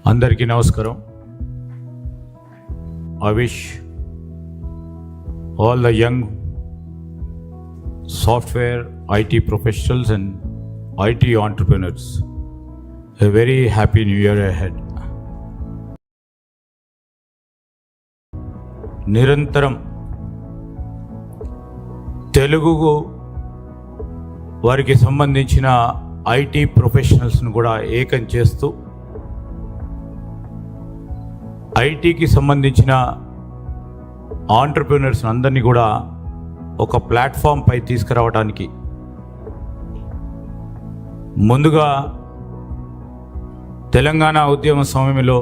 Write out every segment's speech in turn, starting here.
అందరికీ నమస్కారం. I wish all the young software IT professionals and IT entrepreneurs a very happy new year ahead. నిరంతరం తెలుగు వారికి సంబంధించిన IT ప్రొఫెషనల్స్ను కూడా ఏకం చేస్తూ ఐటీకి సంబంధించిన ఆంటర్ప్రినర్స్ అందరినీ కూడా ఒక ప్లాట్ఫామ్ పై తీసుకురావడానికి ముందుగా తెలంగాణ ఉద్యమ సమయంలో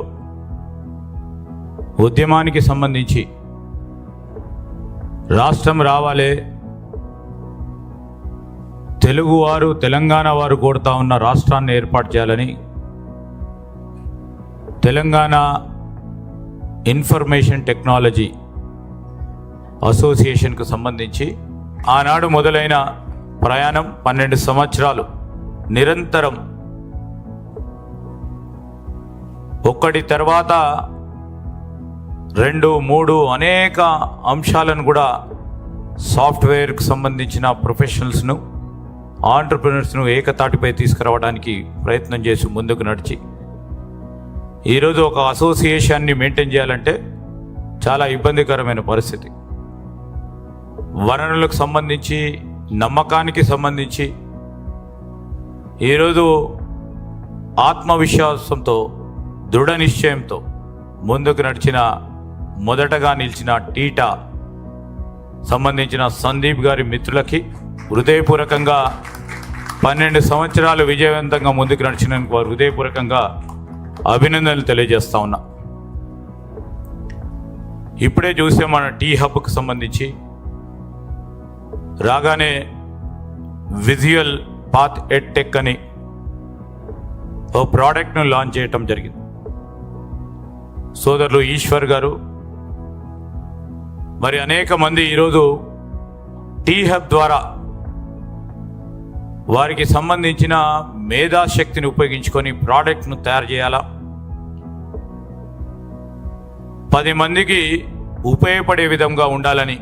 ఉద్యమానికి సంబంధించి రాష్ట్రం రావాలే, తెలుగువారు తెలంగాణ వారు కోరుతా ఉన్న రాష్ట్రాన్ని ఏర్పాటు చేయాలని తెలంగాణ ఇన్ఫర్మేషన్ టెక్నాలజీ అసోసియేషన్కు సంబంధించి ఆనాడు మొదలైన ప్రయాణం 12 సంవత్సరాలు నిరంతరం ఒక్కటి తర్వాత 2, 3 అనేక అంశాలను కూడా సాఫ్ట్వేర్కు సంబంధించిన ప్రొఫెషనల్స్ను ఆంటర్ప్రినర్స్ను ఏకతాటిపై తీసుకురావడానికి ప్రయత్నం చేసి ముందుకు నడిచి ఈరోజు ఒక అసోసియేషన్ని మెయింటైన్ చేయాలంటే చాలా ఇబ్బందికరమైన పరిస్థితి. వనరులకు సంబంధించి, నమ్మకానికి సంబంధించి ఈరోజు ఆత్మవిశ్వాసంతో, దృఢ నిశ్చయంతో ముందుకు నడిచిన మొదటగా నిలిచిన టీటా సంబంధించిన సందీప్ గారి మిత్రులకి హృదయపూర్వకంగా 12 సంవత్సరాలు విజయవంతంగా ముందుకు నడిచినందుకు వారు హృదయపూర్వకంగా అభినందనలు తెలియజేస్తా ఉన్నా. ఇప్పుడే చూసే మన టీ హబ్కు సంబంధించి రాగానే విజువల్ పాత్ ఎడ్టెక్ అని ఓ ప్రోడక్ట్ను లాంచ్ చేయటం జరిగింది. సోదరులు ఈశ్వర్ గారు మరి అనేక మంది ఈరోజు టీ హబ్ ద్వారా వారికి సంబంధించిన మేధాశక్తిని ఉపయోగించుకొని ప్రోడక్ట్ను తయారు చేయాలా, 10 మందికి ఉపయోగపడే విధంగా ఉండాలని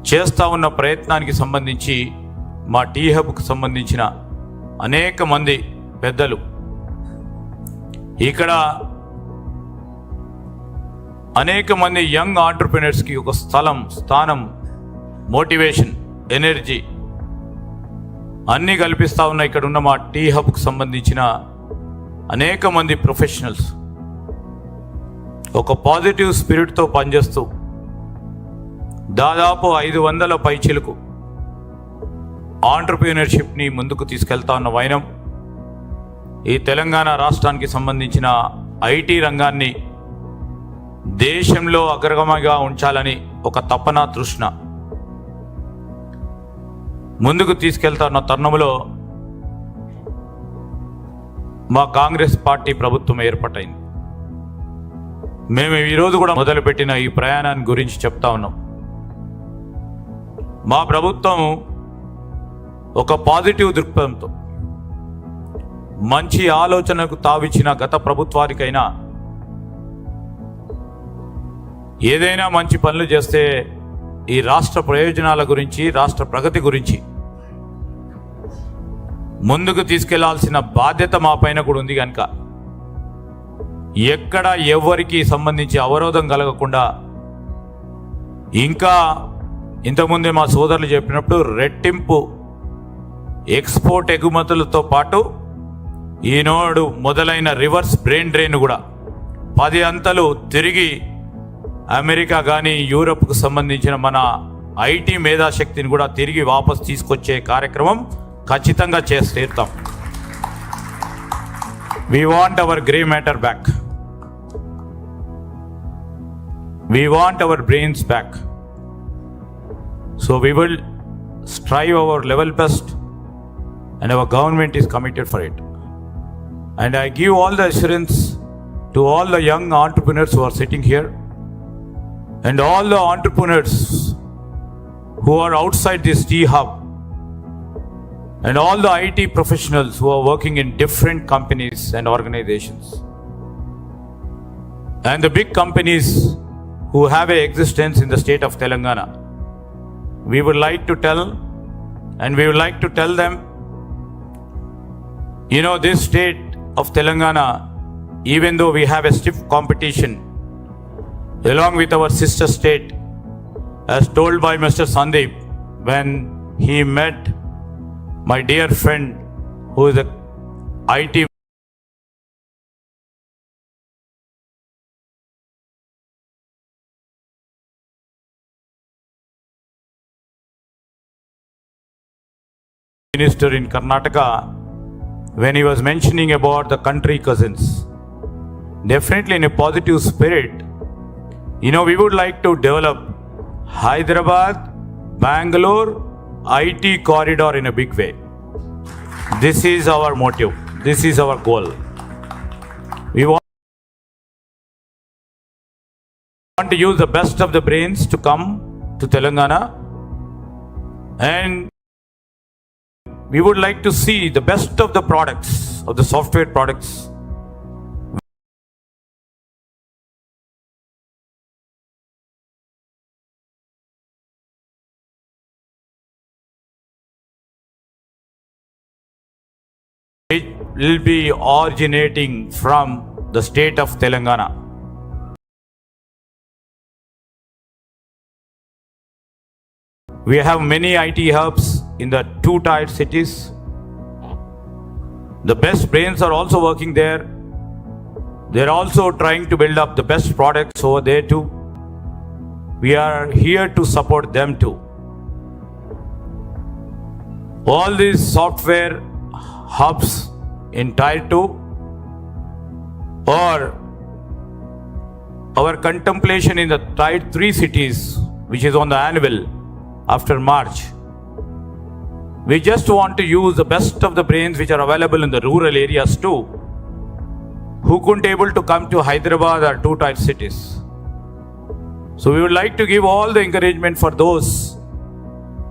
చేస్తూ ఉన్న ప్రయత్నానికి సంబంధించి మా టీ హబ్కు సంబంధించిన అనేక మంది పెద్దలు ఇక్కడ అనేక మంది యంగ్ ఆంటర్ప్రినర్స్కి ఒక స్థానం, మోటివేషన్, ఎనర్జీ అన్నీ కల్పిస్తూ ఉన్న ఇక్కడ ఉన్న మా టీ హబ్కు సంబంధించిన అనేక మంది ప్రొఫెషనల్స్ ఒక పాజిటివ్ స్పిరిట్తో పనిచేస్తూ దాదాపు 500 పైచిలకు ఆంటర్ప్రినర్షిప్ని ముందుకు తీసుకెళ్తా ఉన్న వైనం ఈ తెలంగాణ రాష్ట్రానికి సంబంధించిన ఐటీ రంగాన్ని దేశంలో అగ్రగమగా ఉంచాలని ఒక తపన, తృష్ణ ముందుకు తీసుకెళ్తున్న తరుణంలో మా కాంగ్రెస్ పార్టీ ప్రభుత్వం ఏర్పాటైంది. మేము ఈరోజు కూడా మొదలుపెట్టిన ఈ ప్రయాణాన్ని గురించి చెప్తా ఉన్నాం. మా ప్రభుత్వం ఒక పాజిటివ్ దృక్పథంతో మంచి ఆలోచనకు తావిచ్చిన గత ప్రభుత్వానికైనా ఏదైనా మంచి పనులు చేస్తే ఈ రాష్ట్ర ప్రయోజనాల గురించి, రాష్ట్ర ప్రగతి గురించి ముందుకు తీసుకెళ్లాల్సిన బాధ్యత మా పైన కూడా ఉంది. కనుక ఎక్కడ ఎవరికి సంబంధించి అవరోధం కలగకుండా ఇంకా ఇంతకుముందే మా సోదరులు చెప్పినప్పుడు రెట్టింపు ఎక్స్పోర్ట్ ఎగుమతులతో పాటు ఈనాడు మొదలైన రివర్స్ బ్రెయిన్ డ్రైన్ కూడా 10 అంతలు తిరిగి అమెరికా కానీ యూరప్కు సంబంధించిన మన ఐటీ మేధాశక్తిని కూడా తిరిగి వాపసు తీసుకొచ్చే కార్యక్రమం ఖచ్చితంగా చేసి తీరుతాం. We want our grey matter back. We want our brains back. So we will strive our level best and our government is committed for it. And I give all the assurance to all the young entrepreneurs who are sitting here and all the entrepreneurs who are outside this tea hub and all the IT professionals who are working in different companies and organizations, and the big companies who have an existence in the state of Telangana. We would like to tell them, this state of Telangana, even though we have a stiff competition along with our sister state, as told by Mr. Sandeep when he met my dear friend who is a IT minister in Karnataka, when he was mentioning about the country cousins. Definitely in a positive spirit, we would like to develop Hyderabad, Bangalore IT corridor in a big way. This is our motive. This is our goal. We want to use the best of the brains to come to Telangana, and we would like to see the best of the products, of the software products, which will be originating from the state of Telangana. We have many IT hubs in the 2-tier cities. The best brains are also working there. They're also trying to build up the best products over there too. We are here to support them too. All these software hubs in Tier 2 or our contemplation in the Tier 3 cities, which is on the annual after March. We just want to use the best of the brains which are available in the rural areas too, who couldn't able to come to Hyderabad or 2-tier cities. So we would like to give all the encouragement for those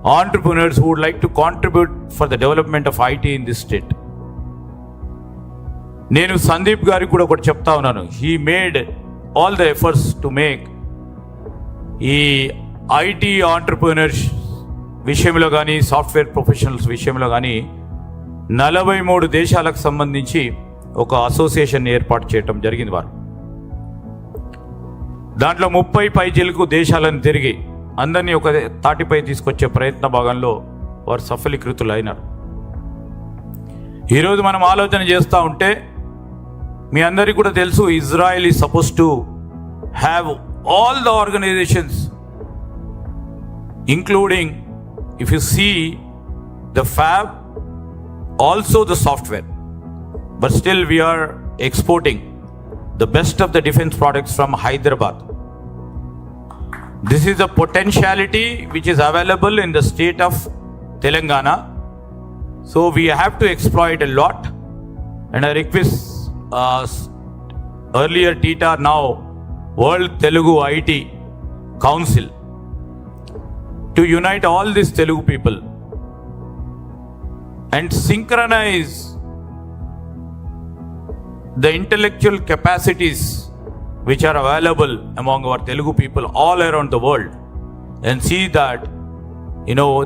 entrepreneurs who would like to contribute for the development of IT in this state. నేను సందీప్ గారికి కూడా ఒకటి చెప్తా ఉన్నాను. He made all the efforts to make ఈ IT entrepreneurs విషయంలో కానీ software professionals విషయంలో కానీ 43 దేశాలకు సంబంధించి ఒక అసోసియేషన్ ఏర్పాటు చేయటం జరిగింది. వారు దాంట్లో 30 పైచిలకు దేశాలను తిరిగి అందరినీ ఒక తాటిపై తీసుకొచ్చే ప్రయత్న భాగంలో వారు సఫలీకృతులు అయినారు. ఈరోజు మనం ఆలోచన చేస్తూ ఉంటే మీ అందరికీ కూడా తెలుసు, Israel is suppose to have all the organisations including, if you see, the fab, also the software. But still we are exporting the best of the defense products from Hyderabad. This is a potentiality which is available in the state of Telangana. So we have to exploit a lot. And I request earlier TITA, now World Telugu IT Council, to unite all these Telugu people and synchronize the intellectual capacities which are available among our Telugu people all around the world, and see that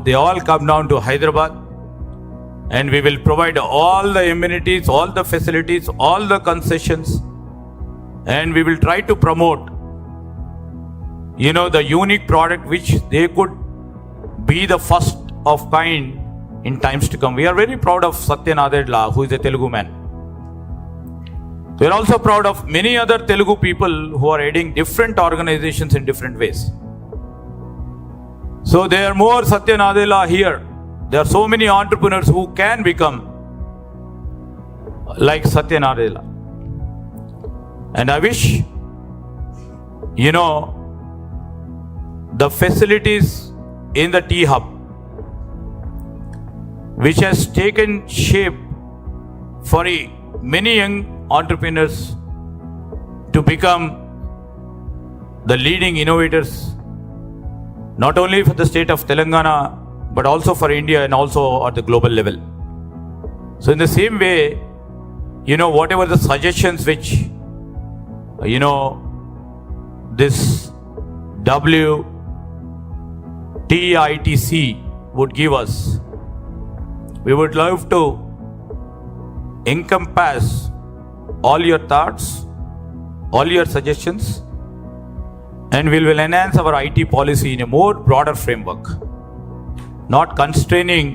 they all come down to Hyderabad, and we will provide all the amenities, all the facilities, all the concessions, and we will try to promote the unique product which they could be the first of kind in times to come. We are very proud of Satya Nadella, who is a Telugu man. We are also proud of many other Telugu people who are heading different organizations in different ways. So there are more Satya Nadella here. There are so many entrepreneurs who can become like Satya Nadella. And I wish, the facilities in the T-Hub, which has taken shape for many young entrepreneurs to become the leading innovators, not only for the state of Telangana, but also for India and also at the global level. So in the same way, whatever the suggestions which, this WTITC would give us, we would love to encompass all your thoughts, all your suggestions, and we will enhance our IT policy in a more broader framework, not constraining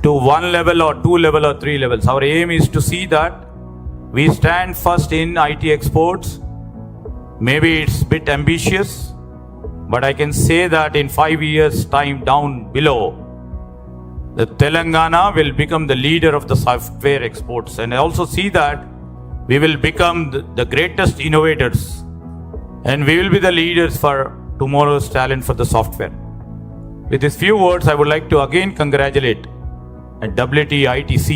to one level or two level or three levels. Our aim is to see that we stand first in IT exports. Maybe it's a bit ambitious, but I can say that in 5 years time down below, the Telangana will become the leader of the software exports, and I also see that we will become the greatest innovators, and we will be the leaders for tomorrow's talent for the software. With these few words, I would like to again congratulate WTITC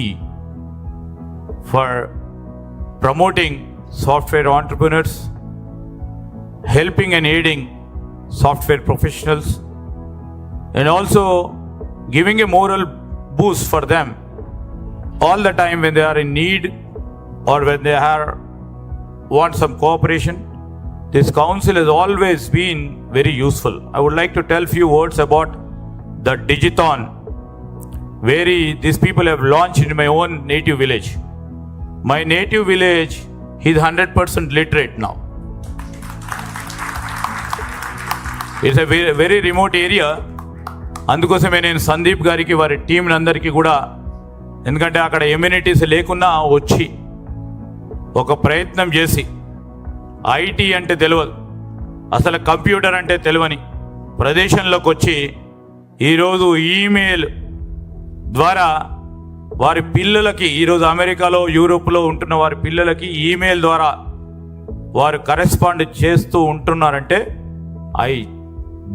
for promoting software entrepreneurs, helping and aiding software professionals, and also giving a moral boost for them all the time when they are in need or when they want some cooperation. This council has always been very useful. I would like to tell few words about the Digithon, where these people have launched in my own native village. My native village is 100% literate now. It's a very, very remote area. అందుకోసమే నేను సందీప్ గారికి వారి team అందరికీ కూడా, ఎందుకంటే అక్కడ amenities లేకున్నా వచ్చి ఒక ప్రయత్నం చేసి, ఐటీ అంటే తెలియదు, అసలు కంప్యూటర్ అంటే తెలియని ప్రదేశంలోకి వచ్చి ఈరోజు ఈమెయిల్ ద్వారా వారి పిల్లలకి, ఈరోజు అమెరికాలో యూరోప్లో ఉంటున్న వారి పిల్లలకి ఈమెయిల్ ద్వారా వారు కరెస్పాండ్ చేస్తూ ఉంటున్నారంటే, I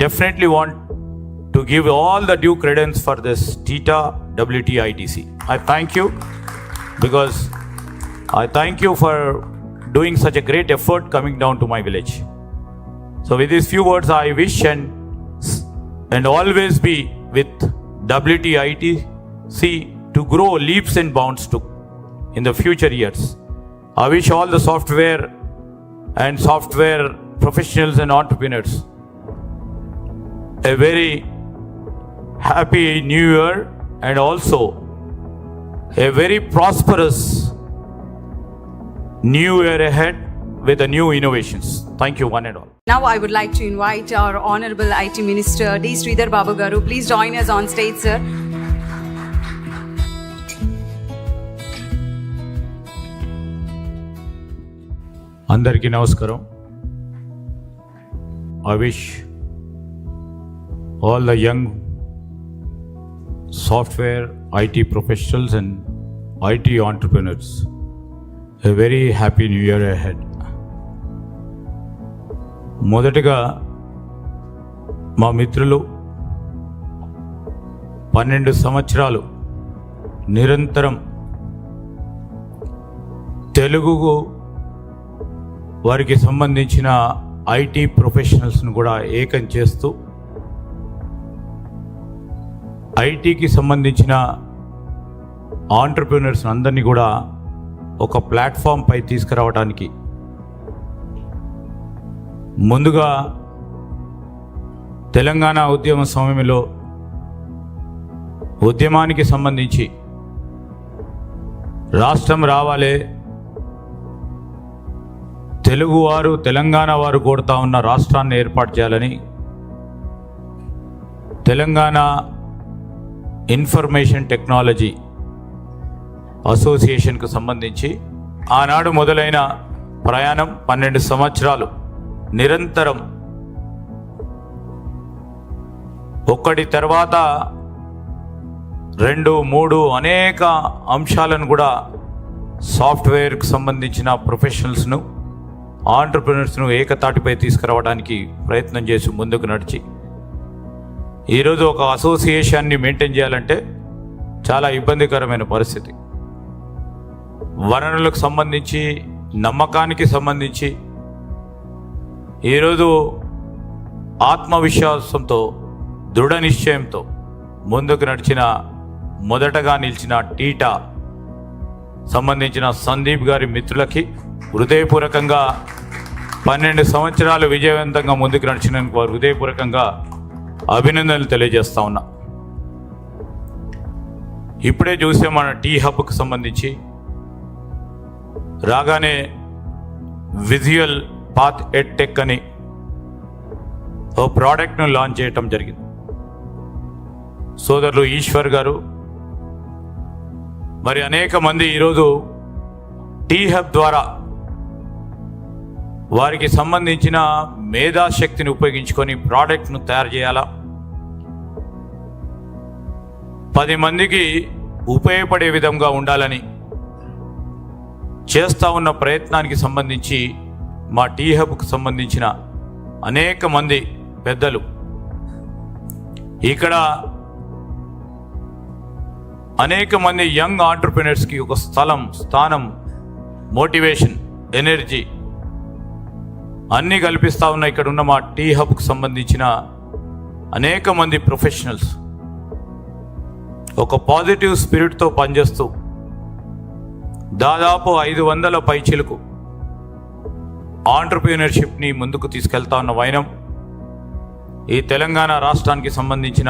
definitely want to give all the due credence for this TITA WTITC. I thank you, because I thank you for doing such a great effort coming down to my village. So with these few words, I wish and always be with WTITC to grow leaps and bounds in the future years. I wish all the software professionals and entrepreneurs a very happy new year, and also a very prosperous new year ahead with the new innovations. Thank you one and all. Now I would like to invite our Honorable IT Minister D. Sridhar Babu Garu. Please join us on stage, sir. Andarki namaskaram. I wish all the young software IT professionals and IT entrepreneurs a very happy new year ahead. మొదటగా మా మిత్రులు 12 సంవత్సరాలు నిరంతరం తెలుగు వారికి సంబంధించిన IT ప్రొఫెషనల్స్ను కూడా ఏకం చేస్తూ ఐటీకి సంబంధించిన ఆంటర్ప్రినర్స్ అందరినీ కూడా ఒక ప్లాట్ఫామ్ పై తీసుకురావడానికి ముందుగా తెలంగాణ ఉద్యమ సమయంలో ఉద్యమానికి సంబంధించి రాష్ట్రం రావాలే, తెలుగువారు తెలంగాణ వారు కోరుతా ఉన్న రాష్ట్రాన్ని ఏర్పాటు చేయాలని తెలంగాణ ఇన్ఫర్మేషన్ టెక్నాలజీ అసోసియేషన్కు సంబంధించి ఆనాడు మొదలైన ప్రయాణం 12 సంవత్సరాలు నిరంతరం ఒక్కటి తర్వాత 2, 3 అనేక అంశాలను కూడా సాఫ్ట్వేర్కు సంబంధించిన ప్రొఫెషనల్స్ను ఆంటర్ప్రినర్స్ను ఏకతాటిపై తీసుకురావడానికి ప్రయత్నం చేసి ముందుకు నడిచి ఈరోజు ఒక అసోసియేషన్ని మెయింటైన్ చేయాలంటే చాలా ఇబ్బందికరమైన పరిస్థితి. వనరులకు సంబంధించి, నమ్మకానికి సంబంధించి ఈరోజు ఆత్మవిశ్వాసంతో, దృఢ నిశ్చయంతో ముందుకు నడిచిన, మొదటగా నిలిచిన టీటా సంబంధించిన సందీప్ గారి మిత్రులకి హృదయపూర్వకంగా 12 సంవత్సరాలు విజయవంతంగా ముందుకు నడిచినందుకు వారు హృదయపూర్వకంగా అభినందనలు తెలియజేస్తా ఉన్నా. ఇప్పుడే చూసే మన టీ హబ్కు సంబంధించి రాగానే విజువల్ పాత్ ఎడ్టెక్ అని ఓ ప్రోడక్ట్ను లాంచ్ చేయటం జరిగింది. సోదరులు ఈశ్వర్ గారు మరి అనేక మంది ఈరోజు టీ హబ్ ద్వారా వారికి సంబంధించిన మేధాశక్తిని ఉపయోగించుకొని ప్రోడక్ట్ను తయారు చేయాలా, 10 మందికి ఉపయోగపడే విధంగా ఉండాలని చేస్తూ ఉన్న ప్రయత్నానికి సంబంధించి మా టీ హబ్కు సంబంధించిన అనేక మంది పెద్దలు ఇక్కడ అనేక మంది యంగ్ ఆంటర్ప్రినర్స్కి ఒక స్థానం, మోటివేషన్, ఎనర్జీ అన్నీ కల్పిస్తూ ఉన్న ఇక్కడ ఉన్న మా టీ హబ్కు సంబంధించిన అనేక మంది ప్రొఫెషనల్స్ ఒక పాజిటివ్ స్పిరిట్తో పనిచేస్తూ దాదాపు 500 పైచిలకు ఆంటర్ప్రీనర్షిప్ని ముందుకు తీసుకెళ్తా ఉన్న వైనం ఈ తెలంగాణ రాష్ట్రానికి సంబంధించిన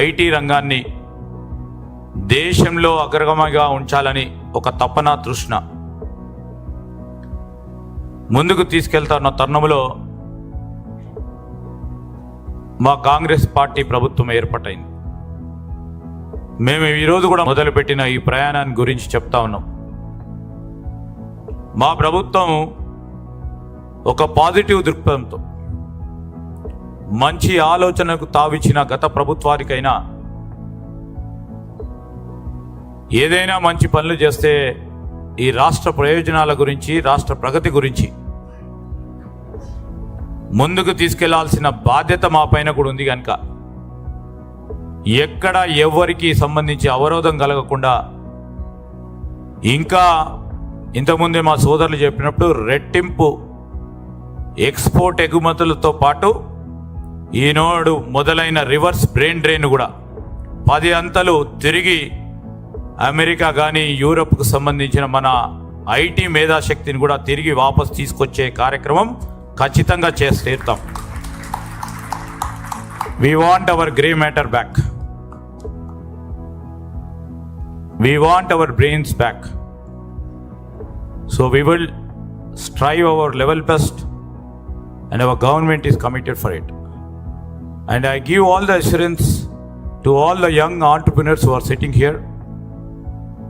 ఐటీ రంగాన్ని దేశంలో అగ్రగమగా ఉంచాలని ఒక తపన, తృష్ణ ముందుకు తీసుకెళ్తా ఉన్న తరుణంలో మా కాంగ్రెస్ పార్టీ ప్రభుత్వం ఏర్పాటైంది. మేము ఈరోజు కూడా మొదలుపెట్టిన ఈ ప్రయాణాన్ని గురించి చెప్తా ఉన్నాం. మా ప్రభుత్వం ఒక పాజిటివ్ దృక్పథంతో మంచి ఆలోచనకు తావిచ్చిన గత ప్రభుత్వానికైనా ఏదైనా మంచి పనులు చేస్తే ఈ రాష్ట్ర ప్రయోజనాల గురించి, రాష్ట్ర ప్రగతి గురించి ముందుకు తీసుకెళ్లాల్సిన బాధ్యత మా పైన కూడా ఉంది. కనుక ఎక్కడ ఎవరికి సంబంధించి అవరోధం కలగకుండా ఇంకా ఇంతకుముందే మా సోదరులు చెప్పినప్పుడు రెట్టింపు ఎక్స్పోర్ట్ ఎగుమతులతో పాటు ఈనాడు మొదలైన రివర్స్ బ్రెయిన్ డ్రైన్ కూడా 10 అంతలు తిరిగి అమెరికా కానీ యూరప్కు సంబంధించిన మన ఐటీ మేధాశక్తిని కూడా తిరిగి వాపసు తీసుకొచ్చే కార్యక్రమం ఖచ్చితంగా చేసి తీరుతాం. We want our grey matter back. We want our brains back. So we will strive our level best and our government is committed for it. And I give all the assurance to all the young entrepreneurs who are sitting here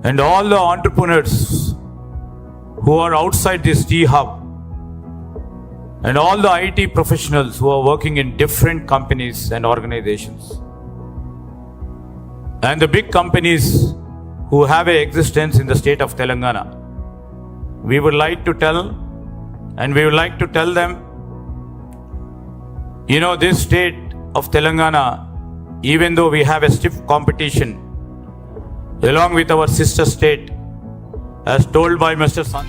and all the entrepreneurs who are outside this tea hub and all the IT professionals who are working in different companies and organizations and the big companies who have an existence in the state of Telangana. We would like to tell them, this state of Telangana, even though we have a stiff competition along with our sister state, as told by Mr. San.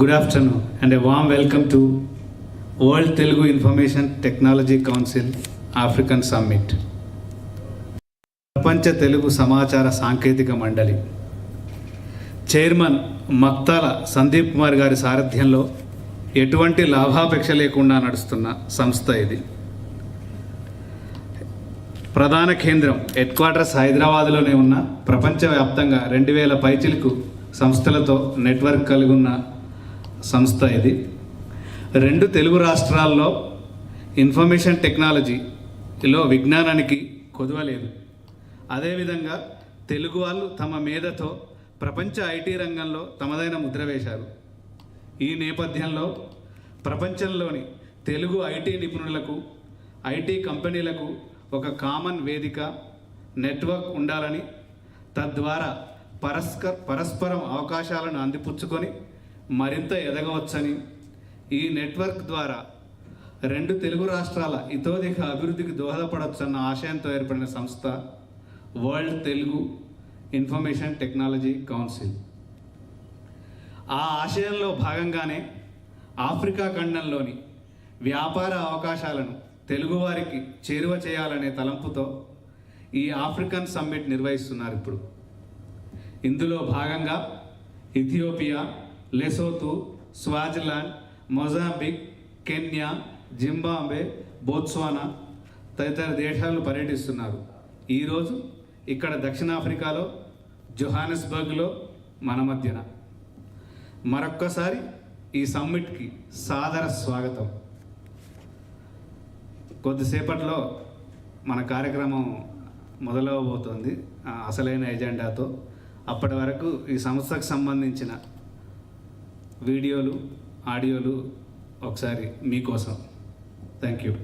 Good afternoon and a warm welcome to World Telugu Information Technology Council African Summit. ప్రపంచ తెలుగు సమాచార సాంకేతిక మండలి chairman Maktala Sandeep Kumar గారి సారథ్యంలో ఎటువంటి లాభాపేక్ష లేకుండా నడుస్తున్న సంస్థ ఇది. ప్రధాన కేంద్రం హెడ్ క్వార్టర్స్ హైదరాబాద్లోనే ఉన్న ప్రపంచవ్యాప్తంగా 2000 పైచిలకు సంస్థలతో నెట్వర్క్ కలిగి ఉన్న సంస్థ ఇది. 2 తెలుగు రాష్ట్రాల్లో ఇన్ఫర్మేషన్ టెక్నాలజీలో విజ్ఞానానికి కొదవలేదు. అదేవిధంగా తెలుగు వాళ్ళు తమ మేధతో ప్రపంచ ఐటీ రంగంలో తమదైన ముద్ర వేశారు. ఈ నేపథ్యంలో ప్రపంచంలోని తెలుగు ఐటీ నిపుణులకు, ఐటీ కంపెనీలకు ఒక కామన్ వేదిక, నెట్వర్క్ ఉండాలని, తద్వారా పరస్పరం అవకాశాలను అందిపుచ్చుకొని మరింత ఎదగవచ్చని, ఈ నెట్వర్క్ ద్వారా 2 తెలుగు రాష్ట్రాల ఇతోధిక అభివృద్ధికి దోహదపడవచ్చన్న ఆశయంతో ఏర్పడిన సంస్థ world Telugu information technology council. ఆ ఆశయంలో భాగంగానే ఆఫ్రికా ఖండంలోని వ్యాపార అవకాశాలను తెలుగువారికి చేరువ చేయాలనే తలంపుతో ఈ ఆఫ్రికన్ సమ్మిట్ నిర్వహిస్తున్నారు ఇప్పుడు. ఇందులో భాగంగా Ethiopia, Lesotho, Swaziland, Mozambique, Kenya, Zimbabwe, Botswana తదితర దేశాలు పర్యటిస్తున్నారు. ఈరోజు ఇక్కడ దక్షిణాఫ్రికాలో జోహానస్బర్గ్లో మన మధ్యన. మరొక్కసారి ఈ సమ్మిట్కి సాదర స్వాగతం. కొద్దిసేపట్లో మన కార్యక్రమం మొదలవబోతోంది అసలైన ఎజెండాతో. అప్పటి వరకు ఈ సంస్థకు సంబంధించిన వీడియోలు, ఆడియోలు ఒకసారి మీకోసం. Thank you.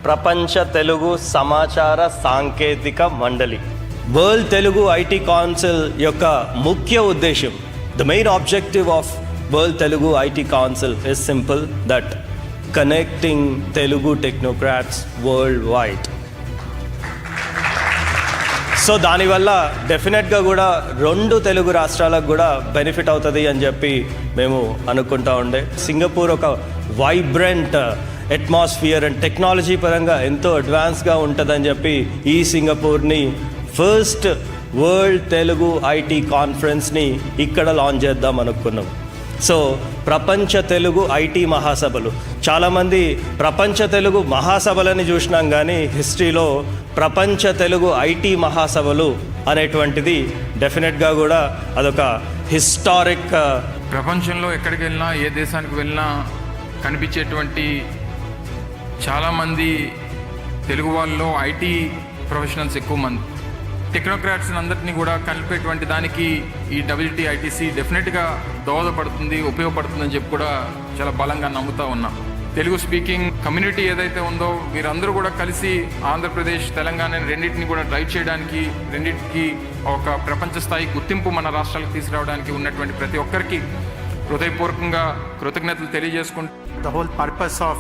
ప్రపంచ తెలుగు సమాచార సాంకేతిక మండలి. వరల్డ్ తెలుగు ఐటీ కౌన్సిల్ యొక్క ముఖ్య ఉద్దేశం, the main objective of world Telugu IT council is simple, that connecting Telugu technocrats world wide. So దానివల్ల డెఫినెట్గా కూడా 2 తెలుగు రాష్ట్రాలకు కూడా బెనిఫిట్ అవుతుంది అని చెప్పి మేము అనుకుంటా ఉండే. సింగపూర్ ఒక వైబ్రెంట్ అట్మాస్ఫియర్ అండ్ టెక్నాలజీ పరంగా ఎంతో అడ్వాన్స్గా ఉంటుందని చెప్పి ఈ సింగపూర్ని ఫస్ట్ వరల్డ్ తెలుగు ఐటీ కాన్ఫరెన్స్ని ఇక్కడ లాంచ్ చేద్దాం అనుకున్నాం. సో ప్రపంచ తెలుగు ఐటీ మహాసభలు, చాలామంది ప్రపంచ తెలుగు మహాసభలని చూసినాం, కానీ హిస్టరీలో ప్రపంచ తెలుగు ఐటీ మహాసభలు అనేటువంటిది డెఫినెట్గా కూడా అదొక హిస్టారిక్. ప్రపంచంలో ఎక్కడికి వెళ్ళినా, ఏ దేశానికి వెళ్ళినా కనిపించేటువంటి చాలామంది తెలుగు వాళ్ళలో ఐటీ ప్రొఫెషనల్స్ ఎక్కువ మంది. టెక్నోక్రాట్స్ అందరినీ కూడా కలిపేటువంటి దానికి ఈ WTITC డెఫినెట్గా దోహదపడుతుంది, ఉపయోగపడుతుందని చెప్పి కూడా చాలా బలంగా నమ్ముతూ ఉన్నాం. తెలుగు స్పీకింగ్ కమ్యూనిటీ ఏదైతే ఉందో వీరందరూ కూడా కలిసి ఆంధ్రప్రదేశ్, తెలంగాణ రెండింటిని కూడా డ్రైవ్ చేయడానికి, రెండింటికి ఒక ప్రపంచ స్థాయి గుర్తింపు మన రాష్ట్రాలకు తీసుకురావడానికి ఉన్నటువంటి ప్రతి ఒక్కరికి హృదయపూర్వకంగా కృతజ్ఞతలు తెలియజేసుకుంటూ, The whole purpose of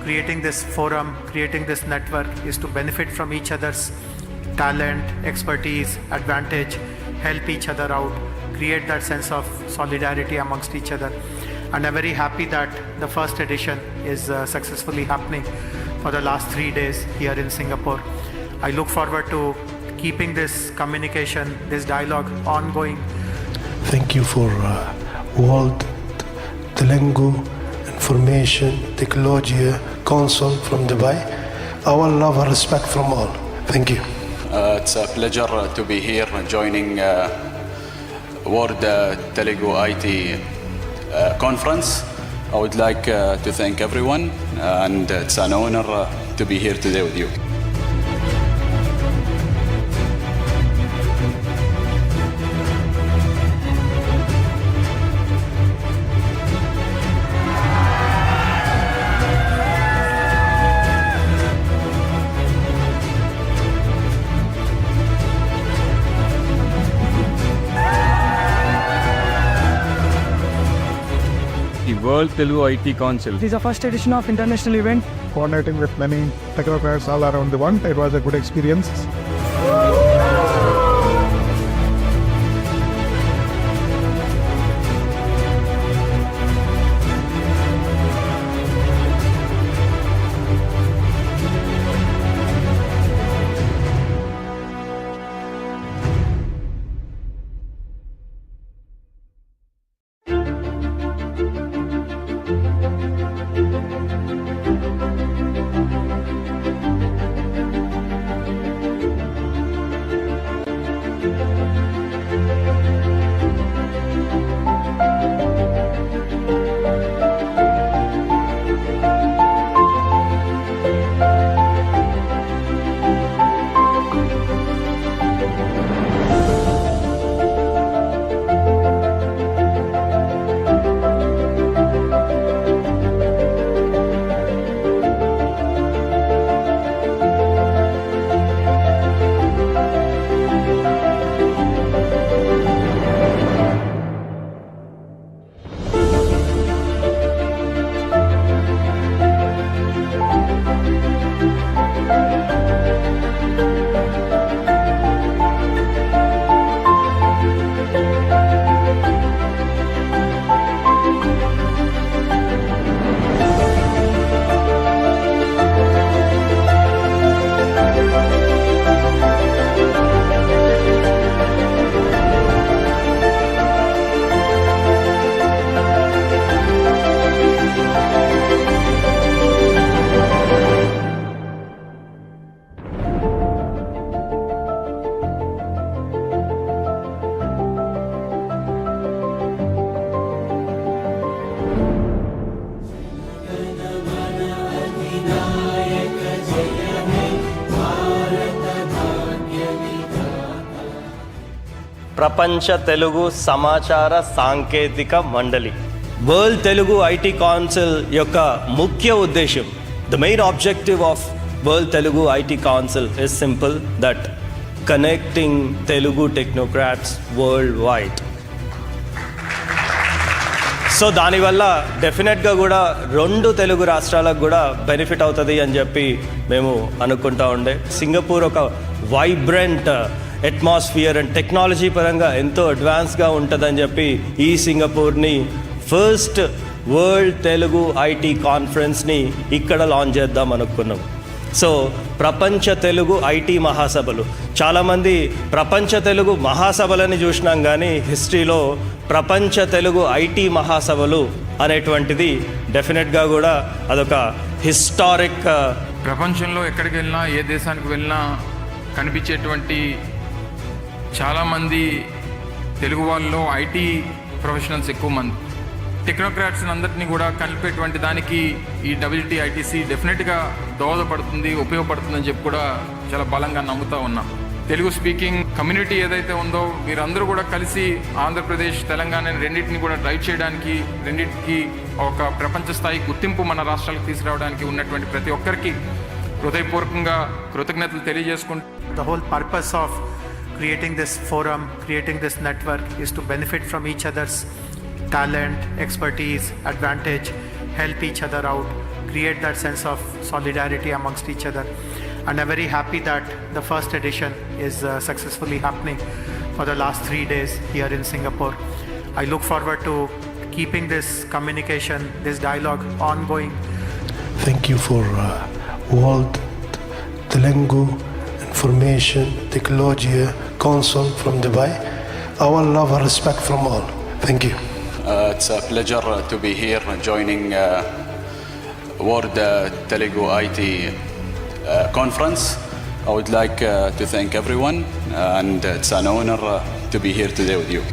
creating this forum, creating this network is to benefit from each other's talent, expertise, advantage, help each other out, create that sense of solidarity amongst each other. And I'm very happy that the first edition is successfully happening for the last 3 days here in Singapore. I look forward to keeping this communication, this dialogue ongoing. Thank you for World Telugu Information Technology Council from Dubai. Our love and respect from all. Thank you. It's a pleasure to be here joining World Telugu IT conference. I would like to thank everyone and it's an honor to be here today with you. The World Telugu IT Council. This is the first edition of international event. Coordinating with many technocrats all around the world. It was a good experience. ప్రపంచ తెలుగు సమాచార సాంకేతిక మండలి. World Telugu IT council యొక్క ముఖ్య ఉద్దేశం, the main objective of World Telugu IT Council is simple, that connecting Telugu technocrats worldwide. So దానివల్ల డెఫినెట్గా కూడా 2 తెలుగు రాష్ట్రాలకు కూడా బెనిఫిట్ అవుతుంది అని చెప్పి మేము అనుకుంటా ఉండే. సింగపూర్ ఒక వైబ్రెంట్ అట్మాస్ఫియర్ అండ్ టెక్నాలజీ పరంగా ఎంతో అడ్వాన్స్గా ఉంటుందని చెప్పి ఈ సింగపూర్ని ఫస్ట్ వరల్డ్ తెలుగు ఐటీ కాన్ఫరెన్స్ని ఇక్కడ లాంచ్ చేద్దాం అనుకున్నాం. సో ప్రపంచ తెలుగు ఐటీ మహాసభలు, చాలామంది ప్రపంచ తెలుగు మహాసభలని చూసినాం, కానీ హిస్టరీలో ప్రపంచ తెలుగు ఐటీ మహాసభలు అనేటువంటిది డెఫినెట్గా కూడా అదొక హిస్టారిక్. ప్రపంచంలో ఎక్కడికి వెళ్ళినా, ఏ దేశానికి వెళ్ళినా కనిపించేటువంటి చాలామంది తెలుగు వాళ్ళలో ఐటీ ప్రొఫెషనల్స్ ఎక్కువ మంది. టెక్నోక్రాట్స్ అందరినీ కూడా కలిపేటువంటి దానికి ఈ WTITC డెఫినెట్గా దోహదపడుతుంది, ఉపయోగపడుతుందని చెప్పి కూడా చాలా బలంగా నమ్ముతూ ఉన్నాం. తెలుగు స్పీకింగ్ కమ్యూనిటీ ఏదైతే ఉందో మీరందరూ కూడా కలిసి ఆంధ్రప్రదేశ్, తెలంగాణ రెండింటిని కూడా డ్రైవ్ చేయడానికి, రెండింటికి ఒక ప్రపంచ స్థాయి గుర్తింపు మన రాష్ట్రాలకు తీసుకురావడానికి ఉన్నటువంటి ప్రతి ఒక్కరికి హృదయపూర్వకంగా కృతజ్ఞతలు తెలియజేసుకుంటూ, The whole purpose of creating this forum, creating this network is to benefit from each other's talent, expertise, advantage, help each other out, create that sense of solidarity amongst each other. And I'm very happy that the first edition is successfully happening for the last 3 days here in Singapore. I look forward to keeping this communication, this dialogue ongoing. Thank you for World Telugu Information Technology Council from Dubai. Our love and respect from all. Thank you. It's a pleasure to be here joining World Telugu IT conference. I would like to thank everyone, and it's an honor to be here today with you.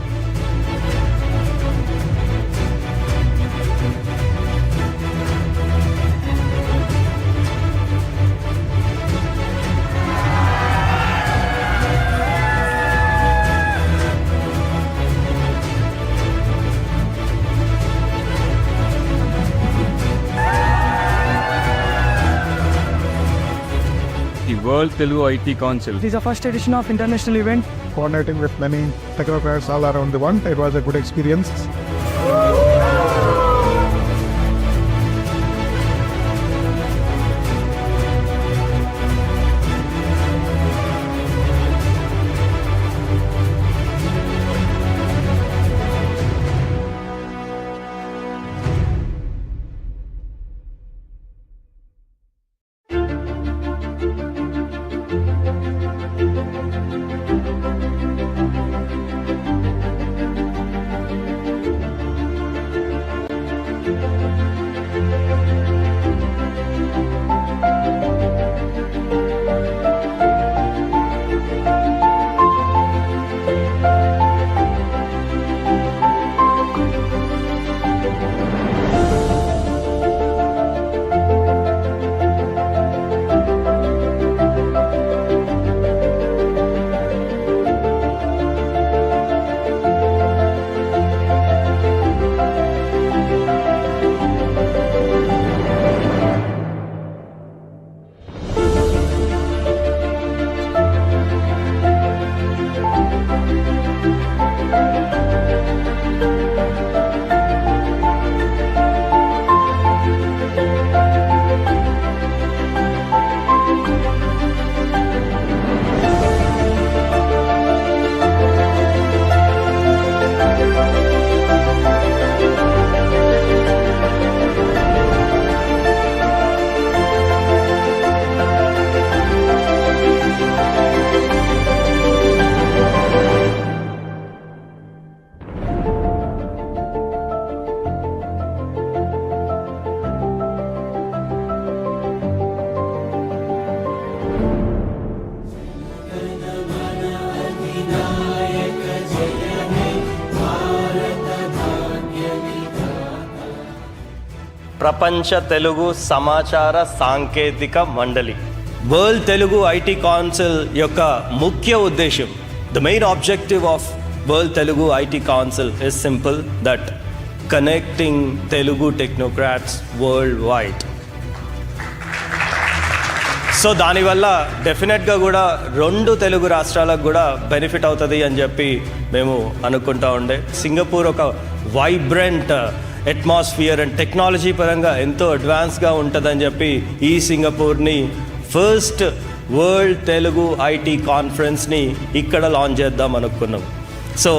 The World Telugu IT Council. It is the first edition of international event. Coordinating with many technocrats all around the world, it was a good experience. ప్రపంచ తెలుగు సమాచార సాంకేతిక మండలి, world Telugu IT council యొక్క ముఖ్య ఉద్దేశం, the main objective of world Telugu IT council is simple, that connecting Telugu technocrats world wide. So దానివల్ల డెఫినెట్గా కూడా రెండు తెలుగు రాష్ట్రాలకు కూడా బెనిఫిట్ అవుతుంది అని చెప్పి మేము అనుకుంటా ఉండే. సింగపూర్ ఒక వైబ్రెంట్ అట్మాస్ఫియర్ అండ్ టెక్నాలజీ పరంగా ఎంతో అడ్వాన్స్గా ఉంటుందని చెప్పి ఈ సింగపూర్ని ఫస్ట్ వరల్డ్ తెలుగు ఐటీ కాన్ఫరెన్స్ని ఇక్కడ లాంచ్ చేద్దాం అనుకున్నాం. సో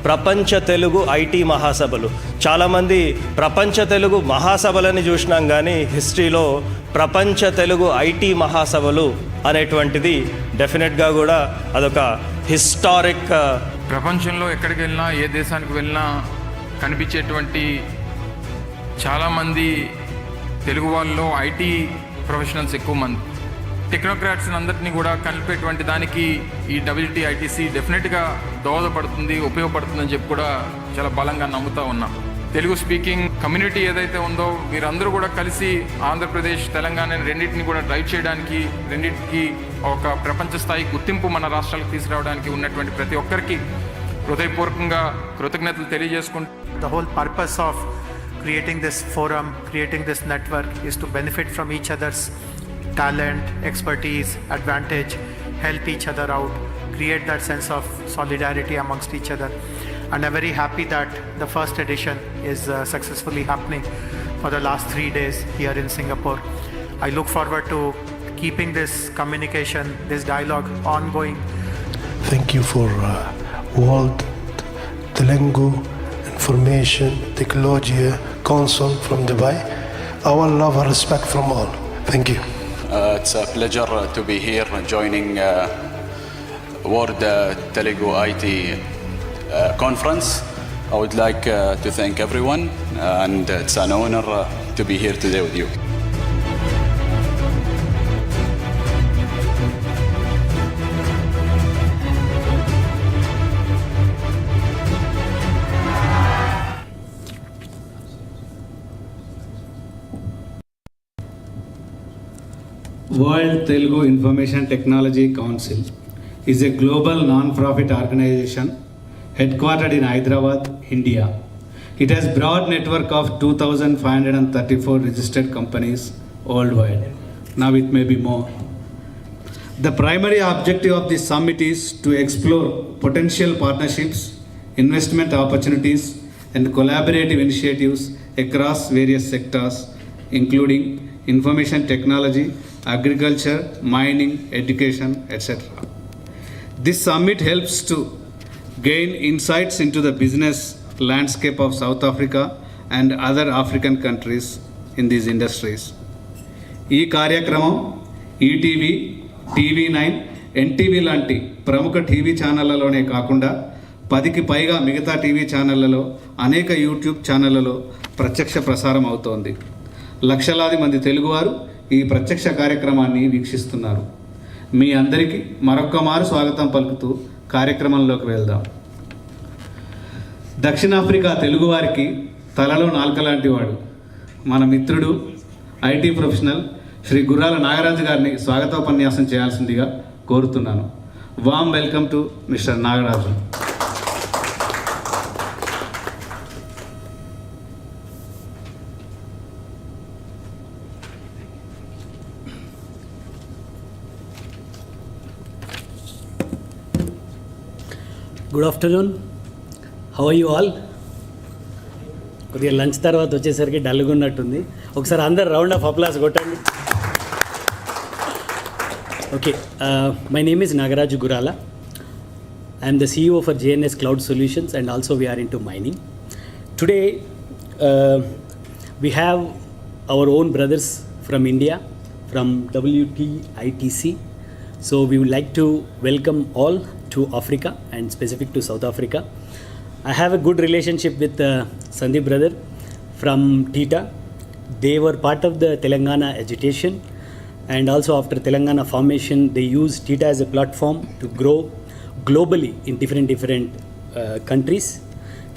ప్రపంచ తెలుగు ఐటీ మహాసభలు, చాలామంది ప్రపంచ తెలుగు మహాసభలని చూసినాం కానీ హిస్టరీలో ప్రపంచ తెలుగు ఐటీ మహాసభలు అనేటువంటిది డెఫినెట్గా కూడా అదొక హిస్టారిక్. ప్రపంచంలో ఎక్కడికి వెళ్ళినా ఏ దేశానికి వెళ్ళినా కనిపించేటువంటి చాలామంది తెలుగు వాళ్ళలో ఐటీ ప్రొఫెషనల్స్ ఎక్కువ మంది. టెక్నోక్రాట్స్ అందరినీ కూడా కలిపేటువంటి దానికి ఈ WTITC డెఫినెట్గా దోహదపడుతుంది, ఉపయోగపడుతుందని చెప్పి కూడా చాలా బలంగా నమ్ముతూ ఉన్నాం. తెలుగు స్పీకింగ్ కమ్యూనిటీ ఏదైతే ఉందో వీరందరూ కూడా కలిసి ఆంధ్రప్రదేశ్, తెలంగాణ రెండింటిని కూడా డ్రైవ్ చేయడానికి, రెండింటికి ఒక ప్రపంచ స్థాయి గుర్తింపు మన రాష్ట్రాలకు తీసుకురావడానికి ఉన్నటువంటి ప్రతి ఒక్కరికి హృదయపూర్వకంగా కృతజ్ఞతలు తెలియజేసుకుంటూ The whole purpose of creating this forum, creating this network is to benefit from each other's talent, expertise, advantage, help each other out, create that sense of solidarity amongst each other. And I'm very happy that the first edition is successfully happening for the last 3 days here in Singapore. I look forward to keeping this communication, this dialogue ongoing. Thank you for World Telugu Information Technology Council from Dubai. Our love and respect from all. Thank you. It's a pleasure to be here joining World Telugu IT Conference. I would like to thank everyone and it's an honor to be here today with you. World Telugu Information Technology Council is a global non-profit organization headquartered in Hyderabad, India. It has broad network of 2,534 registered companies worldwide. Now it may be more. The primary objective of this summit is to explore potential partnerships, investment opportunities, and collaborative initiatives across various sectors, including information technology, agriculture, mining, education, etc. This summit helps to gain insights into the business landscape of South Africa and other African countries in these industries. ఈ కార్యక్రమం ETV, TV9, NTV లాంటి ప్రముఖ TV ఛానళ్లలోనే కాకుండా 10కి పైగా మిగతా TV ఛానళ్లలో, అనేక యూట్యూబ్ ఛానళ్లలో ప్రత్యక్ష ప్రసారం అవుతోంది. లక్షలాది మంది తెలుగువారు ఈ ప్రత్యక్ష కార్యక్రమాన్ని వీక్షిస్తున్నారు. మీ అందరికీ మరొక్క మారు స్వాగతం పలుకుతూ కార్యక్రమంలోకి వెళ్దాం. దక్షిణాఫ్రికా తెలుగువారికి తలలో నాలుక లాంటి వాడు మన మిత్రుడు, ఐటీ ప్రొఫెషనల్ శ్రీ గుర్రాల నాగరాజు గారిని స్వాగతోపన్యాసం చేయాల్సిందిగా కోరుతున్నాను. Warm welcome to mister Nagaraju. Good afternoon, how are you all? కొద్దిగా లంచ్ తర్వాత వచ్చేసరికి డల్గా ఉన్నట్టుంది. ఒకసారి అందరు రౌండ్ ఆఫ్ అప్లాస్ కొట్టండి. Okay, my name is Nagaraju Gurala. I'm the CEO for JNS Cloud Solutions and also we are into mining. Today we have our own brothers from India, from WTITC. So we would like to welcome all to Africa and specific to South Africa. I have a good relationship with Sandeep brother from TITA. They were part of the Telangana agitation, and also after Telangana formation they used TITA as a platform to grow globally in different countries.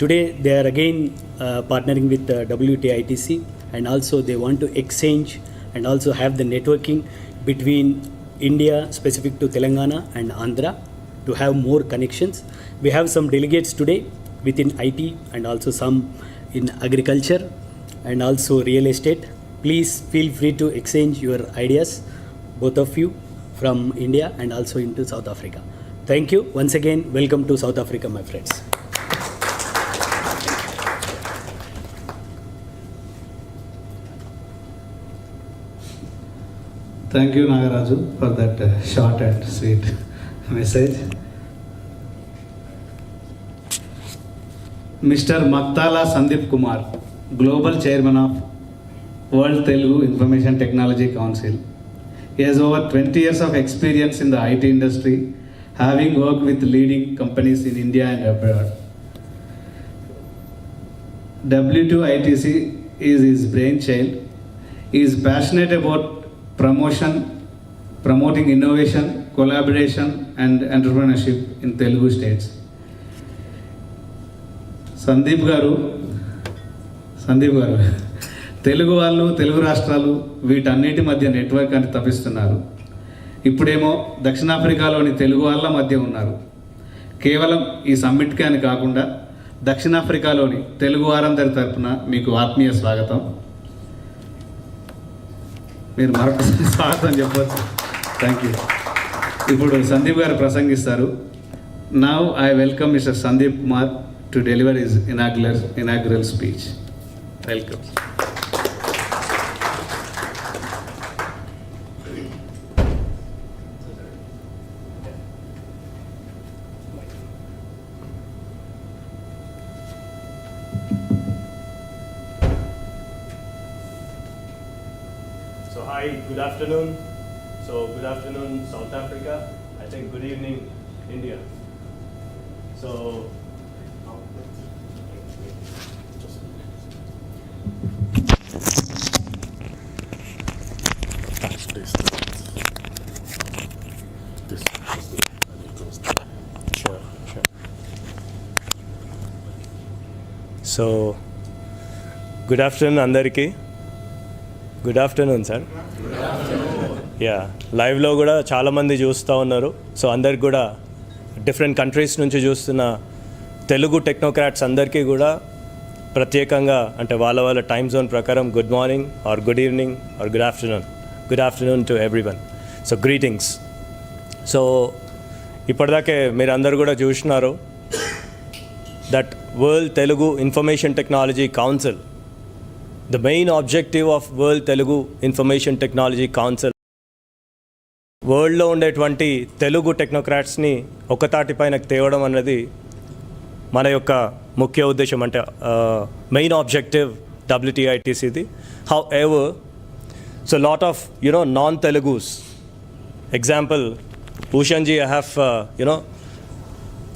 Today they are again partnering with WTITC, and also they want to exchange and also have the networking between India specific to Telangana and Andhra to have more connections. We have some delegates today within IT and also some in agriculture and also real estate. Please feel free to exchange your ideas both of you from India and also into South Africa. Thank you. Once again, welcome to South Africa, my friends. Thank you, Nagaraju, for that short and sweet message. Mr. Maktala Sandeep Kumar, Global Chairman of World Telugu Information Technology Council. He has over 20 years of experience in the IT industry, having worked with leading companies in India and abroad. W2ITC is his brainchild. He is passionate about promoting innovation, collaboration and entrepreneurship in Telugu states. Sandeep గారు తెలుగు వాళ్ళు, తెలుగు రాష్ట్రాలు వీటన్నిటి మధ్య network అని తప్పిస్తున్నారు. ఇప్పుడేమో దక్షిణాఫ్రికాలోని తెలుగు వాళ్ళ మధ్య ఉన్నారు. కేవలం ఈ సమ్మిట్కే అని కాకుండా దక్షిణాఫ్రికాలోని తెలుగు వారందరి తరపున మీకు ఆత్మీయ స్వాగతం. మీరు మరొకసారి స్వాగతం చెప్పవచ్చు. Thank you. ఇప్పుడు సందీప్ గారు ప్రసంగిస్తారు. Now I welcome mister Sandeep Kumar to deliver his inaugural speech. Welcome. So hi, good afternoon. Good afternoon, South Africa. I think good evening, India. So good afternoon అందరికీ. Good afternoon sir. లైవ్లో కూడా చాలామంది చూస్తూ ఉన్నారు. So అందరికి కూడా డిఫరెంట్ కంట్రీస్ నుంచి చూస్తున్న తెలుగు టెక్నోక్రాట్స్ అందరికీ కూడా ప్రత్యేకంగా అంటే వాళ్ళ వాళ్ళ టైమ్ జోన్ ప్రకారం good morning or good evening or good afternoon to everyone. So greetings. So ఇప్పటిదాకే మీరు అందరు కూడా చూసినారు that World Telugu Information Technology Council, the main objective of World Telugu Information Technology Council, వరల్డ్లో ఉండేటువంటి తెలుగు టెక్నోక్రాట్స్ని ఒకతాటిపైన తేవడం అన్నది మన యొక్క ముఖ్య ఉద్దేశం, అంటే మెయిన్ ఆబ్జెక్టివ్ WTITCది. However so lot of non Telugus, example Ushanji, I have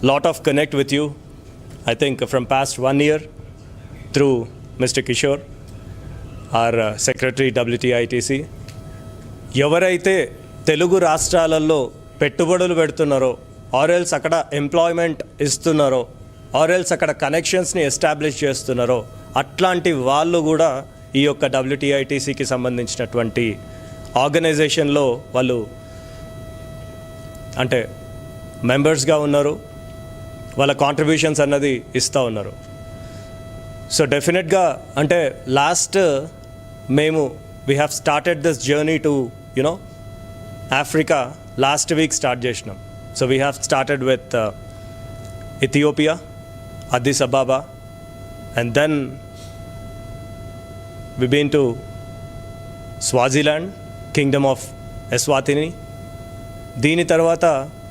lot of connect with you. I think from past 1 year through Mr. Kishore, our Secretary WTITC. ఎవరైతే తెలుగు రాష్ట్రాలలో పెట్టుబడులు పెడుతున్నారో, ఆర్ఎల్స్ అక్కడ ఎంప్లాయ్మెంట్ ఇస్తున్నారో, ఆర్ఎల్స్ అక్కడ కనెక్షన్స్ని ఎస్టాబ్లిష్ చేస్తున్నారో, అట్లాంటి వాళ్ళు కూడా ఈ యొక్క WTITCకి సంబంధించినటువంటి ఆర్గనైజేషన్లో వాళ్ళు అంటే మెంబర్స్గా ఉన్నారు. వాళ్ళ కాంట్రిబ్యూషన్స్ అన్నది ఇస్తూ ఉన్నారు. సో డెఫినెట్గా అంటే లాస్ట్ మేము we have started this journey to Africa last week start చేసినాం. So we have started with Ethiopia, అddis ababa, and then we been to Swaziland, Kingdom of Eswatini. దీని తర్వాత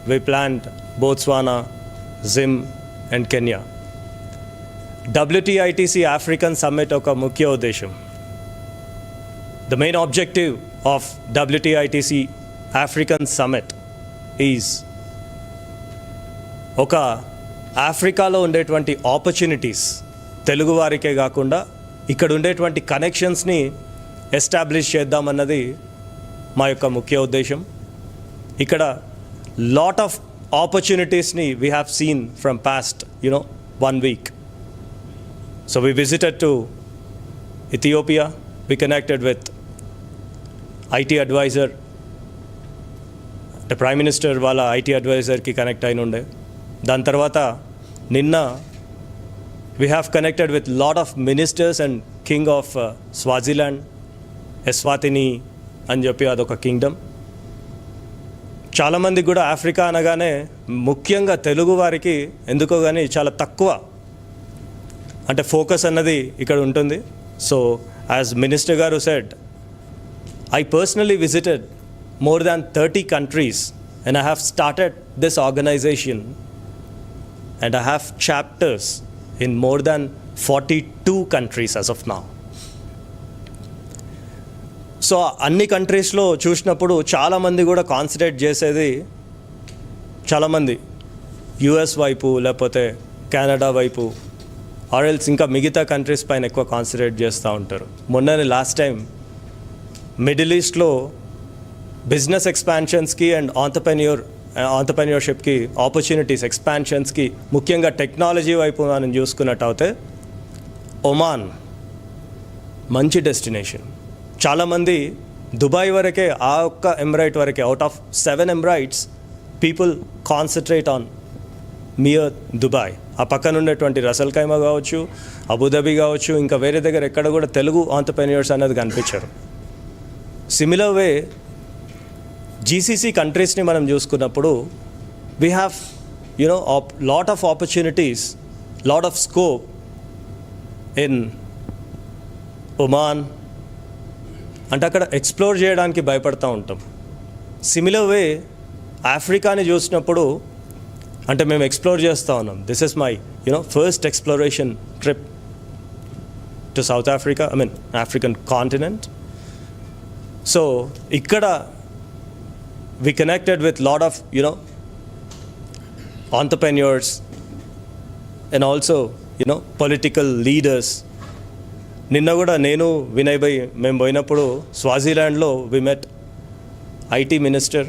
we planned Botswana, Zim and Kenya. WTITC African Summit ఒక ముఖ్య ఉద్దేశం. The main objective of WTITC African Summit is ఒక ఆఫ్రికాలో ఉండేటువంటి opportunities Telugu వారికే కాకుండా ఇక్కడ ఉండేటువంటి కనెక్షన్స్ని ఎస్టాబ్లిష్ చేద్దామన్నది మా యొక్క ముఖ్య ఉద్దేశం. ఇక్కడ lot of opportunities-ni we have seen from past 1 week. So we visited to Ethiopia. We connected with IT advisor, the Prime Minister wala IT advisor ki connect ayinunde. Dan tarvata ninna we have connected with lot of ministers and king of Swaziland, Eswatini అని చెప్పి అదొక Kingdom. చాలామందికి కూడా Africa అనగానే ముఖ్యంగా తెలుగు వారికి ఎందుకో కానీ చాలా తక్కువ అంటే ఫోకస్ అన్నది ఇక్కడ ఉంటుంది. సో యాజ్ మినిస్టర్ గారు said, I personally visited more than 30 countries and I have started this organization and I have chapters in more than 42 countries as of now. So అన్ని కంట్రీస్లో చూసినప్పుడు చాలామంది కూడా కాన్సన్ట్రేట్ చేసేది, చాలామంది యుఎస్ వైపు లేకపోతే కెనడా వైపు ఆర్ఎల్స్ ఇంకా మిగతా కంట్రీస్ పైన ఎక్కువ కాన్సన్ట్రేట్ చేస్తూ ఉంటారు. మొన్ననే లాస్ట్ టైం మిడిల్ ఈస్ట్లో బిజినెస్ ఎక్స్పాన్షన్స్కి అండ్ ఆంటర్ప్రెన్యూర్షిప్కి ఆపర్చునిటీస్ ఎక్స్పాన్షన్స్కి ముఖ్యంగా టెక్నాలజీ వైపు మనం చూసుకున్నట్టయితే ఒమాన్ మంచి డెస్టినేషన్. చాలామంది దుబాయ్ వరకే, ఆ ఒక్క ఎమిరైట్ వరకే, out of 7 emirates people concentrate on mere Dubai. ఆ పక్కన ఉండేటువంటి రసల్ ఖైమా కావచ్చు, అబుదాబి కావచ్చు, ఇంకా వేరే దగ్గర ఎక్కడ కూడా తెలుగు ఆంటర్ప్రెన్యూర్స్ అనేది కనిపించారు. సిమిలర్ వే జీసీసీ కంట్రీస్ని మనం చూసుకున్నప్పుడు we have lot of opportunities, lot of scope in Oman. అంటే అక్కడ ఎక్స్ప్లోర్ చేయడానికి భయపడుతూ ఉంటాం. సిమిలర్ వే ఆఫ్రికాని చూసినప్పుడు అంటే మేము ఎక్స్ప్లోర్ చేస్తూ ఉన్నాం. This is my first exploration trip to south Africa, African continent. So ఇక్కడ we connected with lot of entrepreneurs and also political leaders. నిన్న కూడా నేను వినయ్ భాయ్ మేము పోయినప్పుడు స్వాజిలాండ్లో we met IT minister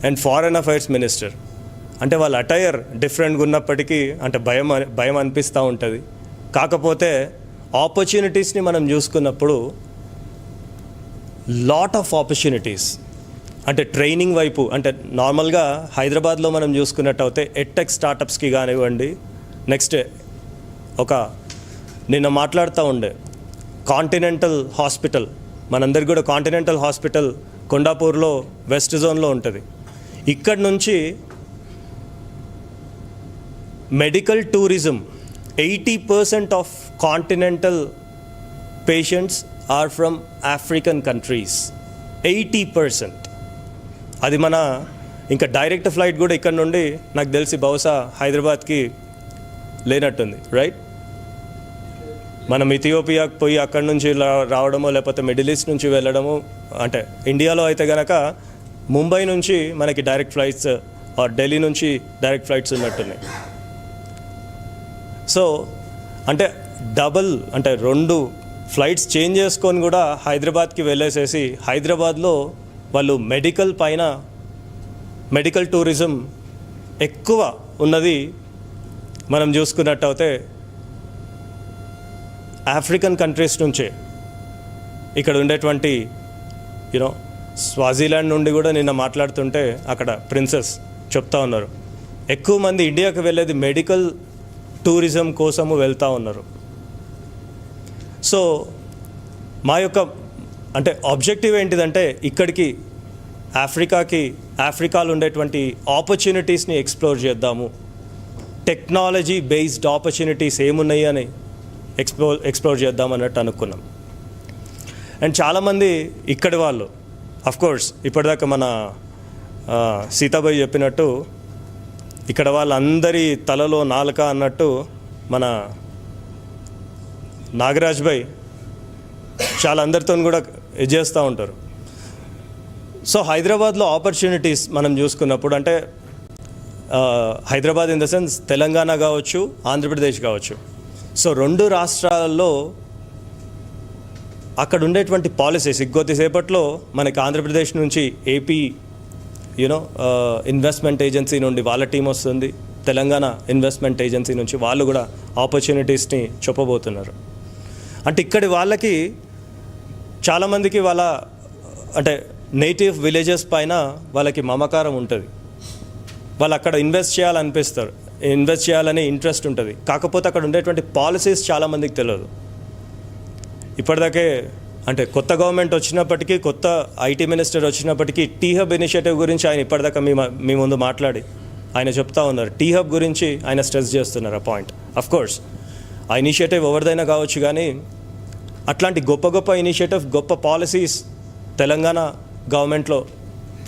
and foreign affairs minister. అంటే వాళ్ళ అటైర్ డిఫరెంట్గా ఉన్నప్పటికీ అంటే భయం అనిపిస్తూ ఉంటుంది. కాకపోతే ఆపర్చునిటీస్ని మనం చూసుకున్నప్పుడు లాట్ ఆఫ్ ఆపర్చునిటీస్ అంటే ట్రైనింగ్ వైపు, అంటే నార్మల్గా హైదరాబాద్లో మనం చూసుకున్నట్టయితే ఎడ్టెక్ స్టార్టప్స్కి కానివ్వండి, నెక్స్ట్ నిన్న మాట్లాడుతూ ఉండే కాంటినెంటల్ హాస్పిటల్, మనందరికి కూడా కాంటినెంటల్ హాస్పిటల్ కొండాపూర్లో వెస్ట్ జోన్లో ఉంటుంది. ఇక్కడ నుంచి medical tourism 80% of continental patients are from African countries. 80%. అది మన ఇంకా డైరెక్ట్ ఫ్లైట్ కూడా ఇక్కడ నుండి నాకు తెలిసి బహుశా హైదరాబాద్కి లేనట్టుంది, రైట్? మనం ఇథియోపియాకి పోయి అక్కడి నుంచి రావడమో లేకపోతే మిడిల్ ఈస్ట్ నుంచి వెళ్ళడము, అంటే ఇండియాలో అయితే కనుక ముంబై నుంచి మనకి డైరెక్ట్ ఫ్లైట్స్ ఆర్ ఢిల్లీ నుంచి డైరెక్ట్ ఫ్లైట్స్ ఉన్నట్టున్నాయి. సో అంటే డబుల్ అంటే 2 ఫ్లైట్స్ చేంజ్ చేసుకొని కూడా హైదరాబాద్కి వెళ్ళేసేసి హైదరాబాద్లో వాళ్ళు మెడికల్ టూరిజం ఎక్కువ ఉన్నది మనం చూసుకున్నట్టయితే ఆఫ్రికన్ కంట్రీస్ నుంచే. ఇక్కడ ఉండేటువంటి స్వాజిలాండ్ నుండి కూడా నిన్న మాట్లాడుతుంటే అక్కడ ప్రిన్సెస్ చెప్తా ఉన్నారు, ఎక్కువ మంది ఇండియాకి వెళ్ళేది మెడికల్ టూరిజం కోసము వెళ్తూ ఉన్నారు. సో మా యొక్క అంటే ఆబ్జెక్టివ్ ఏంటిదంటే ఇక్కడికి ఆఫ్రికాలో ఉండేటువంటి ఆపర్చునిటీస్ని ఎక్స్ప్లోర్ చేద్దాము, టెక్నాలజీ బేస్డ్ ఆపర్చునిటీస్ ఏమున్నాయి అని ఎక్స్ప్లోర్ చేద్దాం అన్నట్టు అనుకున్నాం. అండ్ చాలామంది ఇక్కడి వాళ్ళు అఫ్కోర్స్ ఇప్పటిదాకా మన సీతాబాయి చెప్పినట్టు ఇక్కడ వాళ్ళందరి తలలో నాలుక అన్నట్టు మన నాగరాజ్ భాయ్ చాలా అందరితో కూడా ఇది చేస్తూ ఉంటారు. సో హైదరాబాద్లో ఆపర్చునిటీస్ మనం చూసుకున్నప్పుడు అంటే Hyderabad in the sense Telangana కావచ్చు, ఆంధ్రప్రదేశ్ కావచ్చు. సో 2 రాష్ట్రాల్లో అక్కడ ఉండేటువంటి పాలసీస్ కొద్దిసేపట్లో మనకి ఆంధ్రప్రదేశ్ నుంచి ఏపీ ఇన్వెస్ట్మెంట్ ఏజెన్సీ నుండి వాళ్ళ టీం వస్తుంది, తెలంగాణ ఇన్వెస్ట్మెంట్ ఏజెన్సీ నుంచి వాళ్ళు కూడా ఆపర్చునిటీస్ని చెప్పబోతున్నారు. అంటే ఇక్కడి వాళ్ళకి చాలామందికి వాళ్ళ అంటే నేటివ్ విలేజెస్ పైన వాళ్ళకి మమకారం ఉంటుంది, వాళ్ళు అక్కడ ఇన్వెస్ట్ చేయాలని ఇంట్రెస్ట్ ఉంటుంది. కాకపోతే అక్కడ ఉండేటువంటి పాలసీస్ చాలామందికి తెలియదు. ఇప్పటిదాకే అంటే కొత్త గవర్నమెంట్ వచ్చినప్పటికీ, కొత్త ఐటీ మినిస్టర్ వచ్చినప్పటికీ టీ హబ్ ఇనిషియేటివ్ గురించి ఆయన ఇప్పటిదాకా మీ ముందు మాట్లాడి ఆయన చెప్తా ఉన్నారు. టీ హబ్ గురించి ఆయన స్ట్రెస్ చేస్తున్నారు ఆ పాయింట్. అఫ్ కోర్స్ ఆ ఇనిషియేటివ్ ఎవరిదైనా కావచ్చు, కానీ అట్లాంటి గొప్ప గొప్ప ఇనిషియేటివ్, గొప్ప పాలసీస్ తెలంగాణ గవర్నమెంట్లో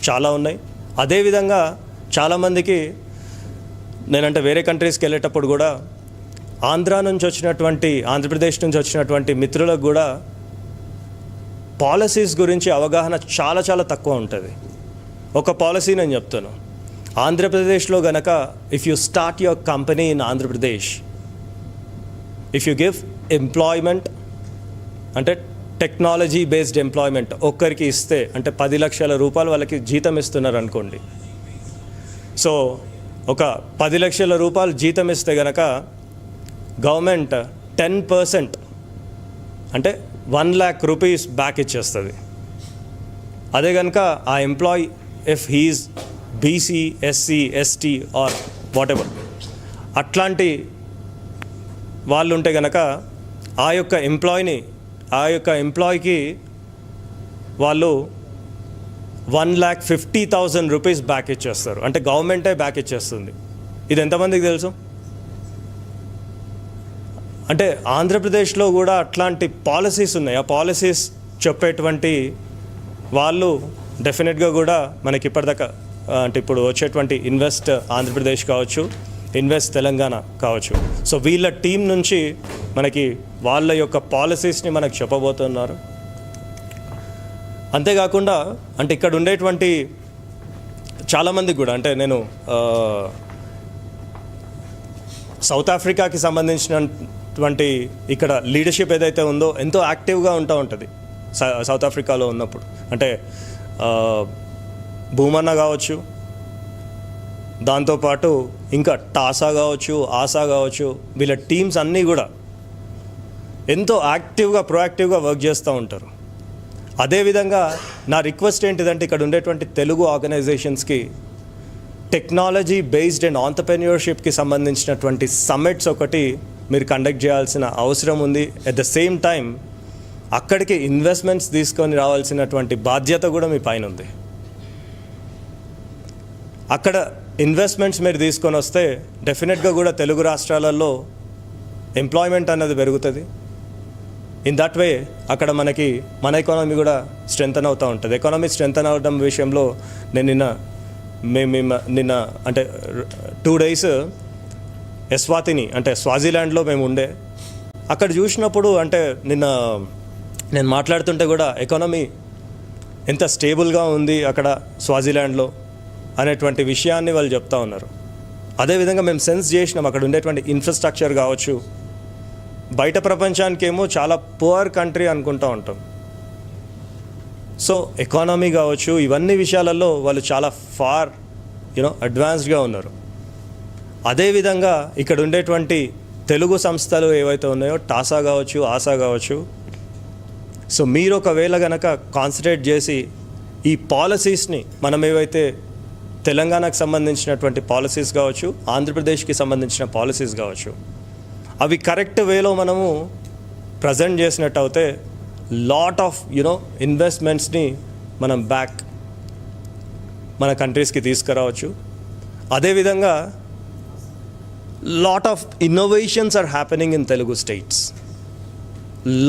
చాలా ఉన్నాయి. అదేవిధంగా చాలామందికి నేనంటే వేరే కంట్రీస్కి వెళ్ళేటప్పుడు కూడా ఆంధ్రప్రదేశ్ నుంచి వచ్చినటువంటి మిత్రులకు కూడా పాలసీస్ గురించి అవగాహన చాలా చాలా తక్కువ ఉంటుంది. ఒక పాలసీ నేను చెప్తాను. ఆంధ్రప్రదేశ్లో గనక if you start your company in Andhra Pradesh, if you give employment అంటే టెక్నాలజీ బేస్డ్ ఎంప్లాయ్మెంట్ ఒక్కరికి ఇస్తే, అంటే 10 లక్షల రూపాయలు వాళ్ళకి జీతం ఇస్తున్నారు అనుకోండి. సో ఒక 10 లక్షల రూపాయలు జీతం ఇస్తే గనక గవర్నమెంట్ 10% అంటే 1 lakh రూపీస్ బ్యాక్ ఇచ్చేస్తుంది. అదే కనుక ఆ employee if he's BC, SC, ST or whatever అట్లాంటి వాళ్ళు ఉంటే కనుక ఆ యొక్క ఎంప్లాయీకి వాళ్ళు 1,50,000 రూపీస్ బ్యాక్ ఇచ్చేస్తారు. అంటే గవర్నమెంటే బ్యాక్ ఇచ్చేస్తుంది. ఇది ఎంతమందికి తెలుసు? అంటే ఆంధ్రప్రదేశ్లో కూడా అట్లాంటి పాలసీస్ ఉన్నాయి. ఆ పాలసీస్ చెప్పేటువంటి వాళ్ళు డెఫినెట్గా కూడా మనకి ఇప్పటిదాకా అంటే ఇప్పుడు వచ్చేటువంటి ఇన్వెస్ట్ ఆంధ్రప్రదేశ్ కావచ్చు, ఇన్వెస్ట్ తెలంగాణ కావచ్చు, సో వీళ్ళ టీం నుంచి మనకి వాళ్ళ యొక్క పాలసీస్ని మనకు చెప్పబోతున్నారు. అంతేకాకుండా అంటే ఇక్కడ ఉండేటువంటి చాలామందికి కూడా అంటే నేను సౌత్ ఆఫ్రికాకి సంబంధించినటువంటి ఇక్కడ లీడర్షిప్ ఏదైతే ఉందో ఎంతో యాక్టివ్గా ఉంటుంది సౌత్ ఆఫ్రికాలో ఉన్నప్పుడు. అంటే భూమన్న కావచ్చు, దాంతోపాటు ఇంకా టాసా కావచ్చు, ఆసా కావచ్చు, వీళ్ళ టీమ్స్ అన్నీ కూడా ఎంతో ప్రొయాక్టివ్గా వర్క్ చేస్తూ ఉంటారు. అదేవిధంగా నా రిక్వెస్ట్ ఏంటిదంటే ఇక్కడ ఉండేటువంటి తెలుగు ఆర్గనైజేషన్స్కి టెక్నాలజీ బేస్డ్ అండ్ ఆంటర్ప్రెన్యూర్షిప్కి సంబంధించినటువంటి సమ్మిట్స్ ఒకటి మీరు కండక్ట్ చేయాల్సిన అవసరం ఉంది. ఎట్ ద సేమ్ టైం అక్కడికి ఇన్వెస్ట్మెంట్స్ తీసుకొని రావాల్సినటువంటి బాధ్యత కూడా మీ పైన ఉంది. అక్కడ ఇన్వెస్ట్మెంట్స్ మీరు తీసుకొని వస్తే డెఫినెట్గా కూడా తెలుగు రాష్ట్రాలలో ఎంప్లాయ్మెంట్ అన్నది పెరుగుతుంది. ఇన్ దట్ వే అక్కడ మన ఎకానమీ కూడా స్ట్రెంథన్ అవుతూ ఉంటుంది. ఎకానమీ స్ట్రెంథన్ అవడం విషయంలో నేను నిన్న అంటే 2 days ఎస్వాతిని అంటే స్వాజిలాండ్లో మేము ఉండే. అక్కడ చూసినప్పుడు అంటే నేను మాట్లాడుతుంటే కూడా ఎకానమీ ఎంత స్టేబుల్గా ఉంది అక్కడ స్వాజిలాండ్లో అనేటువంటి విషయాన్ని వాళ్ళు చెప్తా ఉన్నారు. అదేవిధంగా మేము సెన్స్ చేసినాం అక్కడ ఉండేటువంటి ఇన్ఫ్రాస్ట్రక్చర్ కావచ్చు. బయట ప్రపంచానికేమో చాలా పువర్ కంట్రీ అనుకుంటూ ఉంటాం. సో ఎకానమీ కావచ్చు, ఇవన్నీ విషయాలలో వాళ్ళు చాలా ఫార్ అడ్వాన్స్డ్గా ఉన్నారు. అదేవిధంగా ఇక్కడ ఉండేటువంటి తెలుగు సంస్థలు ఏవైతే ఉన్నాయో టాసా కావచ్చు, ఆసా కావచ్చు, సో మీరు ఒకవేళ కనుక కాన్సన్ట్రేట్ చేసి ఈ పాలసీస్ని మనం ఏవైతే తెలంగాణకు సంబంధించినటువంటి పాలసీస్ కావచ్చు, ఆంధ్రప్రదేశ్కి సంబంధించిన పాలసీస్ కావచ్చు, అవి కరెక్ట్ వేలో మనము ప్రజెంట్ చేసినట్టు అయితే లాట్ ఆఫ్ ఇన్వెస్ట్మెంట్స్ని మనం బ్యాక్ మన కంట్రీస్కి తీసుకురావచ్చు. అదేవిధంగా lot of innovations are happening in Telugu states.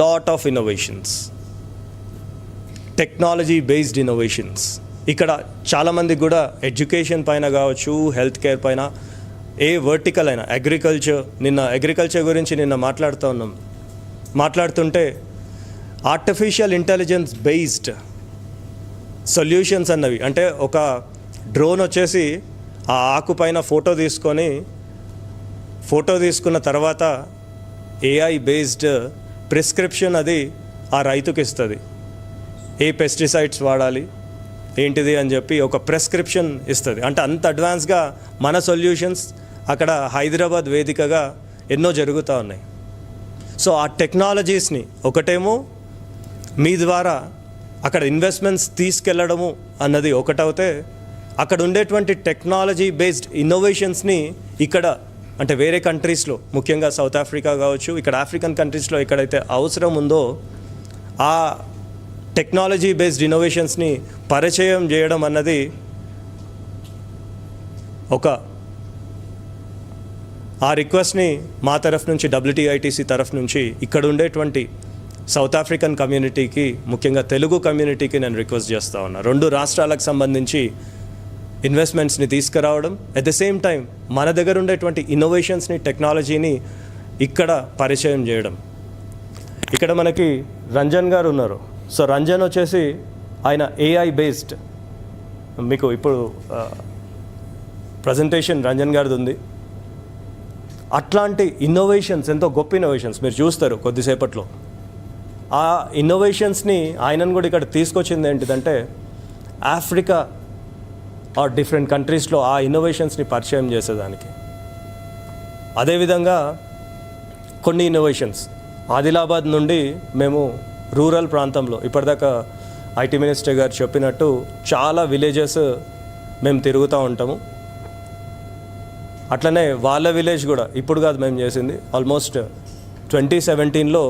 Lot of innovations, technology based innovations. ఇక్కడ చాలామందికి కూడా ఎడ్యుకేషన్ పైన కావచ్చు, హెల్త్ కేర్ పైన, ఏ వర్టికల్ అయినా, అగ్రికల్చర్ గురించి మాట్లాడుతుంటే ఆర్టిఫిషియల్ ఇంటెలిజెన్స్ బేస్డ్ సొల్యూషన్స్ అన్నవి, అంటే ఒక డ్రోన్ వచ్చేసి ఆ ఆకు పైన ఫోటో తీసుకున్న తర్వాత ఏఐ బేస్డ్ ప్రిస్క్రిప్షన్ అది ఆ రైతుకి ఇస్తుంది. ఏ పెస్టిసైడ్స్ వాడాలి ఏంటిది అని చెప్పి ఒక ప్రిస్క్రిప్షన్ ఇస్తుంది. అంటే అంత అడ్వాన్స్గా మన సొల్యూషన్స్ అక్కడ హైదరాబాద్ వేదికగా ఎన్నో జరుగుతూ ఉన్నాయి. సో ఆ టెక్నాలజీస్ని ఒకటేమో మీ ద్వారా అక్కడ ఇన్వెస్ట్మెంట్స్ తీసుకెళ్ళడము అన్నది ఒకటవుతే, అక్కడ ఉండేటువంటి టెక్నాలజీ బేస్డ్ ఇన్నోవేషన్స్ని ఇక్కడ అంటే వేరే కంట్రీస్లో, ముఖ్యంగా సౌత్ ఆఫ్రికా కావచ్చు, ఇక్కడ ఆఫ్రికన్ కంట్రీస్లో ఎక్కడైతే అవసరం ఉందో ఆ టెక్నాలజీ బేస్డ్ ఇన్నోవేషన్స్ని పరిచయం చేయడం అన్నది ఆ రిక్వెస్ట్ని మా తరఫు నుంచి WTITC తరఫు నుంచి ఇక్కడ ఉండేటువంటి సౌత్ ఆఫ్రికన్ కమ్యూనిటీకి, ముఖ్యంగా తెలుగు కమ్యూనిటీకి నేను రిక్వెస్ట్ చేస్తూ ఉన్నా. 2 రాష్ట్రాలకు సంబంధించి ఇన్వెస్ట్మెంట్స్ని తీసుకురావడం, అట్ ద సేమ్ టైం మన దగ్గర ఉండేటువంటి ఇన్నోవేషన్స్ని, టెక్నాలజీని ఇక్కడ పరిచయం చేయడం. ఇక్కడ మనకి రంజన్ గారు ఉన్నారు. సో రంజన్ వచ్చేసి ఆయన AI బేస్డ్, మీకు ఇప్పుడు ప్రజెంటేషన్ రంజన్ గారిది ఉంది. అట్లాంటి ఇన్నోవేషన్స్, ఎంతో గొప్ప ఇన్నోవేషన్స్ మీరు చూస్తారు కొద్దిసేపట్లో. ఆ ఇన్నోవేషన్స్ని ఆయనను కూడా ఇక్కడ తీసుకొచ్చింది ఏంటిదంటే ఆఫ్రికా ఆర్ డిఫరెంట్ కంట్రీస్లో ఆ ఇన్నోవేషన్స్ని పరిచయం చేసేదానికి. అదేవిధంగా కొన్ని ఇన్నోవేషన్స్ ఆదిలాబాద్ నుండి మేము రూరల్ ప్రాంతంలో, ఇప్పటిదాకా IT మినిస్టర్ గారు చెప్పినట్టు చాలా విలేజెస్ మేము తిరుగుతూ ఉంటాము. అట్లనే వాళ్ళ విలేజ్ కూడా ఇప్పుడు కాదు మేము చేసింది, ఆల్మోస్ట్ 2017లో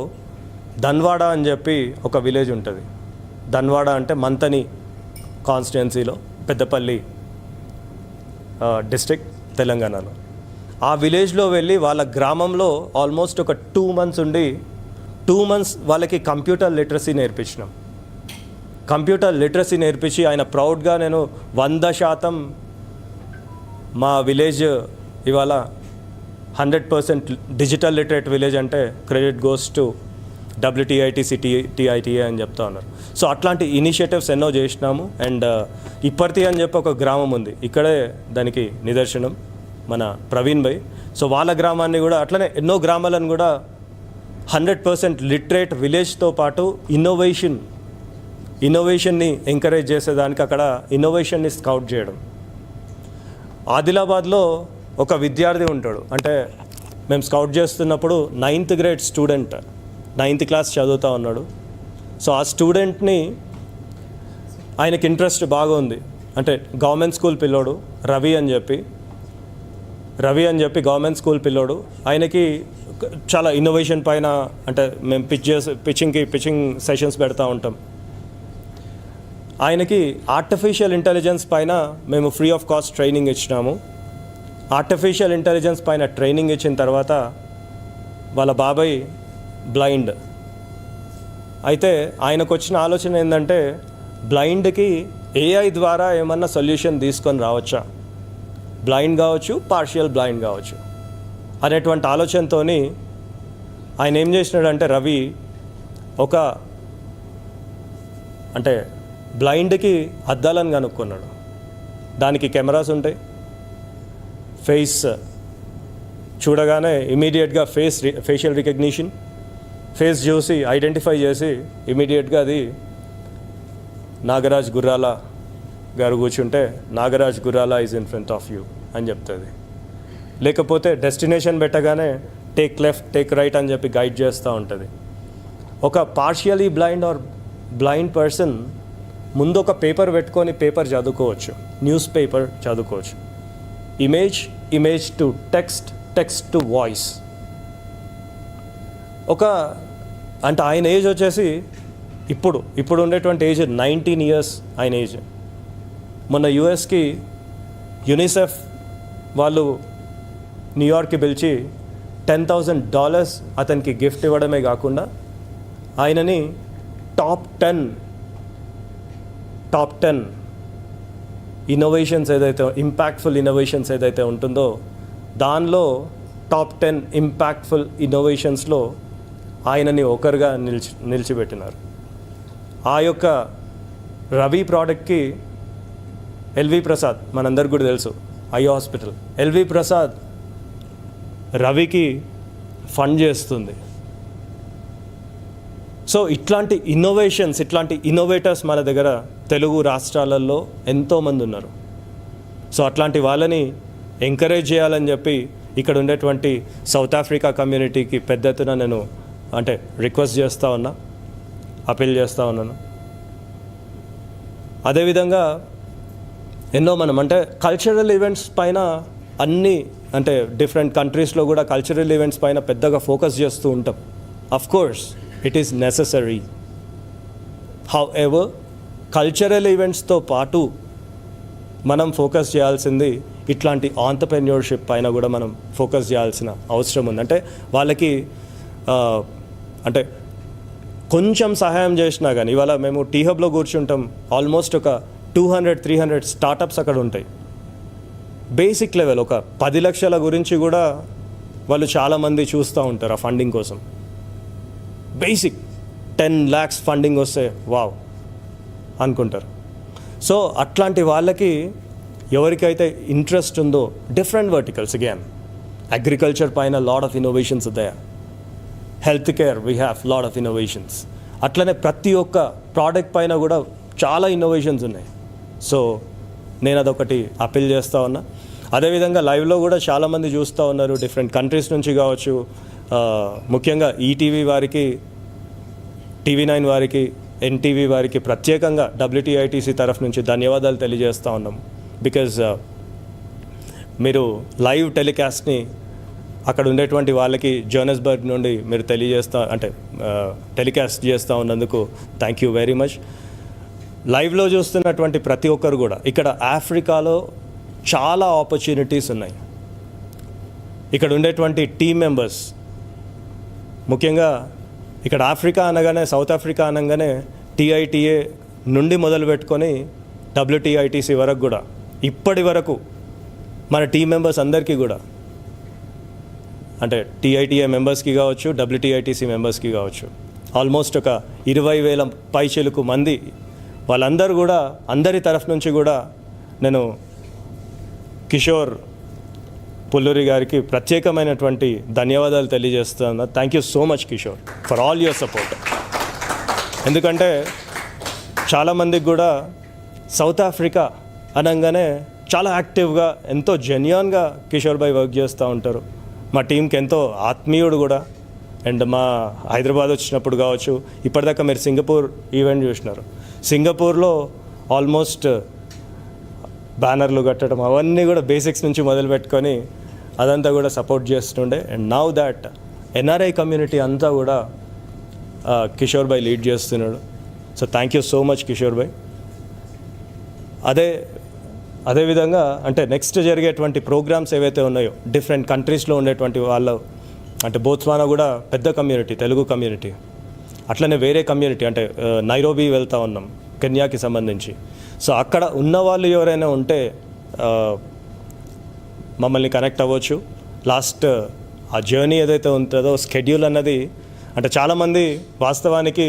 ధన్వాడ అని చెప్పి ఒక విలేజ్ ఉంటుంది. ధన్వాడ అంటే మంతని కాన్స్టిట్యున్సీలో, పెద్దపల్లి డిస్ట్రిక్ట్, తెలంగాణలో. ఆ విలేజ్లో వెళ్ళి వాళ్ళ గ్రామంలో ఆల్మోస్ట్ ఒక 2 months ఉండి 2 months వాళ్ళకి కంప్యూటర్ లిటరసీ నేర్పించినాం. కంప్యూటర్ లిటరసీ నేర్పించి ఆయన ప్రౌడ్గా, నేను 100% మా విలేజ్ ఇవాళ 100% డిజిటల్ లిటరేట్ విలేజ్ అంటే credit goes to WTITC TITA అని చెప్తా ఉన్నారు. సో అట్లాంటి ఇనిషియేటివ్స్ ఎన్నో చేసినాము. అండ్ ఇప్పర్తి అని చెప్పి ఒక గ్రామం ఉంది, ఇక్కడే దానికి నిదర్శనం మన ప్రవీణ్ భాయ్. సో వాళ్ళ గ్రామాన్ని కూడా అట్లనే ఎన్నో గ్రామాలను కూడా 100% లిటరేట్ విలేజ్తో పాటు ఇన్నోవేషన్ని ఎంకరేజ్ చేసేదానికి అక్కడ ఇన్నోవేషన్ని స్కౌట్ చేయడం. ఆదిలాబాద్లో ఒక విద్యార్థి ఉంటాడు, అంటే మేము స్కౌట్ చేస్తున్నప్పుడు 9th grade student, 9th class చదువుతూ ఉన్నాడు. సో ఆ స్టూడెంట్ని, ఆయనకి ఇంట్రెస్ట్ బాగా ఉంది, అంటే గవర్నమెంట్ స్కూల్ పిల్లోడు రవి అని చెప్పి గవర్నమెంట్ స్కూల్ పిల్లోడు. ఆయనకి చాలా ఇన్నోవేషన్ పైన, అంటే మేము పిచ్చింగ్ సెషన్స్ పెడతా ఉంటాం. ఆయనకి ఆర్టిఫిషియల్ ఇంటెలిజెన్స్ పైన మేము ఫ్రీ ఆఫ్ కాస్ట్ ట్రైనింగ్ ఇచ్చినాము. ఆర్టిఫిషియల్ ఇంటెలిజెన్స్ పైన ట్రైనింగ్ ఇచ్చిన తర్వాత వాళ్ళ బాబాయ్ బ్లైండ్ అయితే ఆయనకు వచ్చిన ఆలోచన ఏంటంటే బ్లైండ్కి AI ద్వారా ఏమన్నా సొల్యూషన్ తీసుకొని రావచ్చా, బ్లైండ్ కావచ్చు, పార్షియల్ బ్లైండ్ కావచ్చు అనేటువంటి ఆలోచనతో ఆయన ఏం చేసినాడంటే రవి అంటే బ్లైండ్కి అద్దాలను కనుక్కున్నాడు. దానికి కెమెరాస్ ఉంటాయి, ఫేస్ చూడగానే ఇమీడియట్గా ఫేషియల్ రికగ్నిషన్, ఫేస్ చూసి ఐడెంటిఫై చేసి ఇమీడియట్గా అది నాగరాజ్ గుర్రాల గారు కూర్చుంటే నాగరాజ్ గుర్రాల is in front of you అని చెప్తుంది. లేకపోతే డెస్టినేషన్ పెట్టగానే టేక్ లెఫ్ట్, టేక్ రైట్ అని చెప్పి గైడ్ చేస్తూ ఉంటుంది. ఒక partially blind or blind person ముందు ఒక పేపర్ పెట్టుకొని పేపర్ చదువుకోవచ్చు, న్యూస్ పేపర్ చదువుకోవచ్చు. Image to text to voice. అంటే ఆయన ఏజ్ వచ్చేసి ఇప్పుడు ఉండేటువంటి ఏజ్ 19 years ఆయన ఏజ్. మొన్న యుఎస్కి యునిసెఫ్ వాళ్ళు న్యూయార్క్కి పిలిచి $10,000 అతనికి గిఫ్ట్ ఇవ్వడమే కాకుండా ఆయనని టాప్ 10 ఇన్నోవేషన్స్ ఏదైతే, ఇంపాక్ట్ఫుల్ ఇన్నోవేషన్స్ ఏదైతే ఉంటుందో దానిలో టాప్ 10 ఇంపాక్ట్ఫుల్ ఇన్నోవేషన్స్లో ఆయనని ఒకరుగా నిలిచిపెట్టినారు. ఆ యొక్క రవి ప్రోడక్ట్కి ఎల్వి ప్రసాద్, మనందరికి కూడా తెలుసు, ఐ హాస్పిటల్, ఎల్వి ప్రసాద్ రవికి ఫండ్ చేస్తుంది. సో ఇట్లాంటి ఇన్నోవేటర్స్ మన దగ్గర తెలుగు రాష్ట్రాలలో ఎంతోమంది ఉన్నారు. సో అట్లాంటి వాళ్ళని ఎంకరేజ్ చేయాలని చెప్పి ఇక్కడ ఉండేటువంటి సౌత్ ఆఫ్రికా కమ్యూనిటీకి పెద్ద ఎత్తున నేను రిక్వెస్ట్ చేస్తూ ఉన్నా, అపీల్ చేస్తూ ఉన్నాను. అదేవిధంగా ఎన్నో మనం కల్చరల్ ఈవెంట్స్ పైన అన్నీ డిఫరెంట్ కంట్రీస్లో కూడా కల్చరల్ ఈవెంట్స్ పైన పెద్దగా ఫోకస్ చేస్తూ ఉంటాం. Of course it is necessary. However cultural ఈవెంట్స్తో పాటు మనం ఫోకస్ చేయాల్సింది ఇట్లాంటి ఆంటర్ప్రెన్యూర్షిప్ పైన కూడా మనం ఫోకస్ చేయాల్సిన అవసరం ఉంది. అంటే వాళ్ళకి అంటే కొంచెం సహాయం చేసినా కానీ, ఇవాళ మేము టీ హబ్లో కూర్చుంటాం, ఆల్మోస్ట్ ఒక 200-300 స్టార్టప్స్ అక్కడ ఉంటాయి. బేసిక్ లెవెల్ ఒక 10 లక్షల గురించి కూడా వాళ్ళు చాలామంది చూస్తూ ఉంటారు ఆ ఫండింగ్ కోసం. బేసిక్ 10 lakhs ఫండింగ్ వస్తే వావ్ అనుకుంటారు. సో అట్లాంటి వాళ్ళకి ఎవరికైతే ఇంట్రెస్ట్ ఉందో, డిఫరెంట్ వర్టికల్స్, అగైన్ అగ్రికల్చర్ పైన లాట్ ఆఫ్ ఇన్నోవేషన్స్ ఉన్నాయి, health care we have lot of innovations, అట్లనే ప్రతి ఒక్క ప్రోడక్ట్ పైన కూడా చాలా ఇన్నోవేషన్స్ ఉన్నాయి. సో నేను అదొకటి అపీల్ చేస్తూ ఉన్నా. అదేవిధంగా లైవ్లో కూడా చాలామంది చూస్తూ ఉన్నారు, డిఫరెంట్ కంట్రీస్ నుంచి కావచ్చు, ముఖ్యంగా ఈటీవీ వారికి, TV9 వారికి, NTV వారికి ప్రత్యేకంగా WTITC తరఫు నుంచి ధన్యవాదాలు తెలియజేస్తూ ఉన్నాం. బికాజ్ మీరు లైవ్ టెలికాస్ట్ని అక్కడ ఉండేటువంటి వాళ్ళకి జోనస్బర్గ్ నుండి మీరు టెలికాస్ట్ చేస్తూ ఉన్నందుకు థ్యాంక్ యూ వెరీ మచ్. లైవ్లో చూస్తున్నటువంటి ప్రతి ఒక్కరు కూడా ఇక్కడ ఆఫ్రికాలో చాలా ఆపర్చునిటీస్ ఉన్నాయి. ఇక్కడ ఉండేటువంటి టీమ్ మెంబర్స్, ముఖ్యంగా ఇక్కడ ఆఫ్రికా అనగానే, సౌత్ ఆఫ్రికా అనగానే TITA నుండి మొదలు పెట్టుకొని WTITC వరకు కూడా ఇప్పటి వరకు మన టీమ్ మెంబర్స్ అందరికీ కూడా, అంటే TITA మెంబర్స్కి కావచ్చు, WTITC మెంబర్స్కి కావచ్చు, ఆల్మోస్ట్ ఒక 20,000 పైచిలుకు మంది, వాళ్ళందరూ కూడా అందరి తరఫు నుంచి కూడా నేను కిషోర్ పుల్లూరి గారికి ప్రత్యేకమైనటువంటి ధన్యవాదాలు తెలియజేస్తున్నాను. Thank you so much Kishore for all your support. ఎందుకంటే చాలామందికి కూడా సౌత్ ఆఫ్రికా అనగానే చాలా యాక్టివ్గా, ఎంతో జెన్యూన్గా కిషోర్ భాయ్ వర్క్ చేస్తూ ఉంటారు. మా టీంకి ఎంతో ఆత్మీయుడు కూడా. అండ్ మా హైదరాబాద్ వచ్చినప్పుడు కావచ్చు, ఇప్పటిదాకా మీరు సింగపూర్ ఈవెంట్ చూసినారు, సింగపూర్లో ఆల్మోస్ట్ బ్యానర్లు కట్టడం అవన్నీ కూడా బేసిక్స్ నుంచి మొదలు పెట్టుకొని అదంతా కూడా సపోర్ట్ చేస్తుండే. And now that NRI community అంతా కూడా కిషోర్ భాయ్ లీడ్ చేస్తున్నాడు. So thank you so much Kishore భాయ్. అదేవిధంగా అంటే నెక్స్ట్ జరిగేటువంటి ప్రోగ్రామ్స్ ఏవైతే ఉన్నాయో, డిఫరెంట్ కంట్రీస్లో ఉండేటువంటి వాళ్ళు, అంటే బోత్స్వానా కూడా పెద్ద కమ్యూనిటీ, తెలుగు కమ్యూనిటీ, అట్లనే వేరే కమ్యూనిటీ, అంటే నైరోబీ వెళ్తూ ఉన్నాం కెన్యాకి సంబంధించి. సో అక్కడ ఉన్న వాళ్ళు ఎవరైనా ఉంటే మమ్మల్ని కనెక్ట్ అవ్వచ్చు. లాస్ట్ ఆ జర్నీ ఏదైతే ఉంటుందో స్కెడ్యూల్ అన్నది, అంటే చాలామంది వాస్తవానికి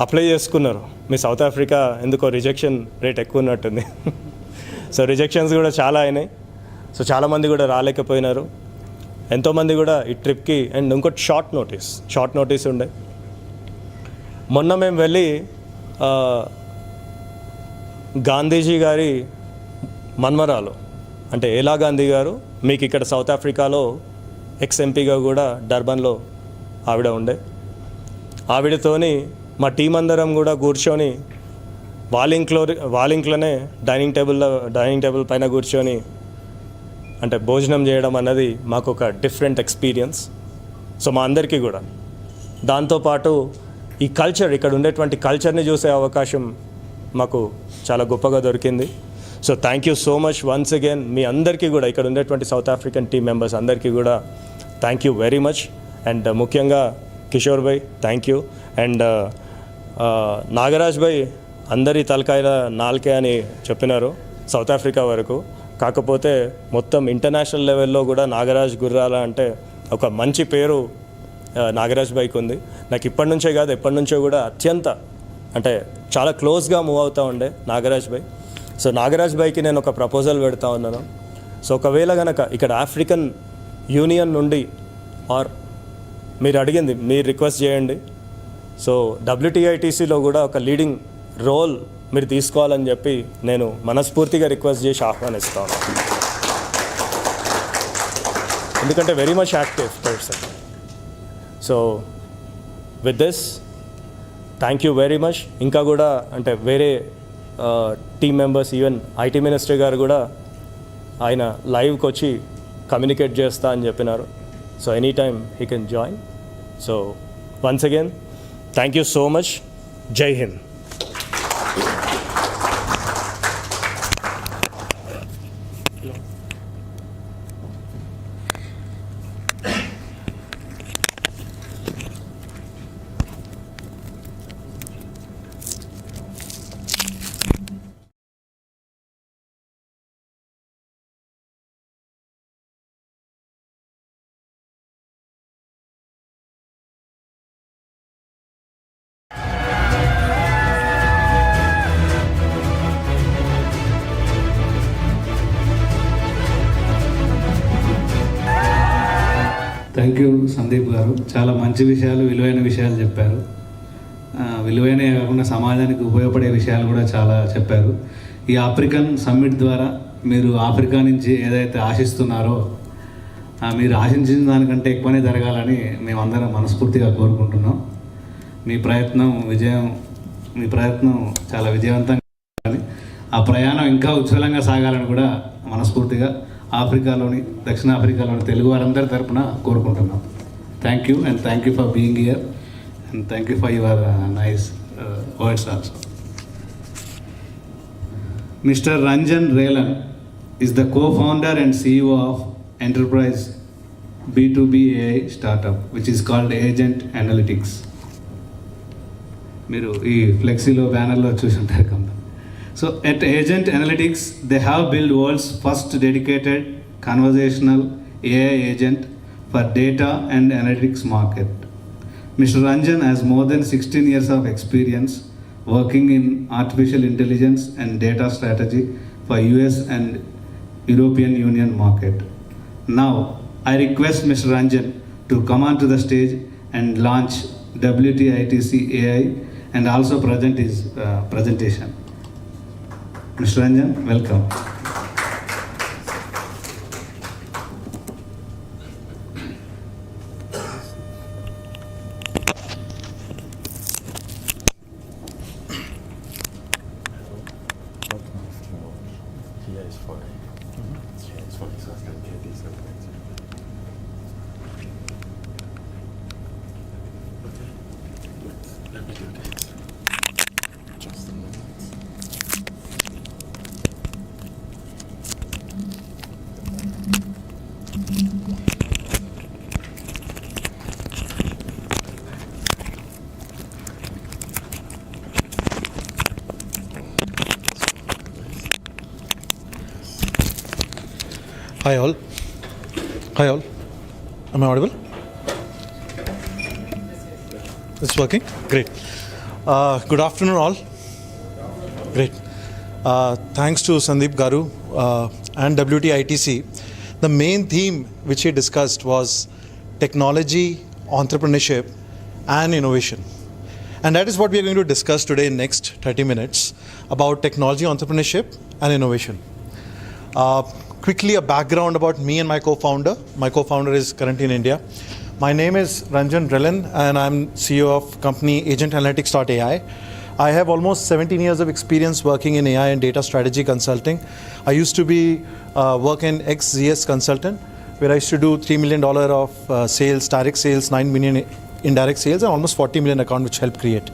అప్లై చేసుకున్నారు. మీ సౌత్ ఆఫ్రికా ఎందుకో రిజెక్షన్ రేట్ ఎక్కువ ఉన్నట్టుంది. సో రిజెక్షన్స్ కూడా చాలా అయినాయి. సో చాలామంది కూడా రాలేకపోయినారు, ఎంతోమంది కూడా ఈ ట్రిప్కి. అండ్ ఇంకోటి షార్ట్ నోటీస్ ఉండే. మొన్న మేము వెళ్ళి గాంధీజీ గారి మన్మరాలు, అంటే ఏలా గాంధీ గారు, మీకు ఇక్కడ సౌత్ ఆఫ్రికాలో ఎక్స్-ఎంపీగా కూడా డర్బన్లో ఆవిడ ఉండే. ఆవిడతోని మా టీం అందరం కూడా కూర్చొని వాళ్ళ ఇంట్లోనే డైనింగ్ టేబుల్ పైన కూర్చొని అంటే భోజనం చేయడం అన్నది మాకు ఒక డిఫరెంట్ ఎక్స్పీరియన్స్. సో మా అందరికీ కూడా దాంతోపాటు ఈ కల్చర్, ఇక్కడ ఉండేటువంటి కల్చర్ని చూసే అవకాశం మాకు చాలా గొప్పగా దొరికింది. So thank you so much once again మీ అందరికీ కూడా, ఇక్కడ ఉండేటువంటి సౌత్ ఆఫ్రికన్ టీమ్ మెంబర్స్ అందరికీ కూడా thank you very much. And ముఖ్యంగా కిషోర్ భాయ్ థ్యాంక్ యూ. అండ్ నాగరాజ్ భాయ్ అందరి తలకాయల నాలుకే అని చెప్పినారు సౌత్ ఆఫ్రికా వరకు. కాకపోతే మొత్తం ఇంటర్నేషనల్ లెవెల్లో కూడా నాగరాజ్ గుర్రాల అంటే ఒక మంచి పేరు నాగరాజ్ భాయ్కి ఉంది. నాకు ఇప్పటి నుంచే కాదు, ఎప్పటి నుంచో కూడా అత్యంత అంటే చాలా క్లోజ్గా మూవ్ అవుతూ ఉండే నాగరాజ్ భాయ్. సో నాగరాజ్ భాయ్కి నేను ఒక ప్రపోజల్ పెడతా ఉన్నాను. సో ఒకవేళ కనుక ఇక్కడ ఆఫ్రికన్ యూనియన్ నుండి ఆర్ మీరు అడిగింది మీరు రిక్వెస్ట్ చేయండి. సో WTITCలో కూడా ఒక లీడింగ్ రోల్ మీరు తీసుకోవాలని చెప్పి నేను మనస్ఫూర్తిగా రిక్వెస్ట్ చేసి ఆహ్వానిస్తాను. ఎందుకంటే very much active person. So with this thank you very much. ఇంకా కూడా అంటే వేరే team members, even IT minister గారు కూడా ఆయన లైవ్కి వచ్చి కమ్యూనికేట్ చేస్తా అని చెప్పినారు. So any time he can join. So once again Thank you so much. Jai Hind. Thank you Sandeep గారు, చాలా మంచి విషయాలు, విలువైన విషయాలు చెప్పారు. విలువైన కాకుండా సమాజానికి ఉపయోగపడే విషయాలు కూడా చాలా చెప్పారు. ఈ ఆఫ్రికన్ సమ్మిట్ ద్వారా మీరు ఆఫ్రికా నుంచి ఏదైతే ఆశిస్తున్నారో మీరు ఆశించిన దానికంటే ఎక్కువనే జరగాలని మేమందరం మనస్ఫూర్తిగా కోరుకుంటున్నాం. మీ ప్రయత్నం చాలా విజయవంతంగా ఉండాలి. ఆ ప్రయాణం ఇంకా ఉజ్వలంగా సాగాలని కూడా మనస్ఫూర్తిగా దక్షిణాఫ్రికాలోని తెలుగు వారందరి తరపున కోరుకుంటున్నాం. Thank you and thank you for being here and thank you for your nice words also. Mr. Ranjan Relan is the co-founder and CEO of enterprise B2B AI startup which is called Agent Analytics. మీరు ఈ ఫ్లెక్సీలో బ్యానర్లో చూసి ఉంటారు company. So at Agent Analytics, they have built world's first dedicated conversational AI agent for data and analytics market. Mr. Ranjan has more than 16 years of experience working in artificial intelligence and data strategy for US and European Union market. Now, I request Mr. Ranjan to come onto the stage and launch WTITC AI and also present his presentation. Mr. Ranjan, welcome. Hi all. Am I audible? It's working? Great. Good afternoon all. Great. Thanks to Sandeep Garu and WTITC. The main theme which he discussed was technology, entrepreneurship and innovation. And that is what we are going to discuss today in next 30 minutes about technology, entrepreneurship and innovation. Quickly, a background about me and my co-founder. My co-founder is currently in India. My name is Ranjan Relan and I'm CEO of company Agent Analytics.ai. I have almost 17 years of experience working in AI and data strategy consulting. I used to work in ex-ZS consultant, where I used to do $3 million of sales, direct sales, 9 million indirect sales, and almost 40 million account which helped create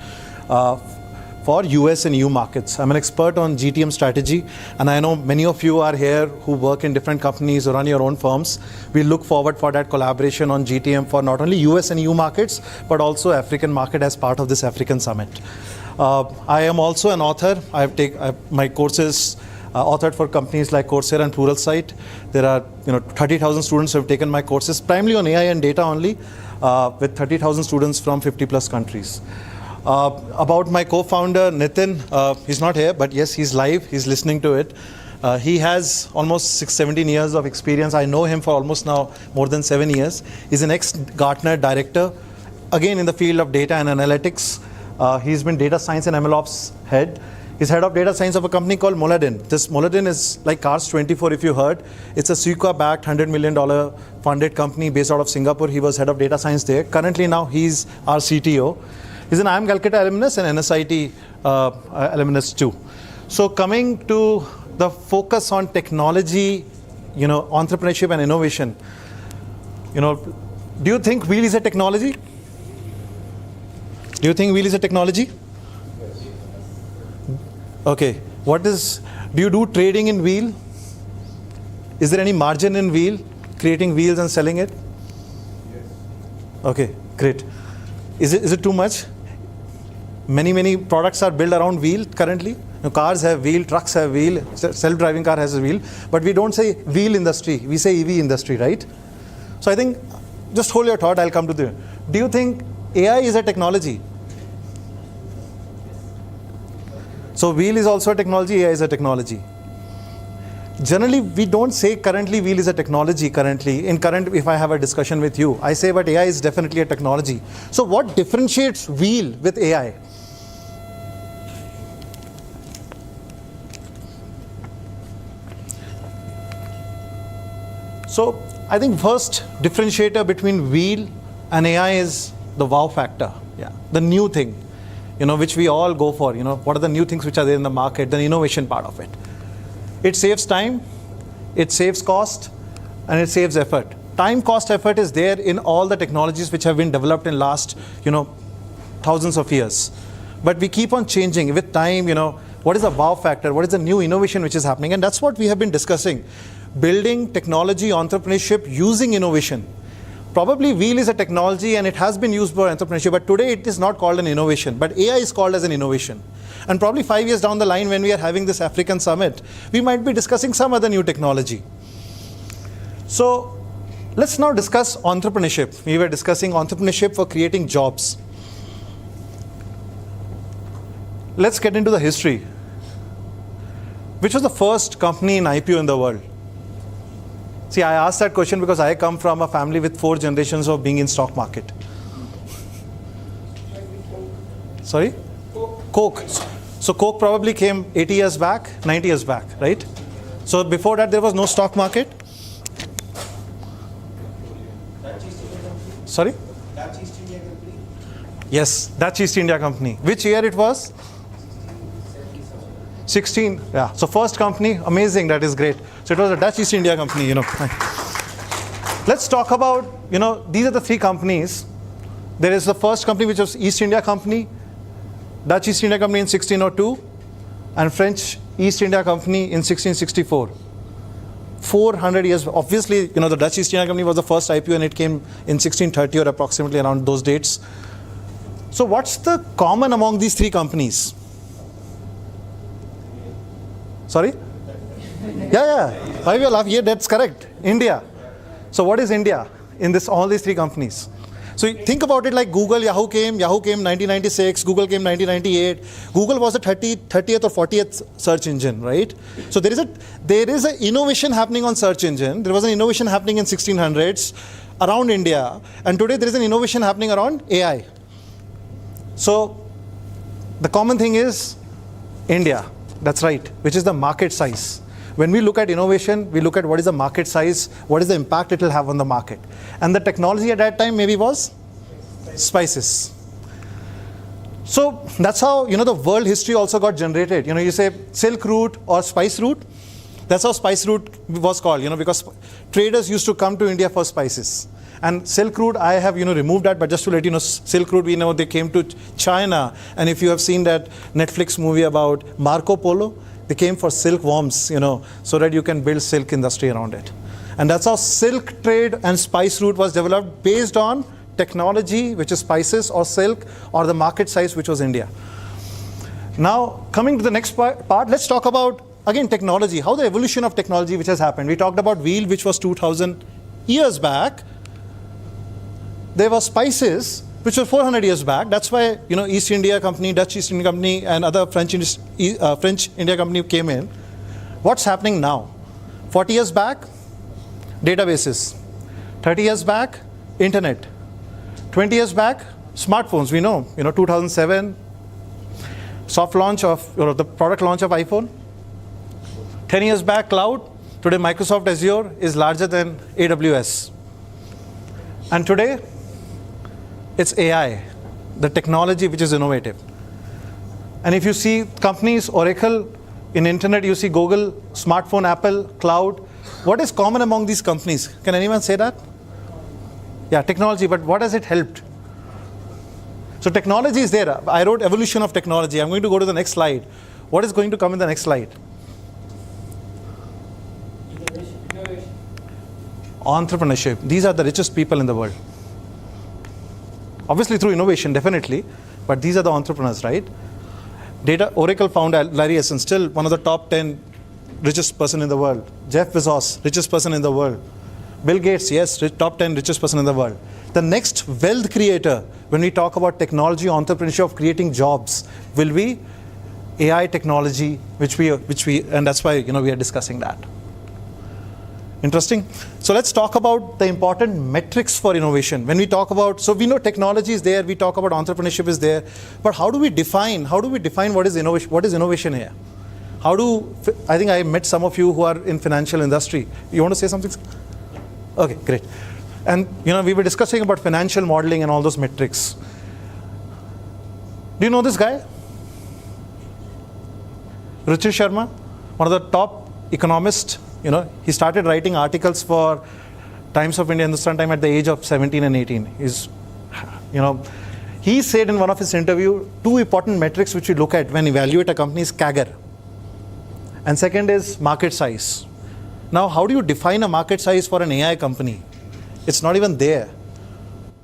for US and EU markets. I'm an expert on GTM strategy, and I know many of you are here who work in different companies or run your own firms. We look forward for that collaboration on GTM for not only US and EU markets, but also African market as part of this African summit. I am also an author. My courses authored for companies like Coursera and Pluralsight. There are 30,000 students who have taken my courses, primarily on AI and data only, with 30,000 students from 50 plus countries. About my co-founder Nitin, he's not here, but yes, he's live, he's listening to it. He has almost 17 years of experience. I know him for almost now more than 7 years. He's an ex-Gartner director, again in the field of data and analytics. He's been data science and MLOps head. He's head of data science of a company called Moladin. This Moladin is like Cars24 if you heard. It's a Sequoia-backed $100 million funded company based out of Singapore. He was head of data science there. Currently now he's our CTO. He's an IIM Calcutta alumnus and NSIT alumnus too. So coming to the focus on technology, entrepreneurship and innovation, do you think wheel is a technology? Do you think wheel is a technology? Okay. Do you do trading in wheel? Is there any margin in wheel, creating wheels and selling it? Yes. Okay, great. Is it too much? Many products are built around wheel currently. Cars have wheel, trucks have wheel, self-driving car has a wheel, but we don't say wheel industry, we say EV industry, right? So I think, just hold your thought, I'll come to the. Do you think AI is a technology? So wheel is also a technology, AI is a technology. Generally, we don't say currently wheel is a technology currently. If I have a discussion with you, I say, but AI is definitely a technology. So what differentiates wheel with AI? So I think first differentiator between wheel and AI is the wow factor. Yeah, the new thing, which we all go for. What are the new things which are there in the market? The innovation part of it. It saves time, it saves cost, and it saves effort. Time, cost, effort is there in all the technologies which have been developed in last, thousands of years. But we keep on changing with time. What is the wow factor? What is the new innovation which is happening? And that's what we have been discussing. Building technology entrepreneurship using innovation. Probably wheel is a technology and it has been used for entrepreneurship, but today it is not called an innovation, but AI is called as an innovation. And probably 5 years down the line when we are having this African summit, we might be discussing some other new technology. So let's now discuss entrepreneurship. We were discussing entrepreneurship for creating jobs. Let's get into the history. Which was the first company in IPO in the world? See, I asked that question because I come from a family with 4 generations of being in stock market. Sorry? Coke. So Coke probably came 80 years back, 90 years back, right? So before that there was no stock market. Sorry? Dutch East India Company. Yes, Dutch East India Company. Which year it was? 16. Yeah. So first company, amazing. That is great. So it was a Dutch East India Company. Let's talk about. These are the 3 companies. There is the first company which was East India Company, Dutch East India Company in 1602, and French East India Company in 1664. 400 years. Obviously, the Dutch East India Company was the first IPO and it came in 1630 or approximately around those dates. So what's the common among these 3 companies? Sorry? Yeah. Why we are laughing? Yeah, that's correct. India. So what is India in all these 3 companies? So you think about it like Google, Yahoo came 1996, Google came 1998. Google was the 30th or 40th search engine, right? So there is an innovation happening on search engine. There was an innovation happening in 1600s around India, and today there is an innovation happening around AI. So the common thing is India. That's right, which is the market size. When we look at innovation, we look at what is the market size, what is the impact it will have on the market. And the technology at that time maybe was spices. So that's how, the world history also got generated. You say Silk Route or Spice Route. That's how Spice Route was called, because traders used to come to India for spices. And Silk Route, I have, removed that, but just to let you know, Silk Route, we know they came to China. And if you have seen that Netflix movie about Marco Polo, they came for silkworms, so that you can build silk industry around it. And that's how silk trade and spice route was developed based on technology, which is spices or silk, or the market size, which was India. Now, coming to the next part, let's talk about, again, technology, how the evolution of technology which has happened. We talked about wheel, which was 2000 years back. There were spices, which were 400 years back. That's why, East India Company, Dutch East India Company, and other French India Company came in. What's happening now? 40 years back, databases. 30 years back, internet. 20 years back, smartphones. We know, 2007, soft launch of, the product launch of iPhone. 10 years back, cloud. Today, Microsoft Azure is larger than AWS. And today, it's AI, the technology which is innovative. And if you see companies, Oracle, in internet, you see Google, smartphone, Apple, cloud. What is common among these companies? Can anyone say that? Yeah, technology, but what has it helped? So technology is there. I wrote evolution of technology. I'm going to go to the next slide. What is going to come in the next slide? Entrepreneurship. These are the richest people in the world. Obviously through innovation, definitely, but these are the entrepreneurs, right? Oracle founder Larry Ellison, still one of the top 10 richest person in the world. Jeff Bezos, richest person in the world. Bill Gates, yes, top 10 richest person in the world. The next wealth creator, when we talk about technology, entrepreneurship, of creating jobs, will be AI technology, which we, and that's why we are discussing that. Interesting. So let's talk about the important metrics for innovation. When we talk about, so we know technology is there, we talk about entrepreneurship is there, but how do we define what is innovation? What is innovation here? I think I met some of you who are in financial industry. You want to say something? Okay, great. And we were discussing about financial modeling and all those metrics. Do you know this guy? Ruchir Sharma, one of the top economists. He started writing articles for Times of India, Hindustan Time at the age of 17 and 18. He said in one of his interview, two important metrics which we look at when evaluate a company is CAGR. And second is market size. Now, how do you define a market size for an AI company? It's not even there,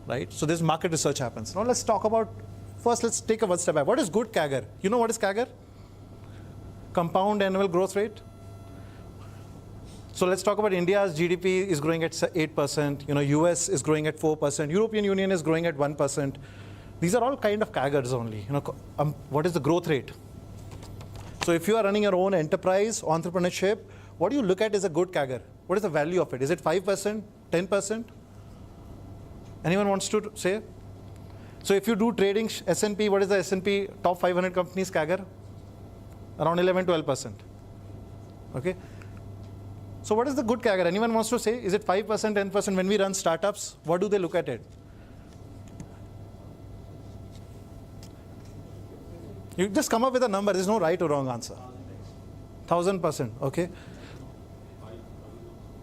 right? So this market research happens. Now let's talk about, first let's take a one step back. What is good CAGR? You know what is CAGR? Compound annual growth rate. So let's talk about India's GDP is growing at 8%, US is growing at 4%, European Union is growing at 1%. These are all kind of CAGRs only. What is the growth rate? So if you are running your own enterprise, entrepreneurship, what do you look at is a good CAGR? What is the value of it? Is it 5%, 10%? Anyone wants to say? So if you do trading, S&P, what is the S&P top 500 companies CAGR? Around 11, 12%. Okay. So what is the good CAGR? Anyone wants to say? Is it 5%, 10%? When we run startups, what do they look at it? You just come up with a number. There's no right or wrong answer. 1,000%. Okay.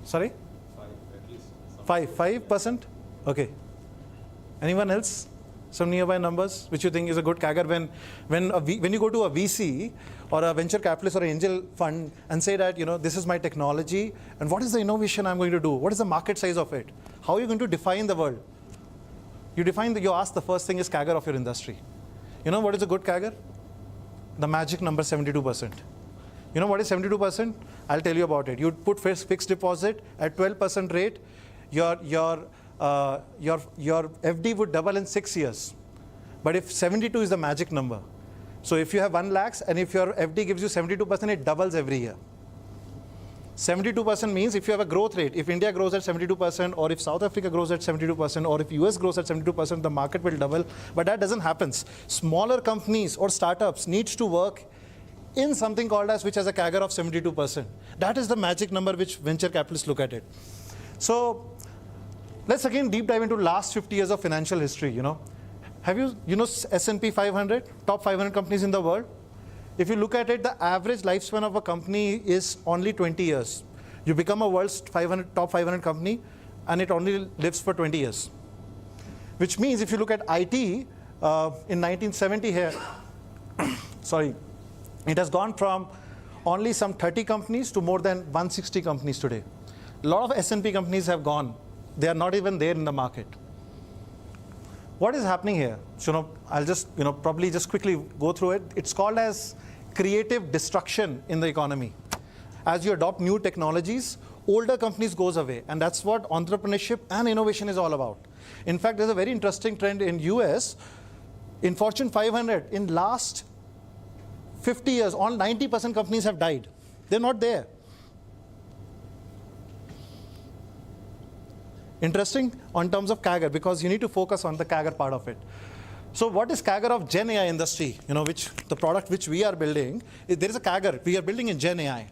Sorry? 5%? Okay. Anyone else? Some nearby numbers which you think is a good CAGR when you go to a VC or a venture capitalist or an angel fund and say that, this is my technology and what is the innovation I'm going to do? What is the market size of it? How are you going to define the world? You ask the first thing is CAGR of your industry. You know what is a good CAGR? The magic number 72%. You know what is 72%? I'll tell you about it. You put fixed deposit at 12% rate, your FD would double in 6 years. But if 72 is the magic number, so if you have 1 lakh and if your FD gives you 72%, it doubles every year. 72% means if you have a growth rate, if India grows at 72%, or if South Africa grows at 72%, or if US grows at 72%, the market will double. But that doesn't happen. Smaller companies or startups needs to work in something called as, which has a CAGR of 72%. That is the magic number which venture capitalists look at it. So let's again deep dive into last 50 years of financial history. Have you S&P 500, top 500 companies in the world? If you look at it, the average lifespan of a company is only 20 years. You become a world's top 500 company and it only lives for 20 years. Which means if you look at IT, in 1970 here, sorry, it has gone from only some 30 companies to more than 160 companies today. A lot of S&P companies have gone. They are not even there in the market. What is happening here? So, I'll just, probably just quickly go through it. It's called as creative destruction in the economy. As you adopt new technologies, older companies goes away. And that's what entrepreneurship and innovation is all about. In fact, there's a very interesting trend in US. In Fortune 500, in last 50 years, all 90% companies have died. They're not there. Interesting on terms of CAGR, because you need to focus on the CAGR part of it. So what is CAGR of Gen AI industry? Which the product which we are building, there is a CAGR we are building in Gen AI.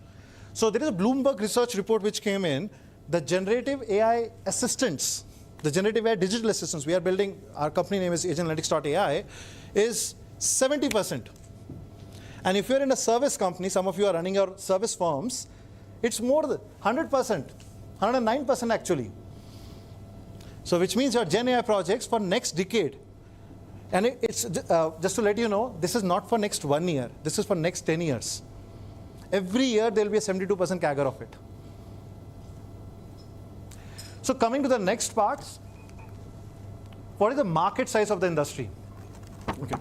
So there is a Bloomberg research report which came in, the generative AI assistants, the generative AI digital assistants we are building, our company name is agentanalytics.ai, is 70%. And if you're in a service company, some of you are running your service firms, it's more than 100%, 109% actually. So which means your Gen AI projects for next decade, And it's just to let you know, this is not for next 1 year. This is for next 10 years. Every year there will be a 72% CAGR of it. So coming to the next part, what is the market size of the industry? Okay.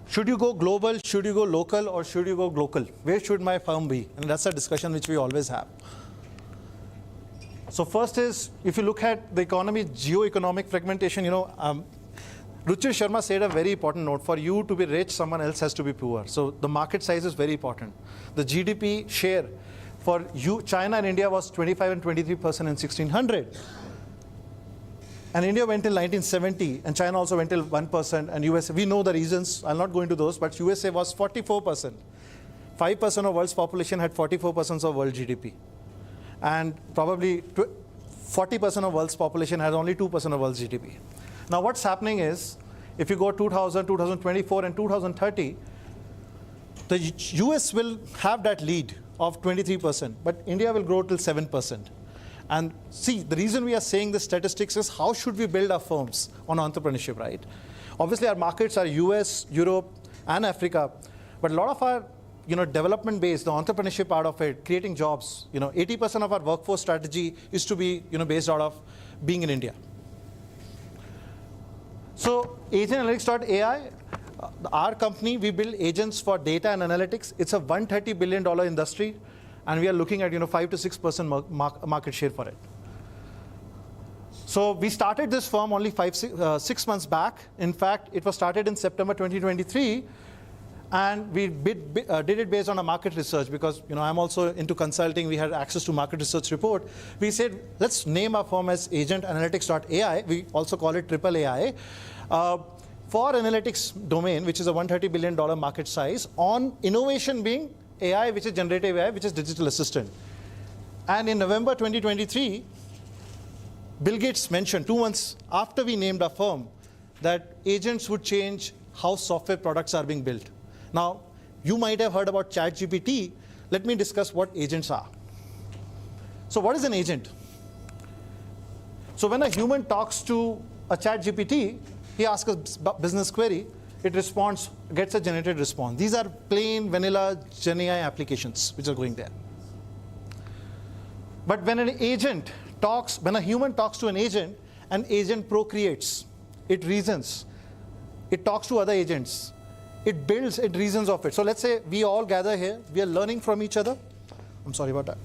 Should you go global, should you go local, or should you go local? Where should my firm be? And that's a discussion which we always have. So first is, if you look at the economy, geo-economic fragmentation, Ruchir Sharma said a very important note. For you to be rich, someone else has to be poor. So the market size is very important. The GDP share for you, China and India was 25 and 23% in 1600. And India went till 1970, and China also went till 1%, and USA, we know the reasons, I'll not go into those, but USA was 44%. 5% of world's population had 44% of world GDP. And probably 40% of world's population has only 2% of world's GDP. Now what's happening is, if you go 2000, 2024 and 2030, the US will have that lead of 23%, but India will grow till 7%. And see, the reason we are saying the statistics is how should we build our firms on entrepreneurship, right? Obviously our markets are US, Europe and Africa, but a lot of our development based, the entrepreneurship part of it, creating jobs, 80% of our workforce strategy is to be based out of being in India. So agentanalytics.ai, our company, we build agents for data and analytics. It's a $130 billion industry, and we are looking at 5 to 6% market share for it. So we started this firm only 6 months back. In fact, it was started in September 2023, and we did it based on a market research, because I'm also into consulting. We had access to market research report. We said, let's name our firm as agentanalytics.ai. We also call it AAA. For analytics domain, which is a $130 billion market size, on innovation being AI, which is generative AI, which is digital assistant. And in November 2023, Bill Gates mentioned 2 months after we named our firm that agents would change how software products are being built. Now, you might have heard about ChatGPT. Let me discuss what agents are. So what is an agent? So when a human talks to a ChatGPT, he asks a business query, it responds, gets a generated response. These are plain vanilla GenAI applications which are going there. But when an agent talks, when a human talks to an agent procreates, it reasons, it talks to other agents, it builds, it reasons of it. So let's say we all gather here, we are learning from each other. I'm sorry about that.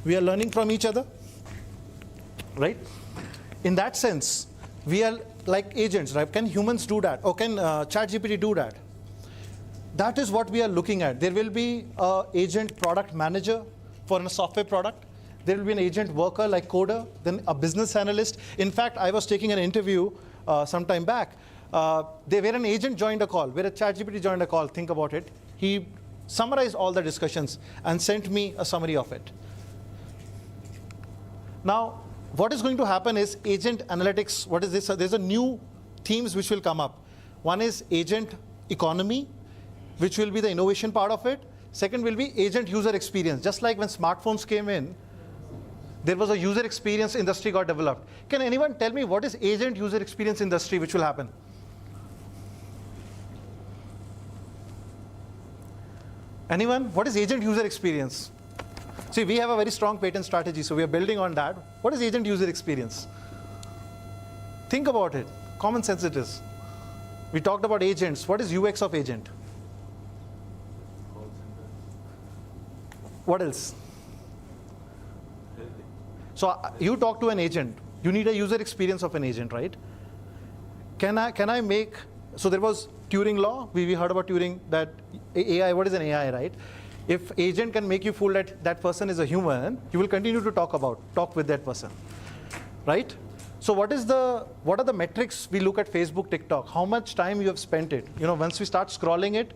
We are learning from each other, right? In that sense, we are like agents, right? Can humans do that? Or can ChatGPT do that? That is what we are looking at. There will be an agent product manager for a software product. There will be an agent worker like coder, then a business analyst. In fact, I was taking an interview some time back. Where an agent joined a call, where a ChatGPT joined a call, think about it. He summarized all the discussions and sent me a summary of it. Now, what is going to happen is agent analytics. What is this? There's a new themes which will come up. One is agent economy, which will be the innovation part of it. Second will be agent user experience. Just like when smartphones came in, there was a user experience industry got developed. Can anyone tell me what is agent user experience industry which will happen? Anyone? What is agent user experience? See, we have a very strong patent strategy, so we are building on that. What is agent user experience? Think about it. Common sense it is. We talked about agents. What is UX of agent? What else? So you talk to an agent. You need a user experience of an agent, right? Can I make, so there was Turing law. We heard about Turing, that AI, what is an AI, right? If agent can make you fool that that person is a human, you will continue to talk with that person, right? So what are the metrics we look at Facebook, TikTok? How much time you have spent it? Once we start scrolling it,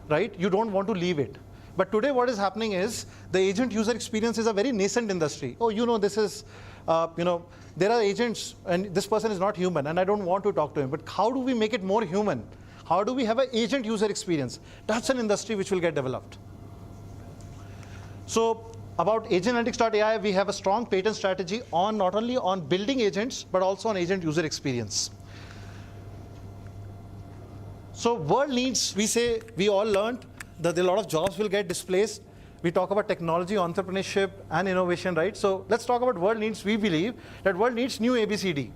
right, you don't want to leave it. But today what is happening is the agent user experience is a very nascent industry. Oh, this is, there are agents and this person is not human and I don't want to talk to him. But how do we make it more human? How do we have an agent user experience? That's an industry which will get developed. So About agentanalytics.ai, we have a strong patent strategy on not only on building agents, but also on agent user experience. So world needs, we say, we all learned that a lot of jobs will get displaced. We talk about technology, entrepreneurship, and innovation, right? So let's talk about world needs. We believe that world needs new ABCD.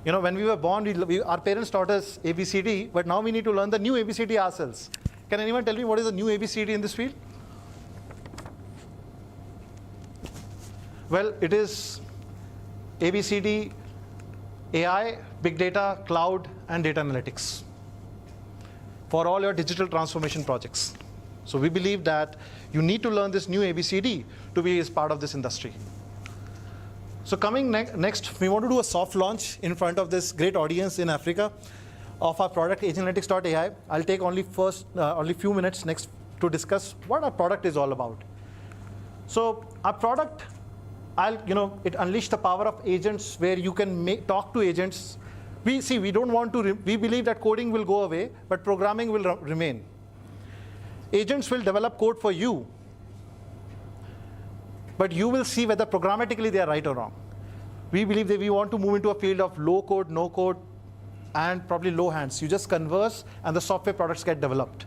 You know, when we were born, our parents taught us ABCD, but now we need to learn the new ABCD ourselves. Can anyone tell me what is the new ABCD in this field? Well, it is ABCD, AI, big data, cloud, and data analytics for all your digital transformation projects. So we believe that you need to learn this new ABCD to be as part of this industry. So coming next, we want to do a soft launch in front of this great audience in Africa of our product agentanalytics.ai. I'll take only few minutes next to discuss what our product is all about. So our product, it unleashed the power of agents where you can talk to agents. We believe that coding will go away, but programming will remain. Agents will develop code for you, but you will see whether programmatically they are right or wrong. We believe that we want to move into a field of low code, no code, and probably low hands. You just converse and the software products get developed.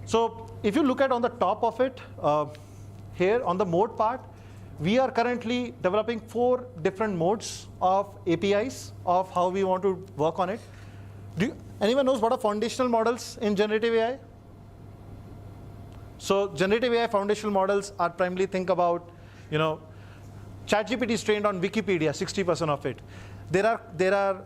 So if you look at on the top of it, here on the mode part, we are currently developing 4 different modes of APIs of how we want to work on it. Anyone knows what are foundational models in generative AI? So generative AI foundational models are primarily, think about, ChatGPT is trained on Wikipedia, 60% of it. There are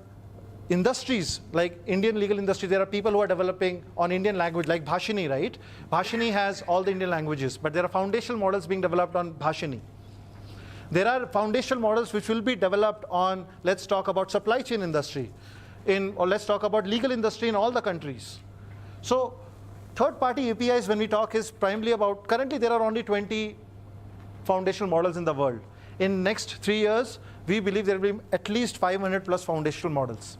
industries, like Indian legal industry, there are people who are developing on Indian language, like Bhashini, right? Bhashini has all the Indian languages, but there are foundational models being developed on Bhashini. There are foundational models which will be developed on, let's talk about supply chain industry, or let's talk about legal industry in all the countries. So third-party APIs, when we talk, is primarily about, currently there are only 20 foundational models in the world. In next 3 years, we believe there will be at least 500 plus foundational models.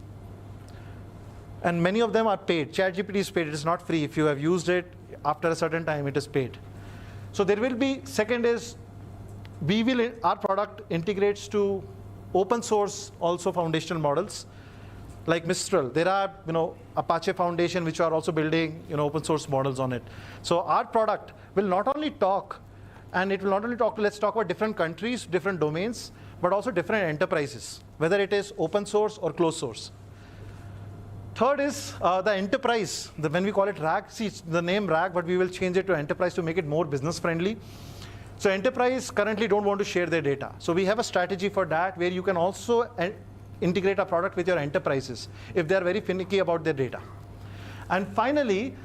And many of them are paid. ChatGPT is paid, it is not free. If you have used it, after a certain time, it is paid. So there will be, second is, our product integrates to open source also foundational models, like Mistral. There are, Apache Foundation, which are also building, open source models on it. So our product will not only talk, and it will not only talk to, let's talk about different countries, different domains, but also different enterprises, whether it is open source or closed source. Third is the enterprise. When we call it RAG, see, it's the name RAG, but we will change it to enterprise to make it more business friendly. So enterprise currently don't want to share their data. So we have a strategy for that, where you can also integrate a product with your enterprises if they are very finicky about their data. And finally,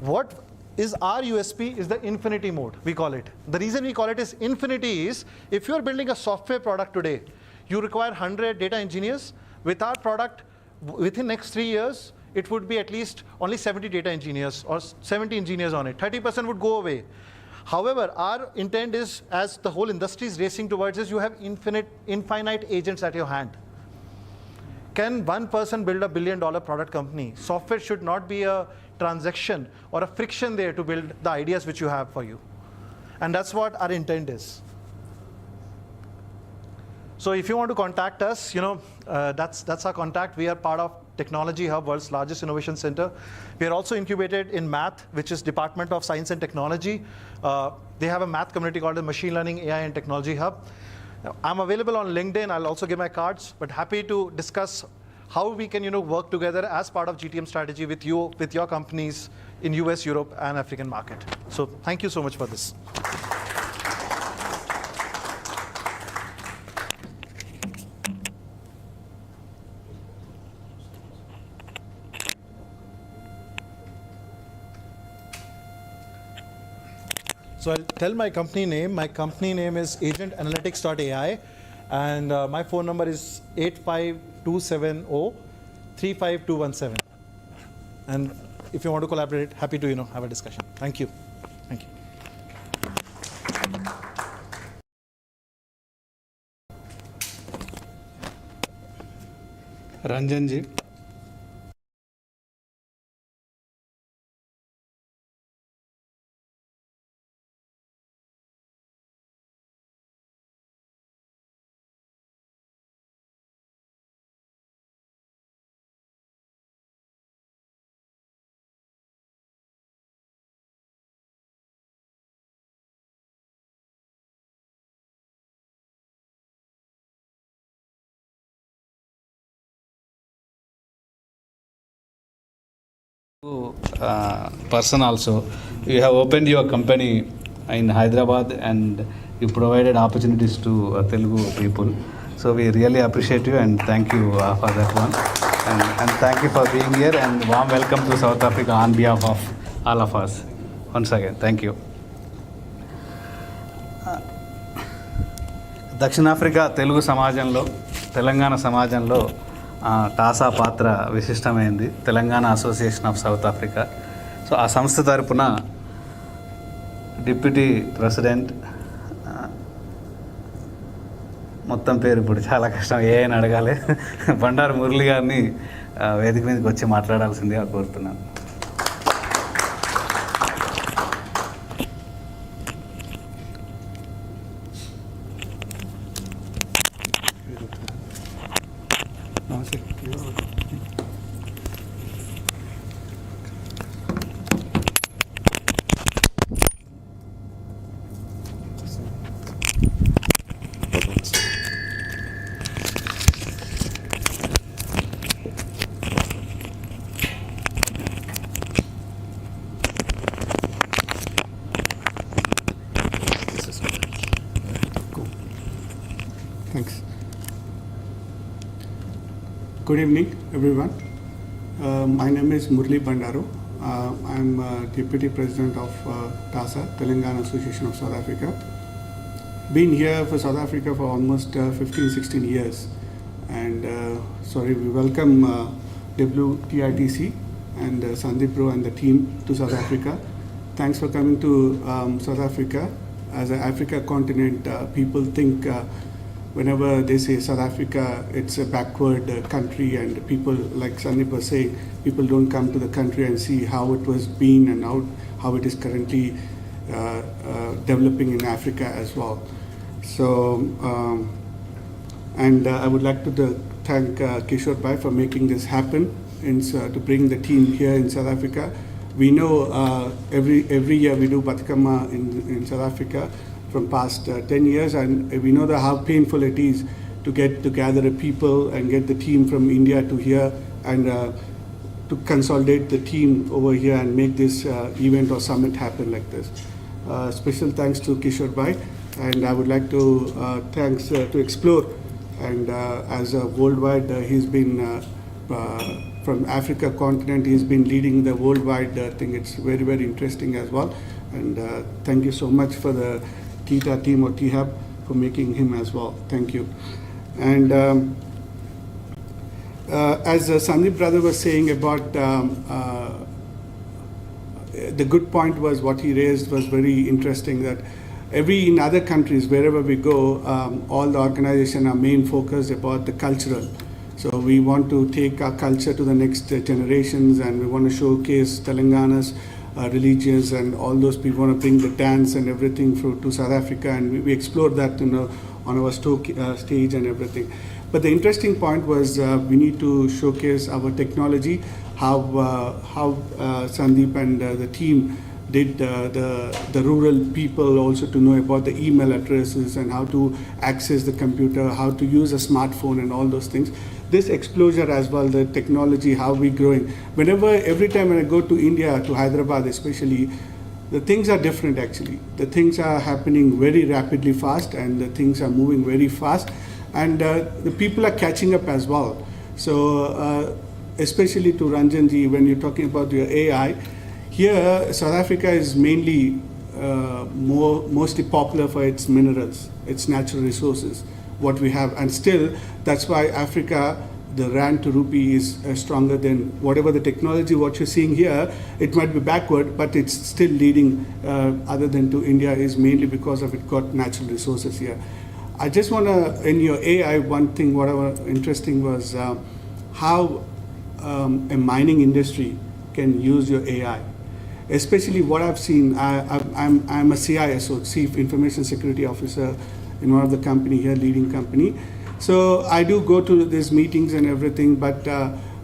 what is our USP is the infinity mode, we call it. The reason we call it is infinity is, if you are building a software product today, you require 100 data engineers. With our product, within next 3 years, it would be at least only 70 data engineers or 70 engineers on it. 30% would go away. However, our intent is, as the whole industry is racing towards this, you have infinite agents at your hand. Can one person build $1 billion product company? Software should not be a transaction or a friction there to build the ideas which you have for you. And that's what our intent is. So if you want to contact us, that's our contact. We are part of Technology Hub, world's largest innovation center. We are also incubated in Math, which is Department of Science and Technology. They have a math community called the Machine Learning, AI, and Technology Hub. I'm available on LinkedIn. I'll also give my cards, but happy to discuss how we can work together as part of GTM strategy with you, with your companies in US, Europe, and African market. So thank you so much for this. So I'll tell my company name. My company name is agentanalytics.ai, and my phone number is 85270-35217. And if you want to collaborate, happy to have a discussion. Thank you. Thank you. Ranjan ji. Person also, you have opened your company in Hyderabad and you provided opportunities to Telugu people. So we really appreciate you and thank you for that one. And thank you for being here and warm welcome to South Africa on behalf of all of us. Once again, thank you. దక్షిణాఫ్రికా తెలుగు సమాజంలో, తెలంగాణ సమాజంలో TASA పాత్ర విశిష్టమైంది. Telangana association of South Africa. So ఆ సంస్థ తరపున deputy president, మొత్తం పేరు ఇప్పుడు చాలా కష్టం, అని అడగాలి, బండారు మురళి గారిని వేదిక మీదకి వచ్చి మాట్లాడాల్సిందిగా కోరుతున్నాను. Thanks. Good evening, everyone. My name is Murli Bandaru. I'm Deputy President of TASA, Telangana Association of South Africa. Been here for South Africa for almost 15-16 years. And we welcome WTITC and Sandeep Bro and the team to South Africa. Thanks for coming to South Africa. As an Africa continent, people think whenever they say South Africa, it's a backward country, and people, like Sandeep was saying, people don't come to the country and see how it was been and how it is currently developing in Africa as well. So, I would like to thank Kishore Bhai for making this happen and to bring the team here in South Africa. We know every year we do Batikama in South Africa from past 10 years, and we know how painful it is to get to gather the people and get the team from India to here and to consolidate the team over here and make this event or summit happen like this. Special thanks to Kishore Bhai, and I would like to thanks to Explore, and as a worldwide he's been from Africa continent, he's been leading the worldwide thing. It's very, very interesting as well, and thank you so much for the TITA team or T-Hub for making him as well. Thank you. And as Sandeep brother was saying about the good point was what he raised was very interesting, that in other countries, wherever we go, all the organization are main focused about the cultural. So we want to take our culture to the next generations, and we want to showcase Telangana's religions and all those. We want to bring the dance and everything to South Africa, and we explore that on our stage and everything. But the interesting point was we need to showcase our technology, how Sandeep and the team did the rural people also to know about the email addresses and how to access the computer, how to use a smartphone and all those things. This exposure as well, the technology, how we growing. Every time when I go to India, to Hyderabad especially, the things are different actually. The things are happening very rapidly fast, and the things are moving very fast, and the people are catching up as well. So especially to Ranjanji, when you're talking about your AI, here South Africa is mainly mostly popular for its minerals, its natural resources, what we have, and still that's why Africa, the rand to rupee is stronger than whatever the technology what you're seeing here. It might be backward, but it's still leading other than to India, is mainly because of it got natural resources here. I just want to, in your AI, one thing whatever interesting was how a mining industry can use your AI. Especially what I've seen, I'm a CISO, Chief Information Security Officer in one of the company here, leading company. So I do go to these meetings and everything, but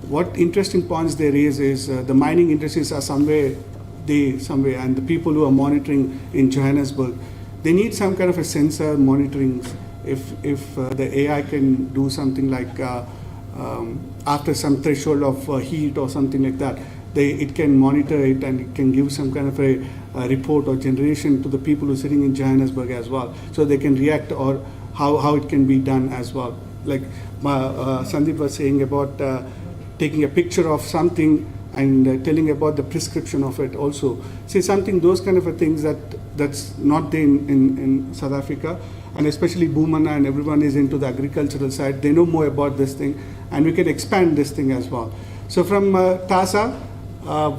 what interesting points they raise is the mining industries are somewhere, and the people who are monitoring in Johannesburg, they need some kind of a sensor monitoring. If the AI can do something like after some threshold of heat or something like that, it can monitor it and it can give some kind of a report or generation to the people who are sitting in Johannesburg as well, so they can react or how it can be done as well. Like Sandeep was saying about taking a picture of something and telling about the prescription of it also. Say something, those kind of things that's not there in South Africa, and especially Boomana and everyone is into the agricultural side. They know more about this thing, and we can expand this thing as well. So from TASA,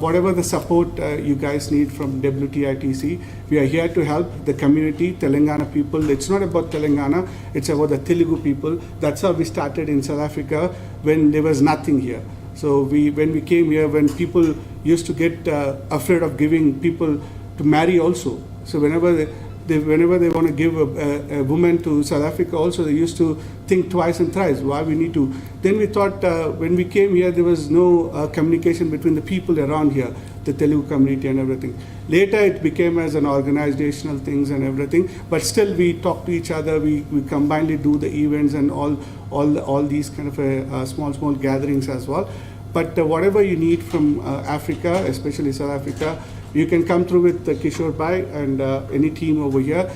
whatever the support you guys need from WTITC, we are here to help the community, Telangana people. It's not about Telangana, it's about the Telugu people. That's how we started in South Africa when there was nothing here. So when we came here, when people used to get afraid of giving people to marry also. So whenever they want to give a woman to South Africa also, they used to think twice and thrice, why we need to. Then we thought when we came here, there was no communication between the people around here, the Telugu community and everything. Later it became as an organizational things and everything, but still we talk to each other, we combinedly do the events and all these kind of small gatherings as well. But whatever you need from Africa, especially South Africa, you can come through with Kishore Bhai and any team over here.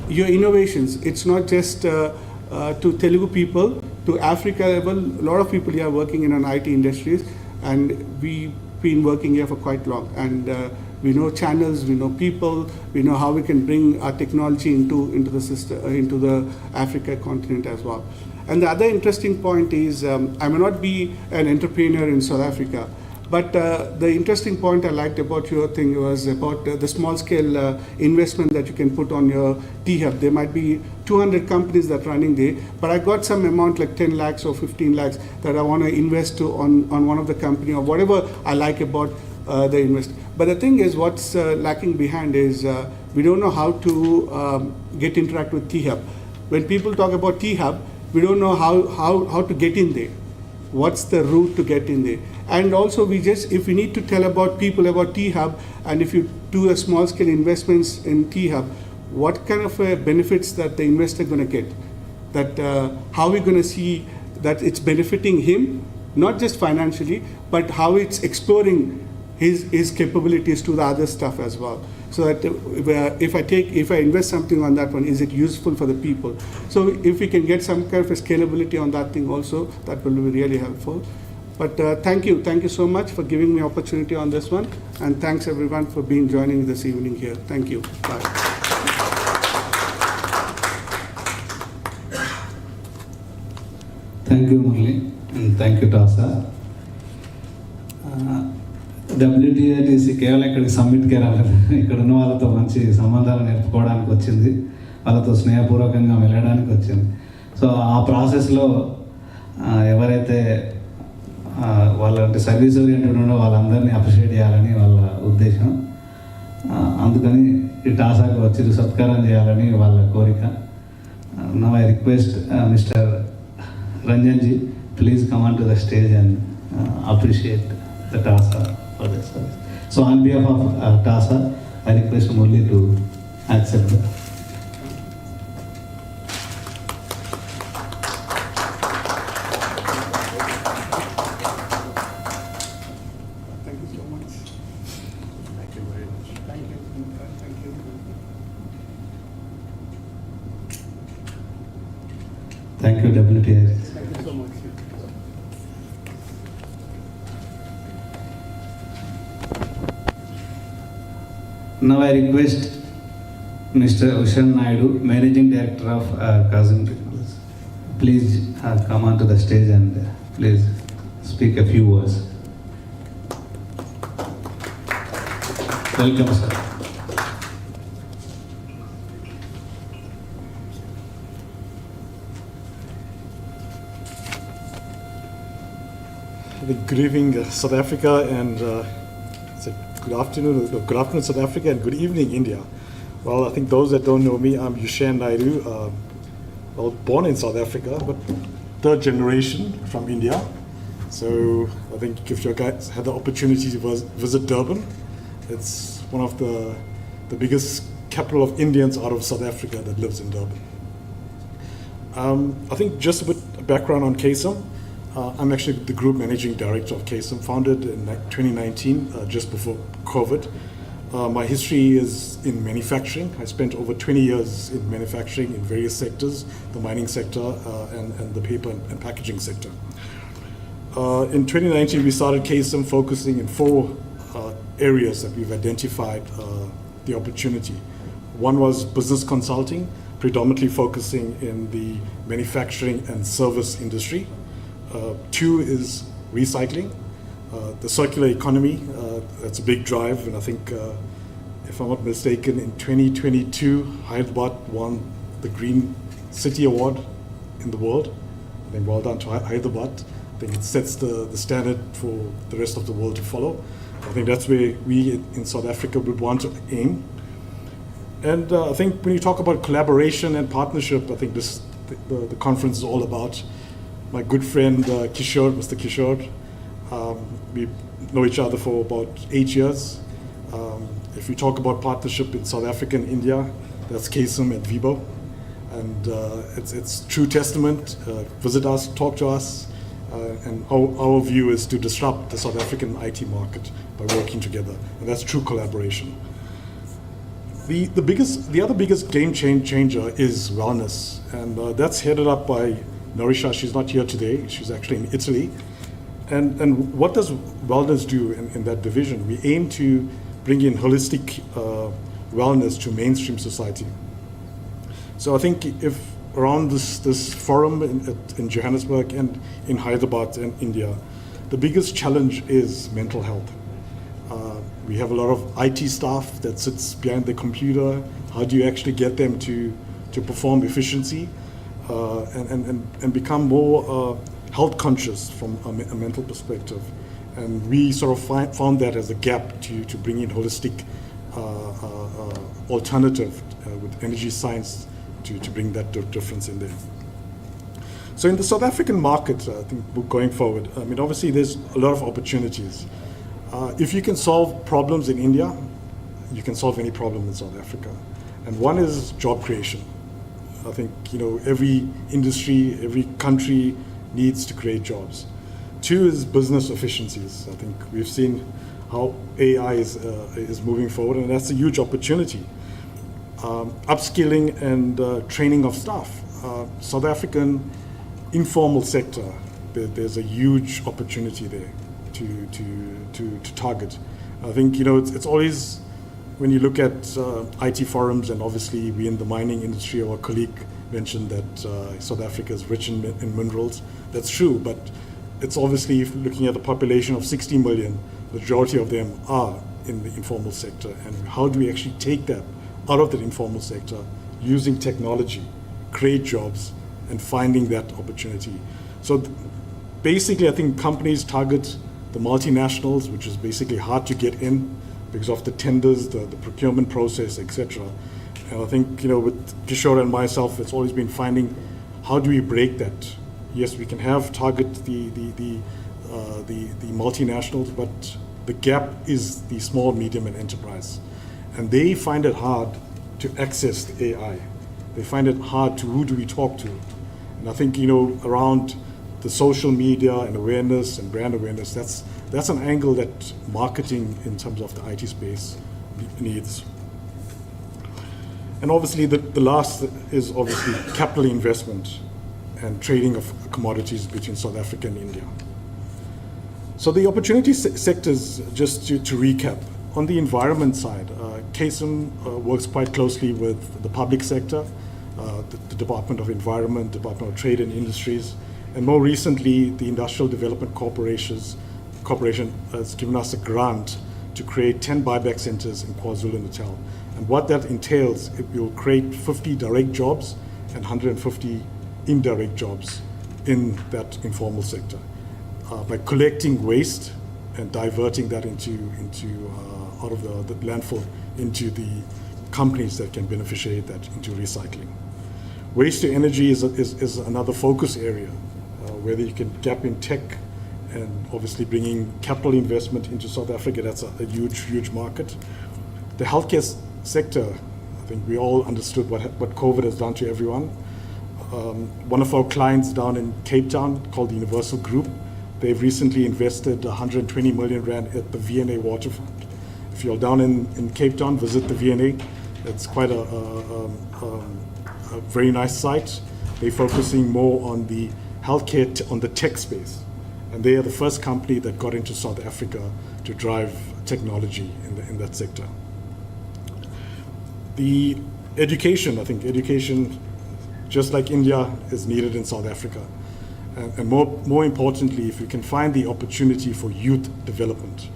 Your innovations, it's not just to Telugu people, to Africa level. A lot of people here are working in an IT industries, and we've been working here for quite long. And we know channels, we know people, we know how we can bring our technology into the system, into the Africa continent as well. And the other interesting point is, I may not be an entrepreneur in South Africa, but the interesting point I liked about your thing was about the small scale investment that you can put on your T-Hub. There might be 200 companies that are running there, but I got some amount like 10 lakhs or 15 lakhs that I want to invest on one of the company or whatever I like about the invest. But the thing is, what's lacking behind is we don't know how to get interact with T-Hub. When people talk about T-Hub, we don't know how to get in there. What's the route to get in there? And also if we need to tell about people about T-Hub, and if you do a small scale investments in T-Hub, what kind of benefits that the investor going to get? That how we're going to see that it's benefiting him, not just financially, but how it's exploring his capabilities to the other stuff as well. So that if I invest something on that one, is it useful for the people? So if we can get some kind of a scalability on that thing also, that will be really helpful. But thank you so much for giving me opportunity on this one, and thanks everyone for joining this evening here. Thank you. Bye. Thank you, Murli, and thank you, Tasa. WTITC కేవలం ఇక్కడికి సమ్మిట్కే రాలేదు, ఇక్కడ ఉన్న వాళ్ళతో మంచి సంబంధాలు నేర్పుకోవడానికి వచ్చింది, వాళ్ళతో స్నేహపూర్వకంగా వెళ్ళడానికి వచ్చింది. సో ఆ ప్రాసెస్లో ఎవరైతే వాళ్ళంటే సర్వీస్ ఓరియంటెడ్ ఉండో వాళ్ళందరినీ అప్రిషియేట్ చేయాలని వాళ్ళ ఉద్దేశం. అందుకని ఈ టాసాకు వచ్చి సత్కారం చేయాలని వాళ్ళ కోరిక. Now I request mister Ranjan ji, please come on to the stage and appreciate the TASA for their service. So on behalf of TASA, I request Murli to accept that. Thank you so much. Thank you very much. Thank you. Thank you. Thank you, WTITC. Thank you so much. Now I request Mr. Ushan Naidu, Managing Director of Kazim Technologies. Please come onto the stage and please speak a few words. Welcome, sir. Good evening, South Africa, and good afternoon, South Africa, and good evening, India. Well, I think those that don't know me, I'm Ushan Naidu. Born in South Africa, but third generation from India. So I think if you guys had the opportunity to visit Durban, it's one of the biggest capital of Indians out of South Africa that lives in Durban. I think just a bit of background on KSAM. I'm actually the group managing director of KSM, founded in 2019, just before COVID. My history is in manufacturing. I spent over 20 years in manufacturing in various sectors, the mining sector and the paper and packaging sector. In 2019, we started KSM focusing in 4 areas that we've identified the opportunity. One was business consulting, predominantly focusing in the manufacturing and service industry. 2 is recycling, the circular economy. That's a big drive, and I think, if I'm not mistaken, in 2022, Hyderabad won the Green City Award in the world. I think well done to Hyderabad. I think it sets the standard for the rest of the world to follow. I think that's where we in South Africa would want to aim. And I think when you talk about collaboration and partnership, I think the conference is all about. My good friend Kishore, Mr. Kishore, we know each other for about 8 years. If you talk about partnership in South Africa and India, that's KSM and Vibo. And it's true testament. Visit us, talk to us. And our view is to disrupt the South African IT market by working together. And that's true collaboration. The other biggest game changer is wellness. And that's headed up by Narisha. She's not here today. She's actually in Italy. And what does wellness do in that division? We aim to bring in holistic wellness to mainstream society. So I think if around this forum in Johannesburg and in Hyderabad and India, the biggest challenge is mental health. We have a lot of IT staff that sits behind the computer. How do you actually get them to perform efficiency and become more health conscious from a mental perspective? And we sort of found that as a gap to bring in holistic alternative with energy science to bring that difference in there. So in the South African market, I think going forward, I mean, obviously there's a lot of opportunities. If you can solve problems in India, you can solve any problem in South Africa. And one is job creation. I think, every industry, every country needs to create jobs. 2 is business efficiencies. I think we've seen how AI is moving forward, and that's a huge opportunity. Upskilling and training of staff. South African informal sector, there's a huge opportunity there to target. I think, it's always, when you look at IT forums, and obviously we in the mining industry, our colleague mentioned that South Africa is rich in minerals. That's true, but it's obviously looking at a population of 60 million, the majority of them are in the informal sector. And how do we actually take that out of the informal sector using technology, create jobs, and finding that opportunity? So basically, I think companies target the multinationals, which is basically hard to get in because of the tenders, the procurement process, etc. And I think, with Kishore and myself, it's always been finding how do we break that. Yes, we can target the multinationals, but the gap is the small, medium, and enterprise. And they find it hard to access the AI. They find it hard to who do we talk to. And I think, around the social media and awareness and brand awareness, that's an angle that marketing in terms of the IT space needs. And obviously the last is obviously capital investment and trading of commodities between South Africa and India. So the opportunity sectors, just to recap, on the environment side, KSM works quite closely with the public sector, the Department of Environment, Department of Trade and Industries, and more recently, the Industrial Development Corporation has given us a grant to create 10 buyback centers in KwaZulu-Natal. And what that entails, it will create 50 direct jobs and 150 indirect jobs in that informal sector by collecting waste and diverting that out of the landfill into the companies that can beneficiate that into recycling. Waste to energy is another focus area, whether you can gap in tech and obviously bringing capital investment into South Africa. That's a huge market. The healthcare sector, I think we all understood what COVID has done to everyone. One of our clients down in Cape Town called the Universal Group, they've recently invested 120 million rand at the V&A waterfront. If you're down in Cape Town, visit the V&A. It's quite a very nice site. They're focusing more on the healthcare, on the tech space. And they are the first company that got into South Africa to drive technology in that sector. The education, I think education, just like India, is needed in South Africa. And more importantly, if you can find the opportunity for youth development.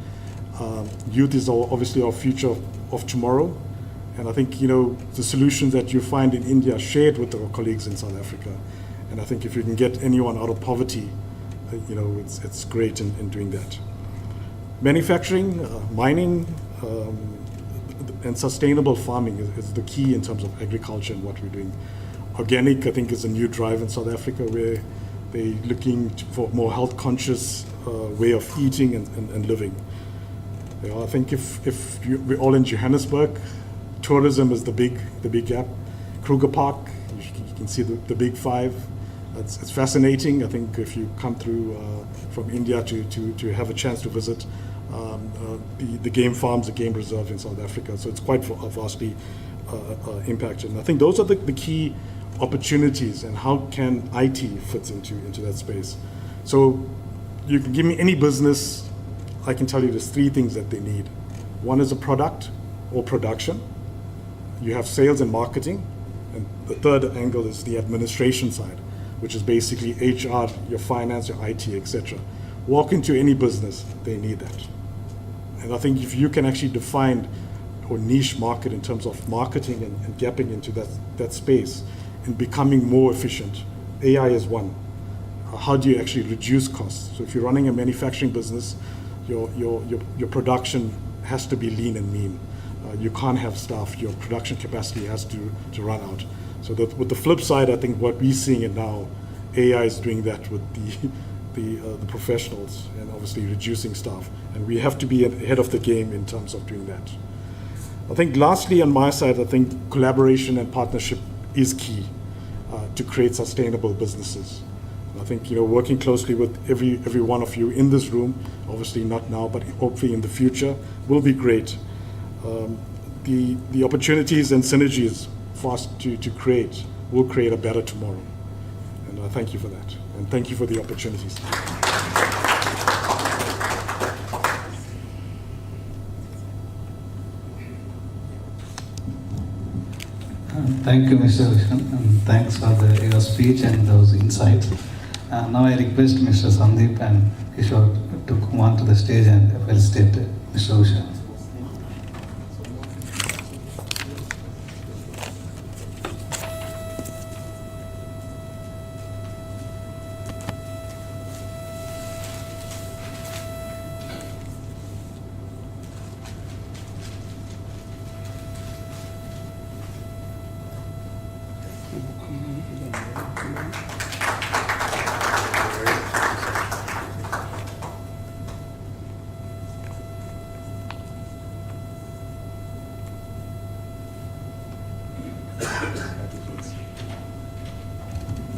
Youth is obviously our future of tomorrow. And I think, you know, the solutions that you find in India are shared with our colleagues in South Africa. And I think if you can get anyone out of poverty, you know, it's great in doing that. Manufacturing, mining, and sustainable farming is the key in terms of agriculture and what we're doing. Organic, I think, is a new drive in South Africa where they're looking for more health conscious way of eating and living. You know, I think if we're all in Johannesburg, tourism is the big gap. Kruger Park, you can see the big five. It's fascinating. I think if you come through from India to have a chance to visit the game farms, the game reserve in South Africa. So it's quite vastly impacted. And I think those are the key opportunities and how can IT fit into that space. So you can give me any business, I can tell you there's three things that they need. One is a product or production. You have sales and marketing. And the third angle is the administration side, which is basically HR, your finance, your IT, etc. Walk into any business, they need that. And I think if you can actually define or niche market in terms of marketing and gapping into that space and becoming more efficient, AI is one. How do you actually reduce costs? So if you're running a manufacturing business, your production has to be lean and mean. You can't have staff. Your production capacity has to run out. So that with the flip side, I think what we're seeing it now, AI is doing that with the professionals and obviously reducing staff. And we have to be ahead of the game in terms of doing that. I think lastly on my side, I think collaboration and partnership is key to create sustainable businesses. I think, you know, working closely with every one of you in this room, obviously not now, but hopefully in the future, will be great. The opportunities and synergies for us to create will create a better tomorrow. And I thank you for that. And thank you for the opportunities. Thank you, Mr. Vishnu, and thanks for your speech and those insights. Now I request Mr. Sandeep and Kishore to come on to the stage and felicitate Mr. Vishnu.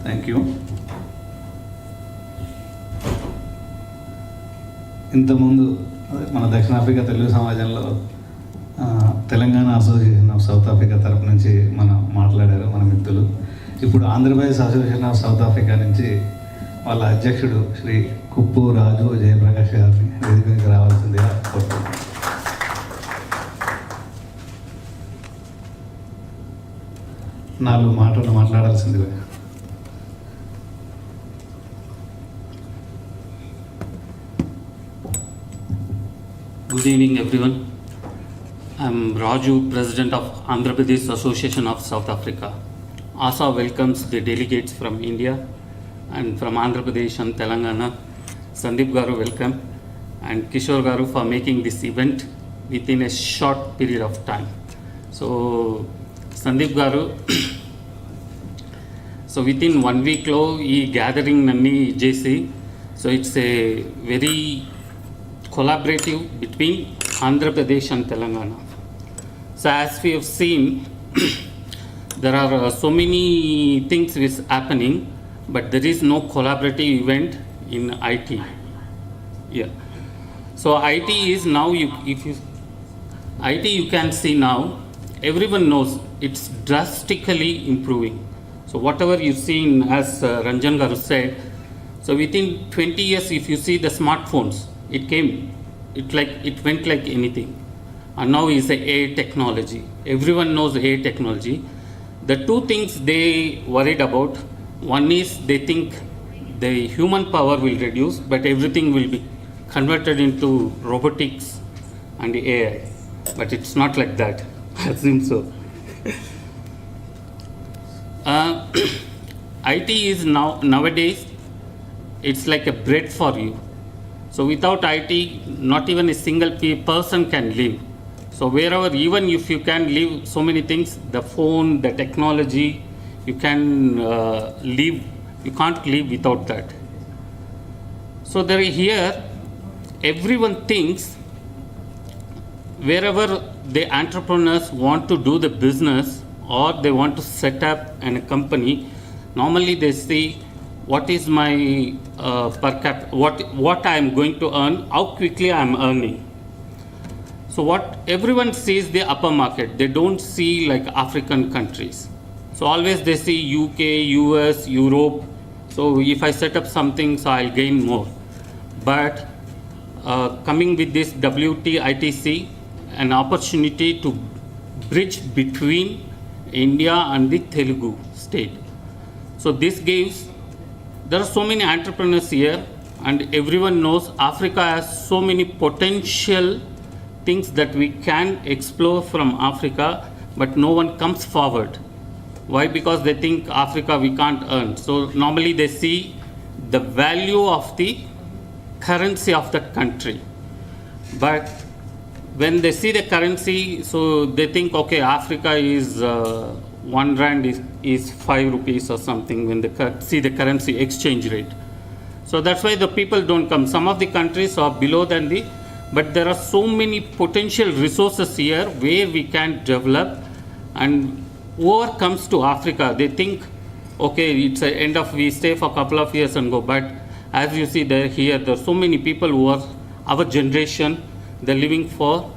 Thank you. ఇంతకుముందు మన దక్షిణాఫ్రికా తెలుగు సమాజంలో Telangana association of South Africa తరపు నుంచి మనం మాట్లాడారు మన మిత్రులు. ఇప్పుడు Andhra Pradesh association of South Africa నుంచి వాళ్ళ అధ్యక్షుడు శ్రీ కుప్పు రాజు జయప్రకాష్ గారిని వేదికకి రావాల్సిందిగా కోరుతున్నాను. నాలుగు మాటలు మాట్లాడాల్సిందిగా. Good evening, everyone. I'm Raju, President of Andhra Pradesh Association of South Africa. ASA welcomes the delegates from India and from Andhra Pradesh and Telangana. Sandeep Garu, welcome, and Kishore Garu for making this event within a short period of time. So, Sandeep Garu, so within 1 week lo ee gathering nanni jesi, so it's a very collaborative between Andhra Pradesh and Telangana. So as we have seen, there are so many things is happening, but there is no collaborative event in IT. Yeah. So IT is now, IT you can see now, everyone knows it's drastically improving. So whatever you see in, as Ranjan Garu said, so within 20 years, if you see the smartphones, it went like anything. And now is the AI technology. Everyone knows AI technology. The two things they worried about, one is they think the human power will reduce, but everything will be converted into robotics and AI. But it's not like that. I assume so. IT is nowadays, it's like a bread for you. So without IT, not even a single person can live. So wherever, even if you can live so many things, the phone, the technology, you can live, you can't live without that. So there here, everyone thinks wherever the entrepreneurs want to do the business or they want to set up a company, normally they see what is my per capita, what I am going to earn, how quickly I am earning. So what everyone sees the upper market, they don't see like African countries. So always they see UK, US, Europe. So if I set up something, so I'll gain more. But coming with this WTITC, an opportunity to bridge between India and the Telugu state. So this gives, there are so many entrepreneurs here, and everyone knows Africa has so many potential things that we can explore from Africa, but no one comes forward. Why? Because they think Africa we can't earn. So normally they see the value of the currency of the country. But when they see the currency, so they think, okay, Africa is 1 rand is 5 rupees or something when they see the currency exchange rate. So that's why the people don't come. Some of the countries are below than the, but there are so many potential resources here where we can develop, and whoever comes to Africa, they think, okay, it's the end of, we stay for a couple of years and go. But as you see there, here, there are so many people who are our generation, they're living for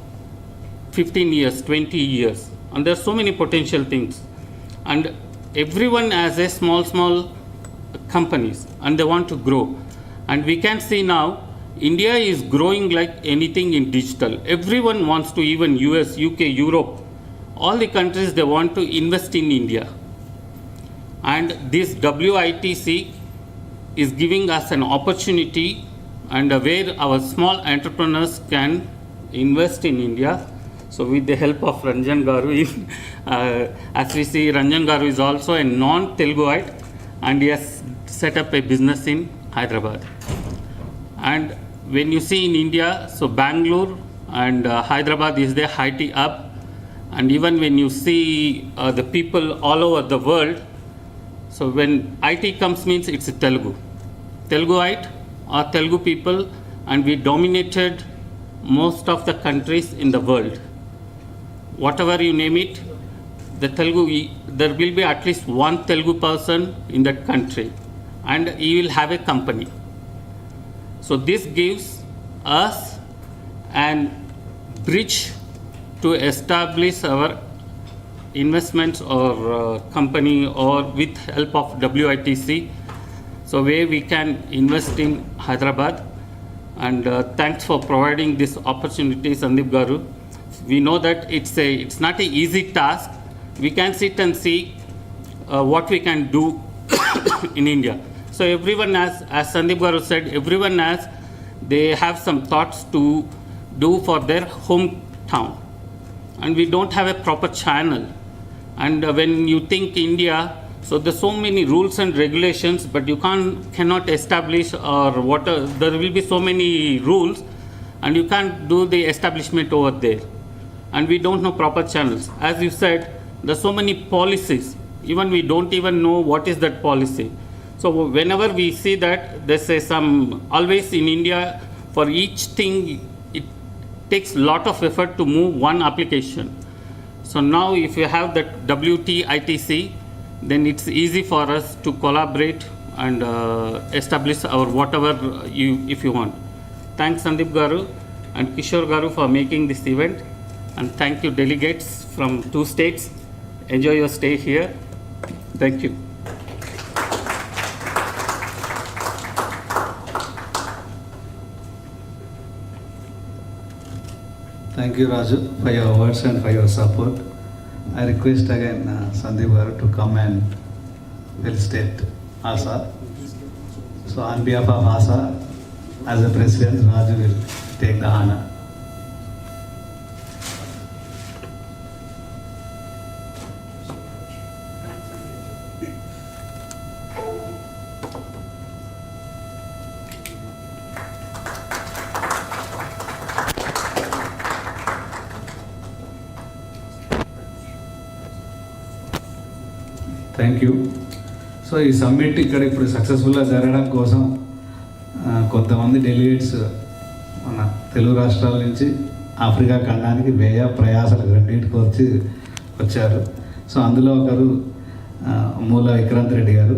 15 years, 20 years. And there are so many potential things. And everyone has a small companies and they want to grow. And we can see now, India is growing like anything in digital. Everyone wants to, even US, UK, Europe, all the countries, they want to invest in India. And this WITC is giving us an opportunity and where our small entrepreneurs can invest in India. So with the help of Ranjan Garu, as we see, Ranjan Garu is also a non-Teluguite and he has set up a business in Hyderabad. And when you see in India, so Bangalore and Hyderabad is the IT hub. And even when you see the people all over the world, so when IT comes means it's a Telugu. Teluguite or Telugu people, and we dominated most of the countries in the world. Whatever you name it, the Telugu, there will be at least one Telugu person in that country, and he will have a company. So this gives us an bridge to establish our investments or company, or with help of WITC, so where we can invest in Hyderabad. And thanks for providing this opportunity, Sandeep Garu. We know that it's not an easy task. We can sit and see what we can do in India. So everyone has, as Sandeep Garu said, everyone has, they have some thoughts to do for their hometown. And we don't have a proper channel. And when you think India, so there's so many rules and regulations, but you cannot establish or what, there will be so many rules and you can't do the establishment over there. And we don't know proper channels. As you said, there's so many policies. Even we don't even know what is that policy. So whenever we see that, there's always in India, for each thing, it takes a lot of effort to move one application. So now if you have that WTITC, then it's easy for us to collaborate and establish our whatever if you want. Thanks Sandeep Garu and Kishore Garu for making this event, and thank you delegates from 2 states. Enjoy your stay here. Thank you. Thank you, Raju, for your words and for your support. I request again Sandeep Garu to come and felicitate ASA. So on behalf of ASA, as a president, Raju will take the honor. Thank you. So ఈ summit ఇక్కడ ఇప్పుడు సక్సెస్ఫుల్గా జరగడం కోసం కొంతమంది delegates మన తెలుగు రాష్ట్రాల నుంచి ఆఫ్రికా ఖండానికి వ్యయ ప్రయాసాలు రెండింటికి వచ్చారు. సో అందులో ఒకరు మూల విక్రాంత్ రెడ్డి గారు,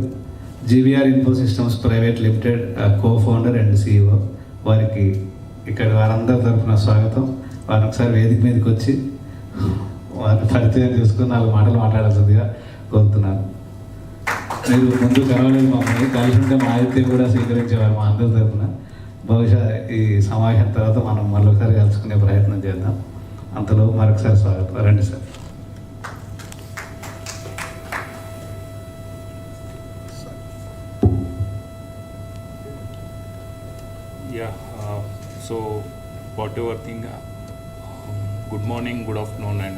GVR info systems private limited co founder and CEO. వారికి ఇక్కడ వారందరి తరఫున స్వాగతం. వారు ఒకసారి వేదిక మీదకి వచ్చి వారిని పరిచయం చేసుకుని 4 మాటలు మాట్లాడాల్సిందిగా కోరుతున్నాను. మీరు ముందు కలవలేదు మమ్మల్ని, కలిసి ఉంటే మా ఆతిథ్యం కూడా స్వీకరించేవారు మా అందరి తరఫున. బహుశా ఈ సమావేశం తర్వాత మనం మరొకసారి కలుసుకునే ప్రయత్నం చేద్దాం. అంతలో మరొకసారి స్వాగతం. రండి sir. So whatever thing, good morning, good afternoon and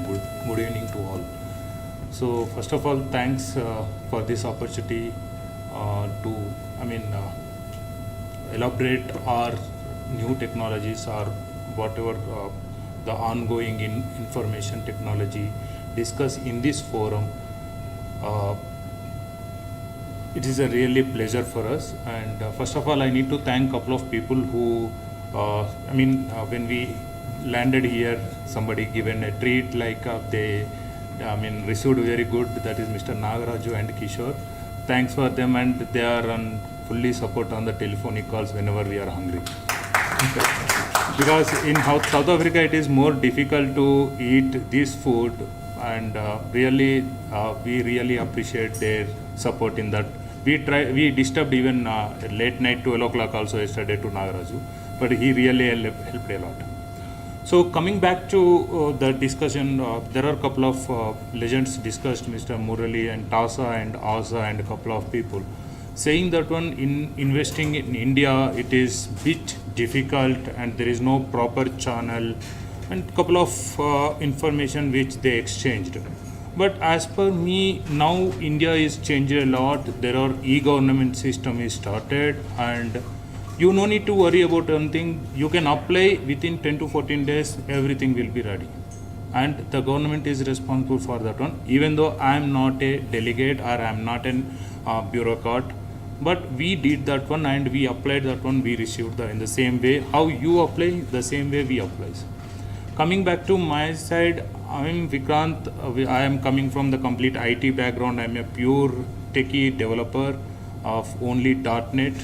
good evening to all. So first of all, thanks for this opportunity to elaborate our new technologies or whatever the ongoing information technology discussed in this forum. It is a really pleasure for us, and first of all I need to thank a couple of people who when we landed here, somebody given a treat like they received very good, that is Mr. Nagaraju and Kishore. Thanks for them, and they are on fully support on the telephonic calls whenever we are hungry. Because in South Africa it is more difficult to eat this food, and we really appreciate their support in that. We disturbed even late night 12 o'clock also yesterday to Nagaraju, but he really helped a lot. So coming back to the discussion, there are a couple of legends discussed, Mr. Murali and Tasa and Asa and a couple of people, saying that in investing in India it is bit difficult and there is no proper channel, and couple of information which they exchanged. But as per me, now India is changed a lot. There are e-government system is started, and you no need to worry about anything. You can apply within 10 to 14 days, everything will be ready. And the government is responsible for that one. Even though I am not a delegate or I am not a bureaucrat, but we did that one and we applied that one, we received in the same way. How you apply, the same way we apply. Coming back to my side, I am Vikrant. I am coming from the complete IT background. I am a pure techie developer of only .NET.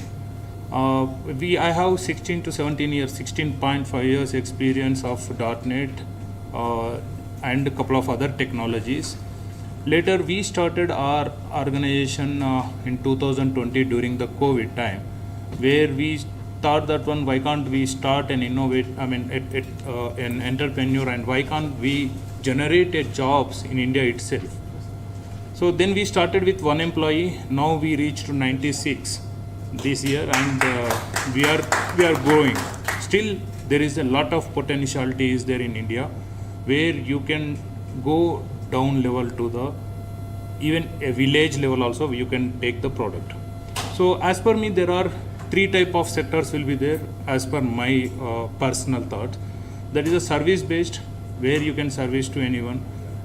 I have 16 to 17 years, 16.5 years experience of .NET and a couple of other technologies. Later we started our organization in 2020 during the COVID time, where we thought that why can't we start an an entrepreneur, and why can't we generate jobs in India itself. So then we started with 1 employee. Now we reached to 96 this year, and we are growing. Still there is a lot of potentiality is there in India, where you can go down level to the even a village level also you can take the product. So as per me, there are 3 type of sectors will be there as per my personal thought. That is a service based, where you can service to anyone.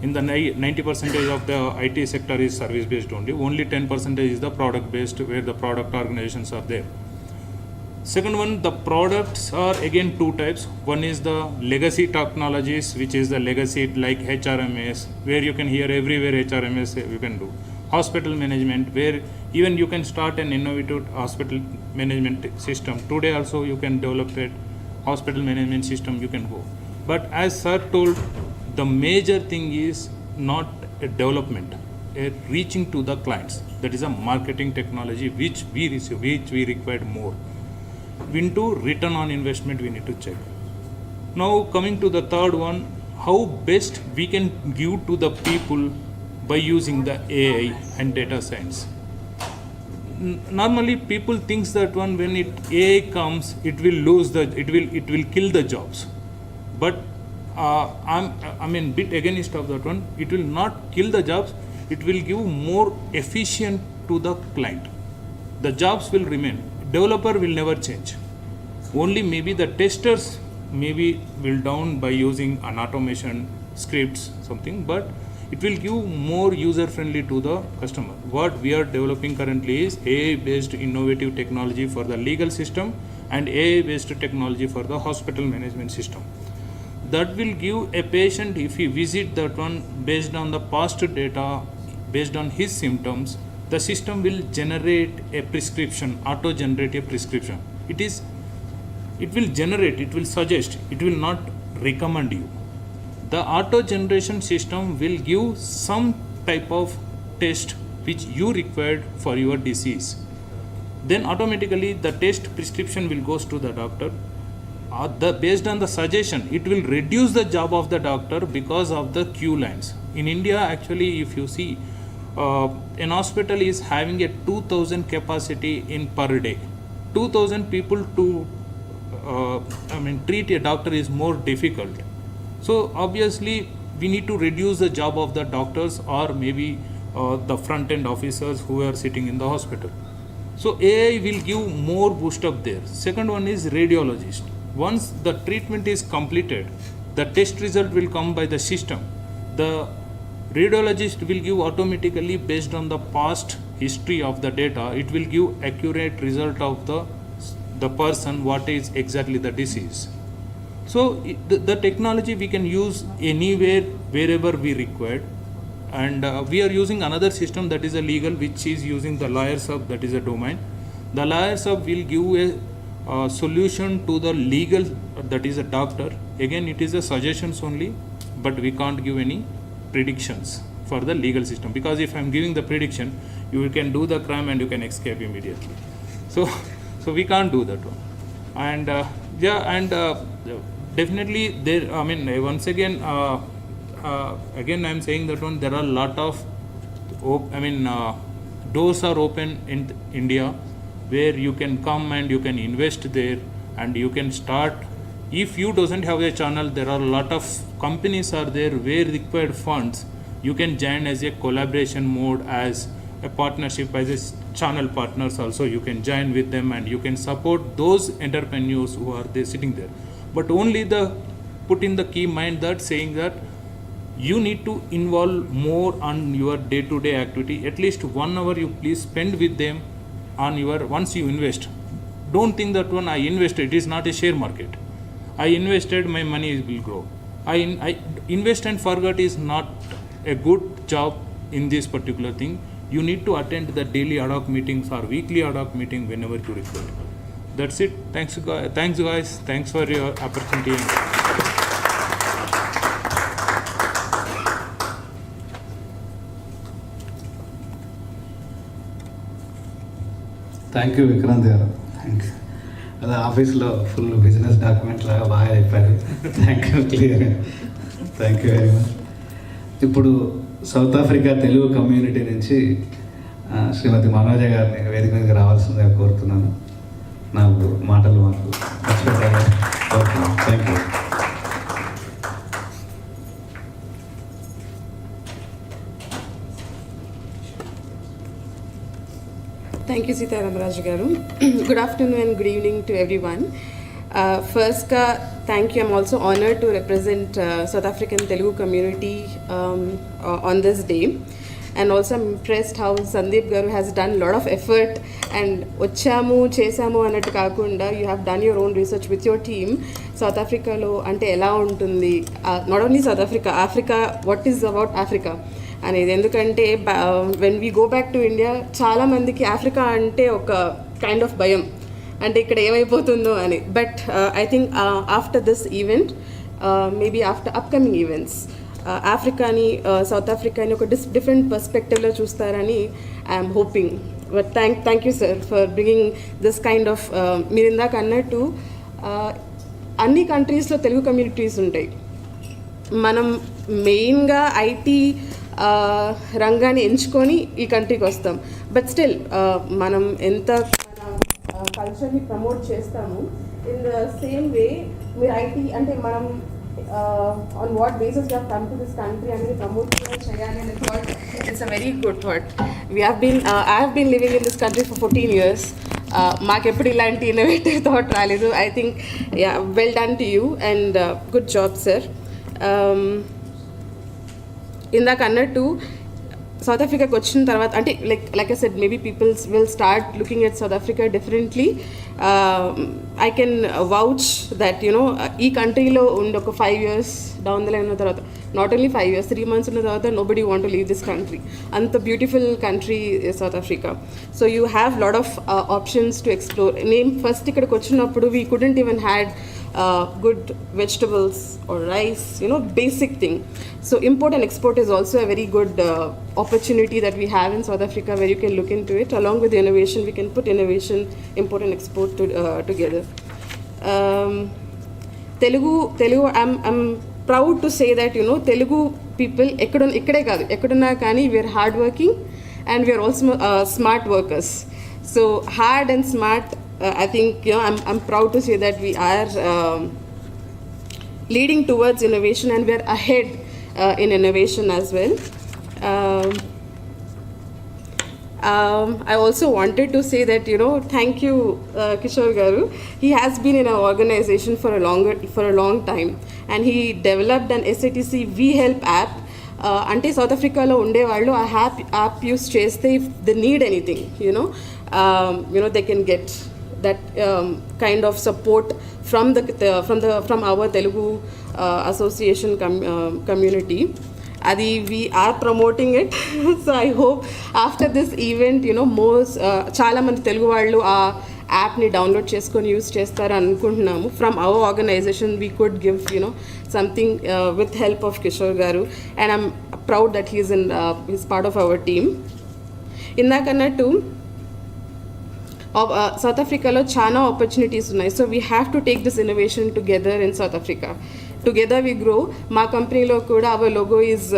In the 90% of the IT sector is service based only 10% is the product based, where the product organizations are there. Second one, the products are again two types. One is the legacy technologies, which is the legacy like HRMS, where you can hear everywhere HRMS you can do. Hospital management, where even you can start an innovative hospital management system. Today also you can develop a hospital management system, you can go. But as sir told, the major thing is not a development, a reaching to the clients. That is a marketing technology which we receive, which we required more. Into return on investment we need to check. Now coming to the third one, how best we can give to the people by using the AI and data science. Normally people thinks that when AI comes, it will kill the jobs. But I'm bit against of that one. It will not kill the jobs. It will give more efficient to the client. The jobs will remain. Developer will never change. Only maybe the testers maybe will down by using an automation scripts something, but it will give more user friendly to the customer. What we are developing currently is AI based innovative technology for the legal system and AI based technology for the hospital management system. That will give a patient, if he visit that one based on the past data, based on his symptoms, the system will generate a prescription, auto generate a prescription. It will generate, it will suggest, it will not recommend you. The auto generation system will give some type of test which you required for your disease. Then automatically the test prescription will goes to the doctor. Based on the suggestion, it will reduce the job of the doctor because of the queue lines. In India, actually, if you see, an hospital is having a 2,000 capacity in per day. 2,000 people to treat a doctor is more difficult. So obviously we need to reduce the job of the doctors or maybe the front end officers who are sitting in the hospital. So AI will give more boost up there. Second one is radiologist. Once the treatment is completed, the test result will come by the system. The radiologist will give automatically based on the past history of the data. It will give accurate result of the person what is exactly the disease. So the technology we can use anywhere, wherever we required. And we are using another system that is a legal, which is using the lawyers hub, that is a domain. The lawyers hub will give a solution to the legal, that is a doctor. Again, it is a suggestions only, but we can't give any predictions for the legal system, because if I'm giving the prediction, you can do the crime and you can escape immediately. So we can't do that one. And definitely there, once again, I'm saying that one, there are a lot of doors are open in India where you can come and you can invest there and you can start. If you doesn't have a channel, there are a lot of companies are there where required funds. You can join as a collaboration mode, as a partnership, as a channel partners also. You can join with them and you can support those entrepreneurs who are there sitting there. But only put in the key mind that saying that you need to involve more on your day-to-day activity. At least 1 hour you please spend with them on your, once you invest. Don't think that when I invested, it is not a share market. I invested, my money will grow. I invest and forget is not a good job in this particular thing. You need to attend the daily ad hoc meetings or weekly ad hoc meeting whenever you require. That's it. Thanks guys. Thanks for your opportunity. Thank you Vikrant గారు. Thanks. అదే ఆఫీస్లో full business document లాగా బాగా అయిపోయారు. Thank you, clear. Thank you very much. ఇప్పుడు south Africa Telugu community నుంచి శ్రీమతి మనోజ గారిని వేదిక మీదకి రావాల్సిందిగా కోరుతున్నాను. 4 మాటలు మాకు కోరుతున్నాను. Thank you. Thank you, Sita Ramaraj Garu. Good afternoon and good evening to everyone. First, thank you. I'm also honored to represent South African Telugu community on this day. and also I'm impressed how Sandeep Garu has done a lot of effort and వచ్చాము చేసాము అన్నట్టు కాకుండా you have done your own research with your team. South ఆఫ్రికాలో అంటే ఎలా ఉంటుంది, not only South Africa, Africa what is about Africa అనేది. ఎందుకంటే when we go back to India చాలామందికి ఆఫ్రికా అంటే ఒక కైండ్ ఆఫ్ భయం, అంటే ఇక్కడ ఏమైపోతుందో అని. But I think after this event, maybe after upcoming events, ఆఫ్రికాని సౌత్ ఆఫ్రికాని ఒక డిఫరెంట్ పర్స్పెక్టివ్లో చూస్తారని I'm hoping. But thank you sir for bringing this kind of, మీరు ఇందాక అన్నట్టు అన్ని కంట్రీస్లో తెలుగు కమ్యూనిటీస్ ఉంటాయి. మనం మెయిన్గా ఐటీ రంగాన్ని ఎంచుకొని ఈ కంట్రీకి వస్తాం. బట్ స్టిల్ మనం ఎంత మన కల్చర్ని ప్రమోట్ చేస్తాము, ఇన్ ద సేమ్ వే మీరు ఐటీ అంటే మనం on what basis we have come to this country and promote చేయాలి అనే thought, it's a very good thought. I have been living in this country for 14 years. మాకెప్పుడు ఇలాంటి innovative thought రాలేదు. I think well done to you and good job sir. ఇందాక అన్నట్టు South ఆఫ్రికాకి వచ్చిన తర్వాత అంటే like I said maybe peoples will start looking at South Africa differently. I can vouch that you know ఈ కంట్రీలో ఉండి ఒక 5 years డౌన్ ద లైన్ ఉన్న తర్వాత, నాట్ ఓన్లీ 5 years, 3 months ఉన్న తర్వాత nobody want to leave this country. అంత beautiful country South Africa. So you have lot of options to explore. నేను ఫస్ట్ ఇక్కడికి వచ్చినప్పుడు we couldn't even had good vegetables or rice, you know, basic thing. So import and export is also a very good opportunity that we have in South Africa, where you can look into it. Along with the innovation, we can put innovation, import and export together. Telugu, I'm proud to say that, you know, Telugu people ikkade kaadu ekkadunna kaani we are hard working and we are also smart workers. So hard and smart, I think, you know, I'm proud to say that we are leading towards innovation and we are ahead in innovation as well. I also wanted to say that, you know, thank you Kishore Garu. He has been in our organization for a long time and he developed an SATC We Help app. అంటే south ఆఫ్రికాలో ఉండేవాళ్ళు ఆ app use చేస్తే if they need anything, you know they can get that kind of support from our Telugu association community. Adi we are promoting it. So I hope after this event, you know, most chaala mandi Telugu vallu aa app ni download cheskoni use chestaru anukuntunamu. From our organization we could give, you know, something with help of Kishore Garu, and I'm proud that he's part of our team. Indakannattu South ఆఫ్రికాలో చాలా opportunities ఉన్నాయి. So we have to take this innovation together in South Africa. Together we grow. మా కంపెనీలో కూడా our logo is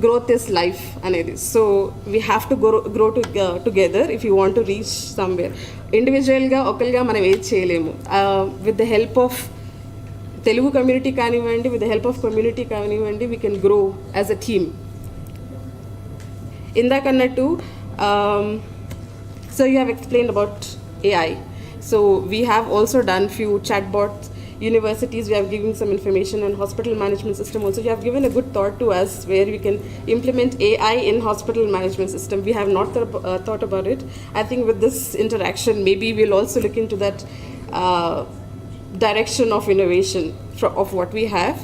growth is life అనేది. So we have to grow together if you want to reach somewhere. ఇండివిజువల్గా ఒకరిగా మనం ఏది చేయలేము. With the help of Telugu community కానివ్వండి, with the help of community కానివ్వండి, we can grow as a team. ఇందాకన్నట్టు so you have explained about AI. So we have also done few chatbots. Universities, we have given some information, and hospital management system also. You have given a good thought to us where we can implement AI in hospital management system. We have not thought about it. I think with this interaction, maybe we'll also look into that direction of innovation of what we have.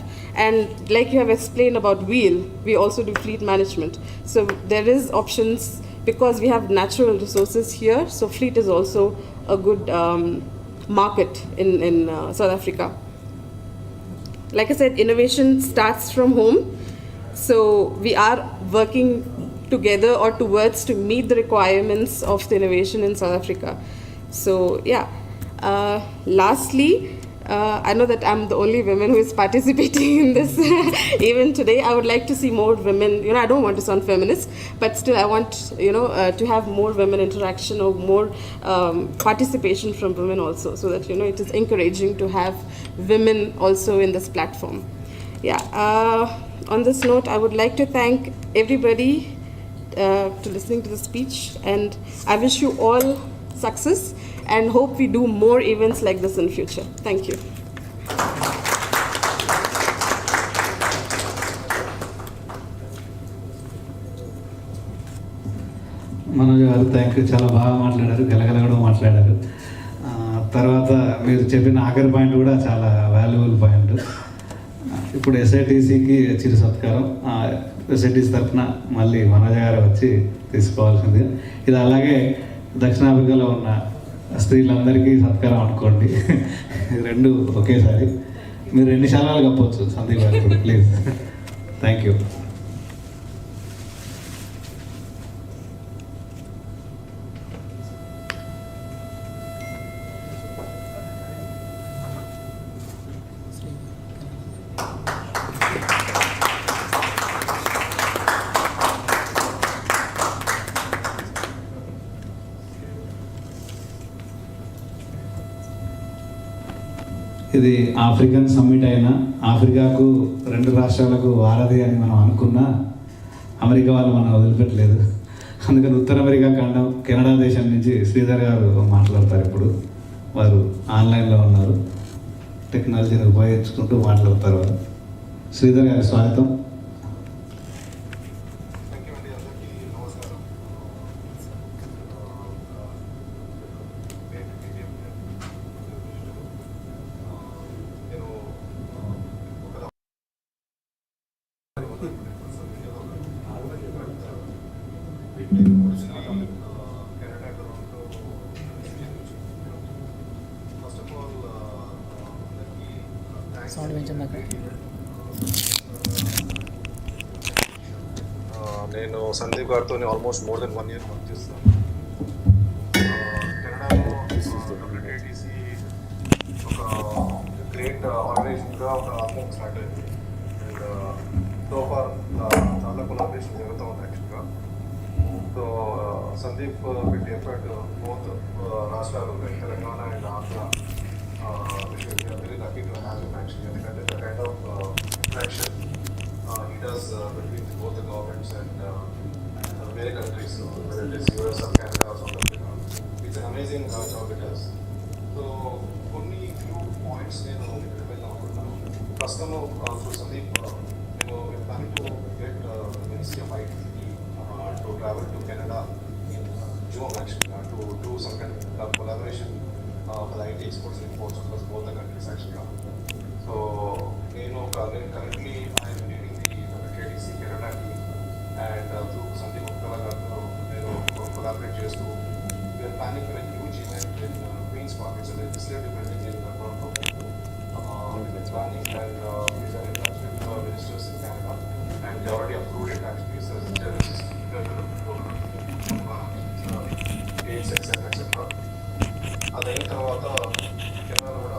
And like you have explained about wheel, we also do fleet management. So there is options because we have natural resources here. So fleet is also a good market in South Africa. Like I said, innovation starts from home. So we are working together or towards to meet the requirements of the innovation in South Africa. So yeah, lastly, I know that I'm the only woman who is participating in this event today. I would like to see more women. You know, I don't want to sound feminist, but still I want, you know, to have more women interaction or more participation from women also, so that, you know, it is encouraging to have women also in this platform. Yeah. On this note, I would like to thank everybody to listening to the speech, and I wish you all success and hope we do more events like this in future. Thank you. Manoj గారు thank you, చాలా బాగా మాట్లాడారు, గలగల కూడా మాట్లాడారు. తర్వాత మీరు చెప్పిన ఆఖరి పాయింట్ కూడా చాలా వాల్యుబుల్ పాయింట్. ఇప్పుడు ఎస్ఐటీసీకి చిరు సత్కారం, ఎస్ఐటీసీ తరఫున మళ్ళీ మనోజ్ గారు వచ్చి తీసుకోవాల్సింది. ఇది అలాగే దక్షిణాఫ్రికాలో ఉన్న స్త్రీలందరికీ సత్కారం అనుకోండి, రెండు ఒకేసారి. మీరు 2 శాలాలు కప్పవచ్చు సందీప్ గారు ఇప్పుడు, ప్లీజ్. Thank you. ఇది ఆఫ్రికన్ సమ్మిట్ అయినా ఆఫ్రికాకు 2 రాష్ట్రాలకు వారధి అని మనం అనుకున్నా అమెరికా వాళ్ళు మనం వదిలిపెట్టలేదు. అందుకని ఉత్తర అమెరికా ఖండం కెనడా దేశం నుంచి శ్రీధర్ గారు మాట్లాడతారు. ఇప్పుడు వారు ఆన్లైన్లో ఉన్నారు, టెక్నాలజీని ఉపయోగించుకుంటూ మాట్లాడతారు వారు. శ్రీధర్ గారి స్వాగతం. నేను సందీప్ గారితో almost more than 1 year work చేస్తున్నాను. కెనడాలో WTITC ఒక గ్రేట్ ఆర్గనైజేషన్గా ఒక ఆల్బమ్ స్టార్ట్ అయింది. అండ్ సో ఫార్ చాలా కొలాబరేషన్ జరుగుతూ ఉంది యాక్చువల్గా. సో సందీప్ పెట్టి ఎఫర్ట్ బోత్ రాష్ట్రాలు like Telangana and Andhra very lucky to have him actually. ఎందుకంటే the kind of interaction he does between both the governments and many countries, whether it is US or Canada or South Africa. It's an amazing job it does. So, only few points నేను వెళ్ళాలనుకుంటున్నాను. ప్రస్తుతం through Sandeep, we're planning to get Ministry of IT to travel to Canada in June actually to do some kind of collaboration for the IT exports and imports across both the countries actually. So, currently I am leading the WTITC Canada team, and through Sandeep Garto, collaborate చేస్తూ we are planning for a huge event in Queen's Park. It's a legislative building in Toronto. We're planning, and we are in touch with ministers in Canada, and they already approved it actually. So dates, etc. అదైన తర్వాత కెనడాలో కూడా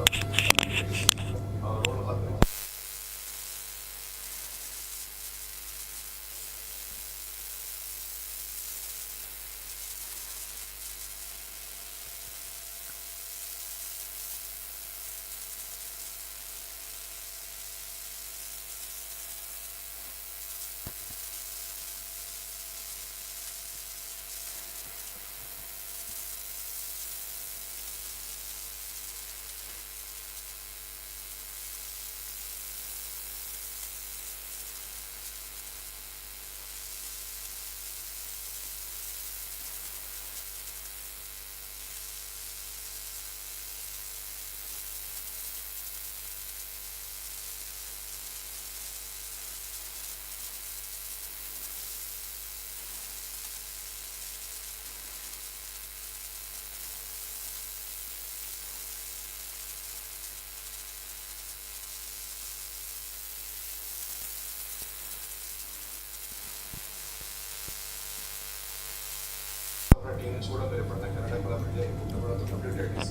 role teams కూడా మీరు ఎప్పుడైనా Canada కోలాబరేట్ చేయాలనుకుంటే కూడా WTITC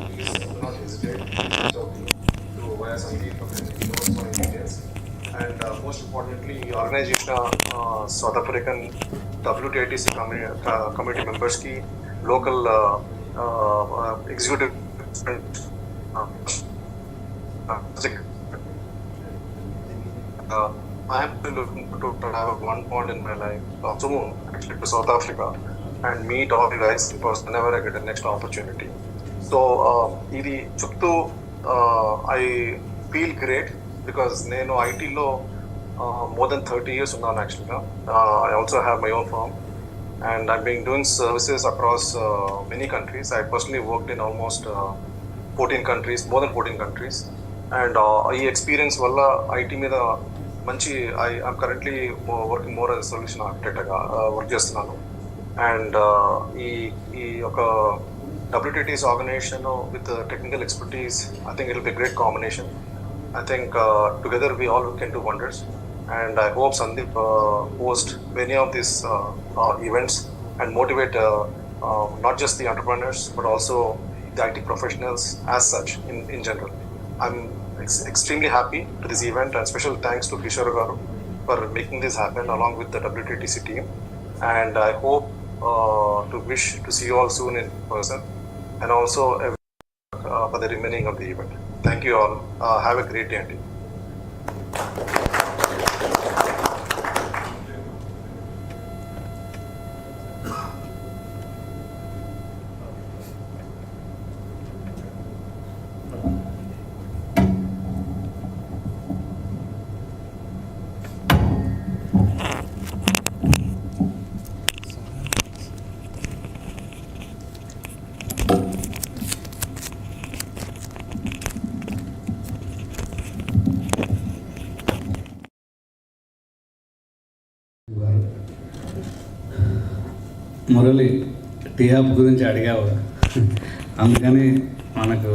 please do not hesitate to via Sandeep he knows my details. And most importantly, ఈ ఆర్గనైజేషన్ సౌత్ అఫ్రికన్ WTITC కమిటీ మెంబర్స్కి local executive I am looking to have one point in my life soon actually to South Africa and meet all you guys in person whenever I get the next opportunity. So ఇది చెప్తూ I feel great because నేను ఐటీలో more than 30 years ఉన్నాను యాక్చువల్గా. I also have my own firm and I've been doing services across many countries. I personally worked in almost 14 countries, more than 14 countries, and ఈ experience వల్ల IT మీద మంచి I'm currently working more as solution ఆర్కిటెక్ట్గా work చేస్తున్నాను. And ఈ ఒక WTITC organization with technical expertise, I think it will be a great combination. I think together we all can do wonders, and I hope Sandeep host many of these events and motivate not just the entrepreneurs but also the IT professionals as such in general. I'm extremely happy to this event, and special thanks to Kishore Garu for making this happen along with the WTITC team, and I hope to wish to see you all soon in person, and also for the remaining of the event. Thank you all. Have a great day, Andy. Murali టీఆప్ గురించి అడిగావు, అందుకని మనకు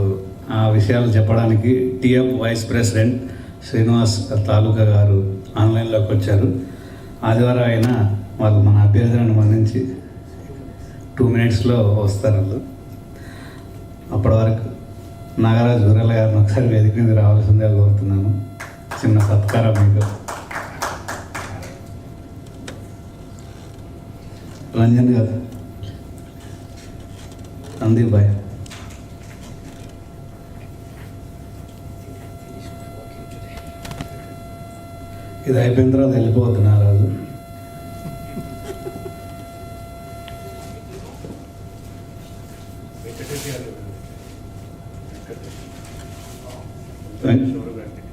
ఆ విషయాలు చెప్పడానికి టీఆప్ vice president Srinivas Taluka garu ఆన్లైన్లోకి వచ్చారు. ఆదివారం అయినా వాళ్ళు మన అభ్యర్థనను మన్నించి 2 minutesలో వస్తారు. వాళ్ళు అప్పటి వరకు నాగరాజు గుర్రెల గారిని ఒకసారి వేదిక మీద రావాల్సిందిగా కోరుతున్నాను. చిన్న సత్కారం మీకు. రంజన్ గారు, సందీప్ భాయ్, ఇది అయిపోయిన తర్వాత వెళ్ళిపోవద్దు నారాజు.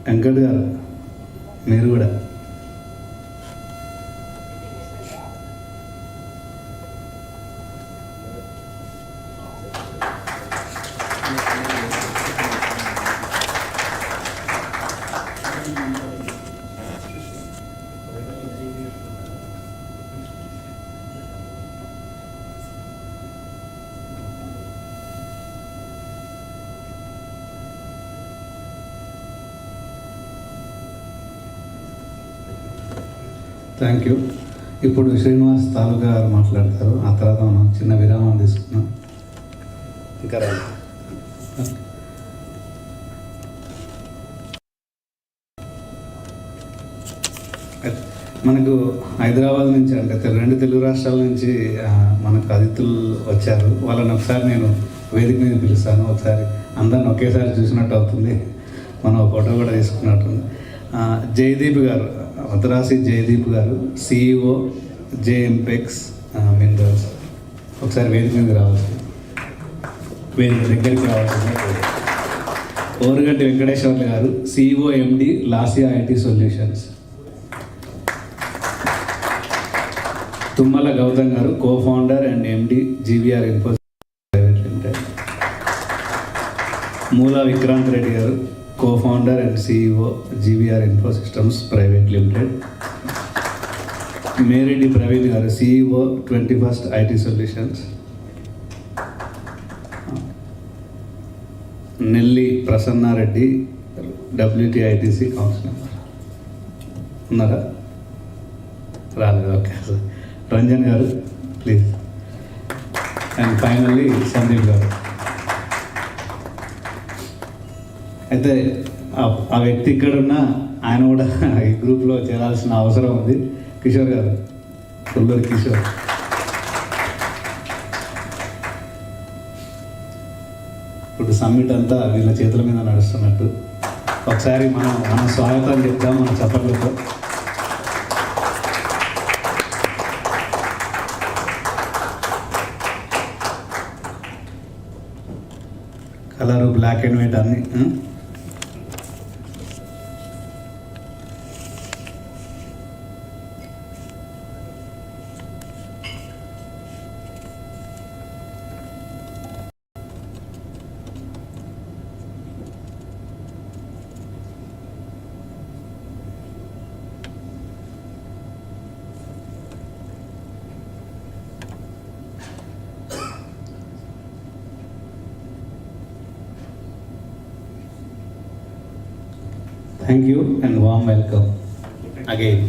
వెంకట్ గారు మీరు కూడా. Thank you. ఇప్పుడు శ్రీనివాస్ తాలూకా గారు మాట్లాడతారు. ఆ తర్వాత మనం చిన్న విరామం తీసుకున్నాం. ఇంకా రాదు. మనకు హైదరాబాద్ నుంచి అంటే 2 తెలుగు రాష్ట్రాల నుంచి మనకు అతిథులు వచ్చారు. వాళ్ళని ఒకసారి నేను వేదిక మీద పిలుస్తాను. ఒకసారి అందరిని ఒకేసారి చూసినట్టు అవుతుంది, మనం ఫోటో కూడా తీసుకున్నట్టుంది. జయదీప్ గారు, మద్రాసి జయదీప్ గారు, CEO జేఎంపెక్స్ మినరల్స్, ఒకసారి వేదిక మీద రావాల్సింది, వేదిక దగ్గరికి రావాల్సింది. ఓరుగంటి వెంకటేశ్వర్లు గారు, CEO MD లాసియా IT solutions. Tummala Gautam garu, Co-founder and MD GVR Infosys private limited. Moola Vikranth Reddy garu, Co-founder and CEO GVR Infosystems private limited. Mereddy Praveen garu, CEO 21st IT solutions. Nelli Prasannareddy, WTITC councillor. ఉన్నారా? రాలేదు. ఓకే. రంజన్ గారు ప్లీజ్. అండ్ ఫైనల్లీ సందీప్ గారు. అయితే ఆ వ్యక్తి ఇక్కడున్న ఆయన కూడా ఈ గ్రూప్లో చేరాల్సిన అవసరం ఉంది. కిషోర్ గారు, కొల్లూరు కిషోర్. ఇప్పుడు సమ్మిట్ అంతా వీళ్ళ చేతుల మీద నడుస్తున్నట్టు ఒకసారి మనం స్వాగతం చెప్తాం మన చప్పట్లతో. కలరు బ్లాక్ అండ్ వైట్ అన్నీ. Thank you and warm welcome again.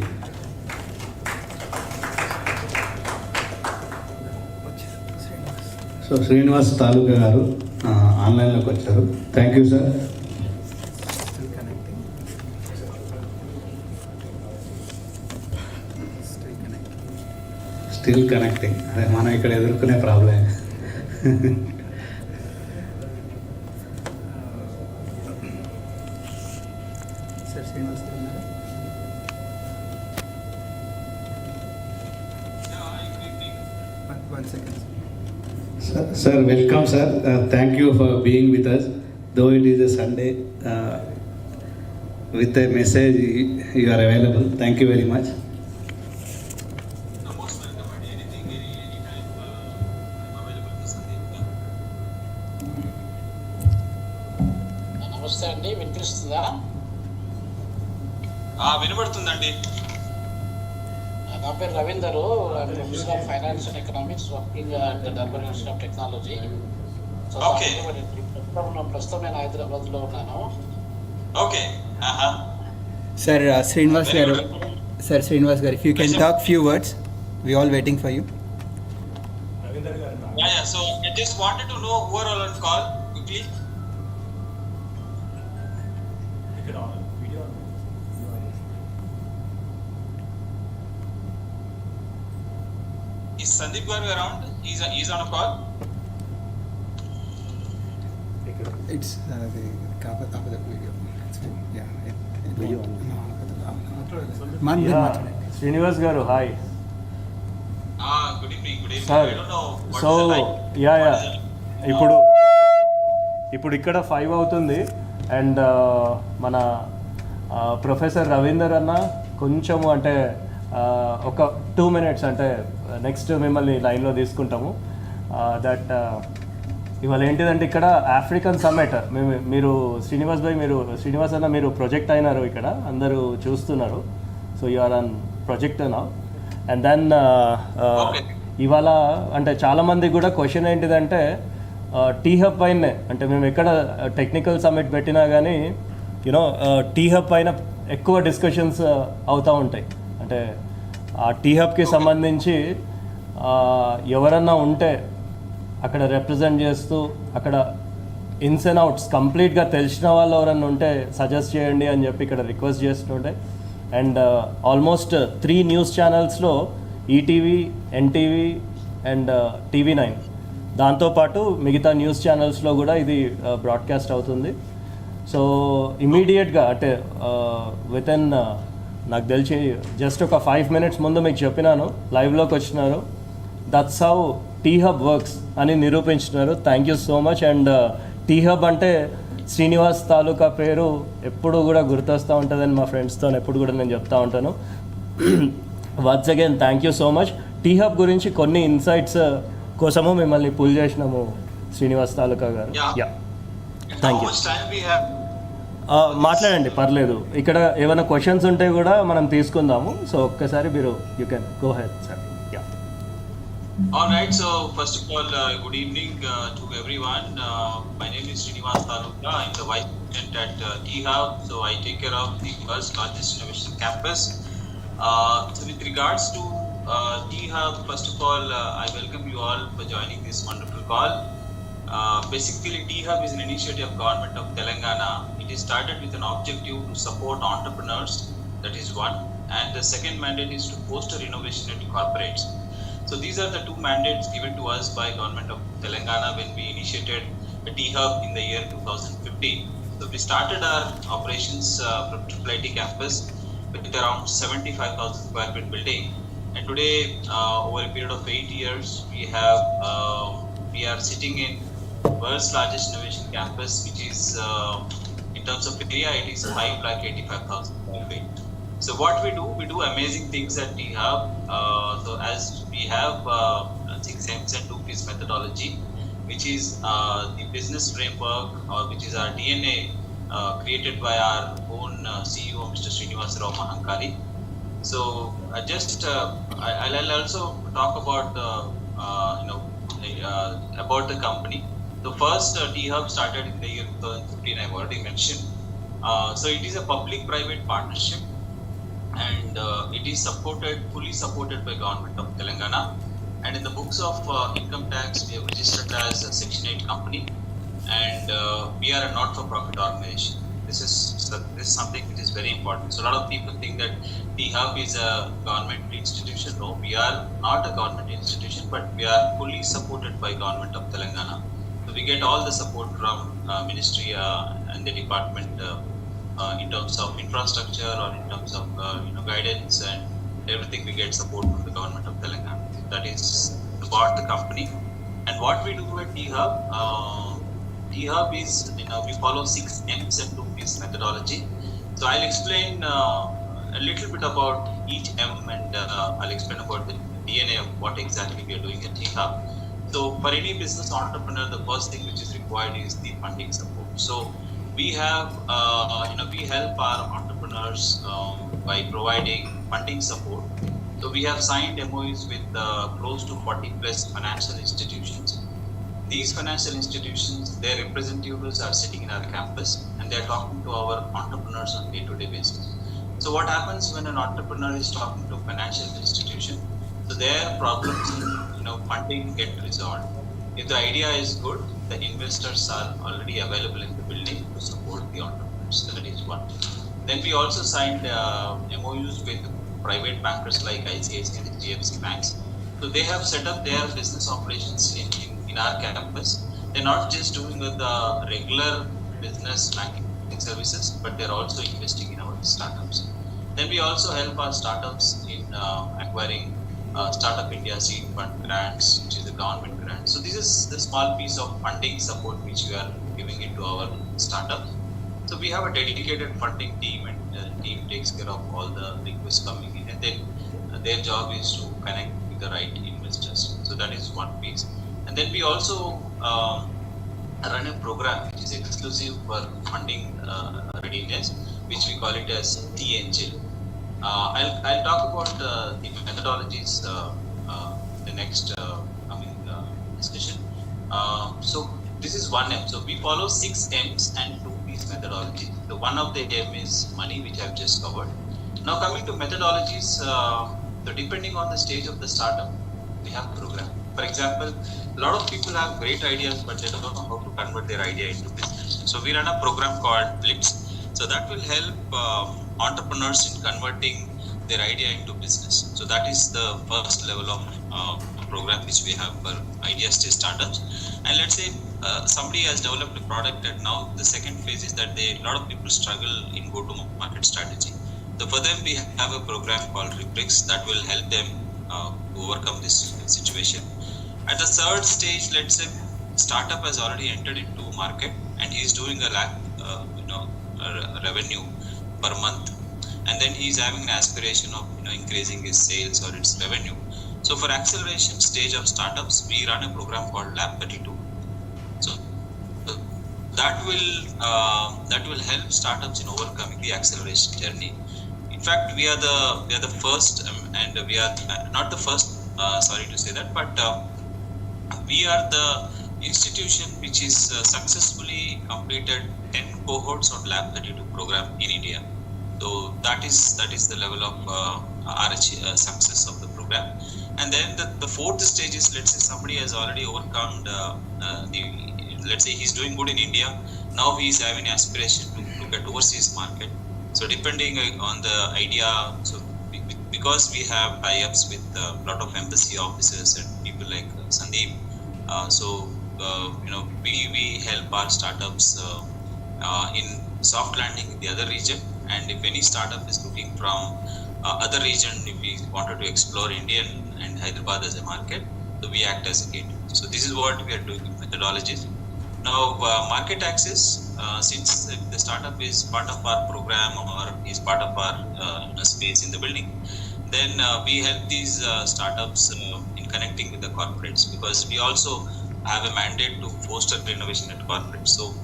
So Srinivas Taluka garu ఆన్లైన్లోకి వచ్చారు. Thank you sir. Still connecting, అదే మనం ఇక్కడ ఎదుర్కొనే problem. Sir, welcome sir. Thank you for being with us. Though it is a Sunday, with a message you are available. Thank you very much. నమస్తే అండి, వినిపిస్తుందా? వినబడుతుందండి. నా పేరు Ravinder, professor of finance and economics, working at the Durban University of Technology. ప్రస్తుతం నేను హైదరాబాద్లో ఉన్నాను. Okay sir Srinivas garu, if you can talk few words, we all waiting for you. So I just wanted to know who are all on call quickly. Is Sandeep Garu around? He's on a call. It's the cover of the video. Yeah, video. Srinivas Garu, hi. Good evening. Sir, I don't know what so is it like. ఇప్పుడు ఇక్కడ 5 అవుతుంది and మన professor Ravinder అన్న కొంచెము అంటే ఒక 2 minutes అంటే next మిమ్మల్ని లైన్లో తీసుకుంటాము. దట్ ఇవాళ ఏంటిదంటే ఇక్కడ ఆఫ్రికన్ సమ్మిట్ మీరు శ్రీనివాస్ అన్న మీరు ప్రొజెక్ట్ అయినారు, ఇక్కడ అందరూ చూస్తున్నారు. So you are on project నా. అండ్ దెన్ ఇవాళ అంటే చాలామందికి కూడా క్వశ్చన్ ఏంటిదంటే టీ హబ్ పైనే, అంటే మేము ఎక్కడ టెక్నికల్ సమ్మిట్ పెట్టినా కానీ యూనో టీ హబ్ పైన ఎక్కువ డిస్కషన్స్ అవుతూ ఉంటాయి. అంటే ఆ టీ హబ్కి సంబంధించి ఎవరన్నా ఉంటే అక్కడ రిప్రజెంట్ చేస్తూ అక్కడ ఇన్స్ అండ్ అవుట్స్ కంప్లీట్గా తెలిసిన వాళ్ళు ఎవరన్నా ఉంటే సజెస్ట్ చేయండి అని చెప్పి ఇక్కడ రిక్వెస్ట్ చేస్తుంటే. అండ్ ఆల్మోస్ట్ 3 న్యూస్ ఛానల్స్లో ఈటీవీ, ఎన్టీవీ అండ్ TV9, దాంతోపాటు మిగతా న్యూస్ ఛానల్స్లో కూడా ఇది బ్రాడ్కాస్ట్ అవుతుంది. సో ఇమీడియట్గా అంటే వితిన్ నాకు తెలిసి జస్ట్ ఒక 5 minutes ముందు మీకు చెప్పినాను, లైవ్లోకి వచ్చినారు. That's how T Hub works అని నిరూపించినారు. Thank you so much. And T Hub అంటే శ్రీనివాస్ తాలూకా పేరు ఎప్పుడు కూడా గుర్తొస్తూ ఉంటుందని మా ఫ్రెండ్స్తో ఎప్పుడు కూడా నేను చెప్తా ఉంటాను. Once again thank you so much. T hub గురించి కొన్ని ఇన్సైట్స్ కోసము మిమ్మల్ని పుల్ చేసినాము శ్రీనివాస్ తాలూకా గారు. Yeah, thank you. మాట్లాడండి, పర్లేదు. ఇక్కడ ఏమైనా క్వశ్చన్స్ ఉంటే కూడా మనం తీసుకుందాము. సో ఒక్కసారి మీరు you can go head sir. All right, so first of all, good evening to everyone. My name is Srinivas Taluka. I'm the Vice President at T-Hub. So I take care of the world's largest innovation campus. So with regards to T-Hub, first of all, I welcome you all for joining this wonderful call. Basically, T-Hub is an initiative of government of Telangana. It is started with an objective to support entrepreneurs, that is one. And the second mandate is to foster innovation into corporates. So these are the 2 mandates given to us by government of Telangana when we initiated the T-Hub in the year 2015. So we started our operations from IIT campus with around 75,000 square feet building. And today, over a period of 8 years, we are sitting in world's largest innovation campus, which is in terms of area, it is 5,85,000 square feet. So what we do amazing things at T-Hub. So as we have 6 M's and 2 P's methodology, which is the business framework, which is our DNA created by our own CEO, Mr. Srinivas Mahankali. So I'll also talk about about the company. The first T-Hub started in the year 2015, I've already mentioned. So it is a public-private partnership, and it is fully supported by government of Telangana. And in the books of income tax, we have registered as a Section 8 company, and we are a not-for-profit organization. This is something which is very important. So a lot of people think that T-Hub is a government institution. No, we are not a government institution, but we are fully supported by government of Telangana. So we get all the support from ministry and the department in terms of infrastructure or in terms of guidance and everything. We get support from the government of Telangana. That is about the company. And what we do at T-Hub, T-Hub is, we follow 6 M's and 2 P's methodology. So I'll explain a little bit about each M, and I'll explain about the DNA of what exactly we are doing at T-Hub. So for any business entrepreneur, the first thing which is required is the funding support. So we have, we help our entrepreneurs by providing funding support. So we have signed MOUs with close to 40 plus financial institutions. These financial institutions, their representatives are sitting in our campus and they're talking to our entrepreneurs on day-to-day basis. So what happens when an entrepreneur is talking to a financial institution? So their problems in funding get resolved. If the idea is good, the investors are already available in the building to support the entrepreneurs. That is one. Then we also signed MOUs with private bankers like ICICI and HDFC banks. So they have set up their business operations in our campus. They're not just doing the regular business banking services, but they're also investing in our startups. Then we also help our startups in acquiring Startup India Seed Fund grants, which is a government grant. So this is the small piece of funding support which we are giving it to our startups. So we have a dedicated funding team, and the team takes care of all the requests coming in, and then their job is to connect with the right investors. So that is one piece. And then we also run a program which is exclusive for funding readiness, which we call it as T-Angel. I'll talk about the methodologies the next coming discussion. So this is 1M. So we follow 6 M's and 2 P's methodology. The one of the M is money, which I've just covered. Now coming to methodologies, so depending on the stage of the startup, we have program. For example, a lot of people have great ideas, but they don't know how to convert their idea into business. So we run a program called Blips. So that will help entrepreneurs in converting their idea into business. So that is the first level of program which we have for idea stage startups. And let's say somebody has developed a product, and now the second phase is that a lot of people struggle in go-to-market strategy. So for them, we have a program called Rubrics that will help them to overcome this situation. At the third stage, let's say startup has already entered into market and he is doing a revenue per month, and then he is having an aspiration of increasing his sales or its revenue. So for acceleration stage of startups, we run a program called Lab 32. So that will help startups in overcoming the acceleration journey. In fact, we are the first, and we are not the first. Sorry to say that, but we are the institution which is successfully completed 10 cohorts on Lab 32 program in India. So that is the level of success of the program. And then the fourth stage is, let's say somebody has already overcome let's say he's doing good in India. Now he is having aspiration to look at overseas market. So depending on the idea, so because we have tie-ups with a lot of embassy officers and people like Sandeep, we help our startups in soft landing in the other region. And if any startup is looking from other region, if we wanted to explore Indian and Hyderabad as a market, so we act as a gate. So this is what we are doing with methodologies. Now, market access, since the startup is part of our program or is part of our space in the building, then we help these startups in connecting with the corporates, because we also have a mandate to foster innovation at corporates. So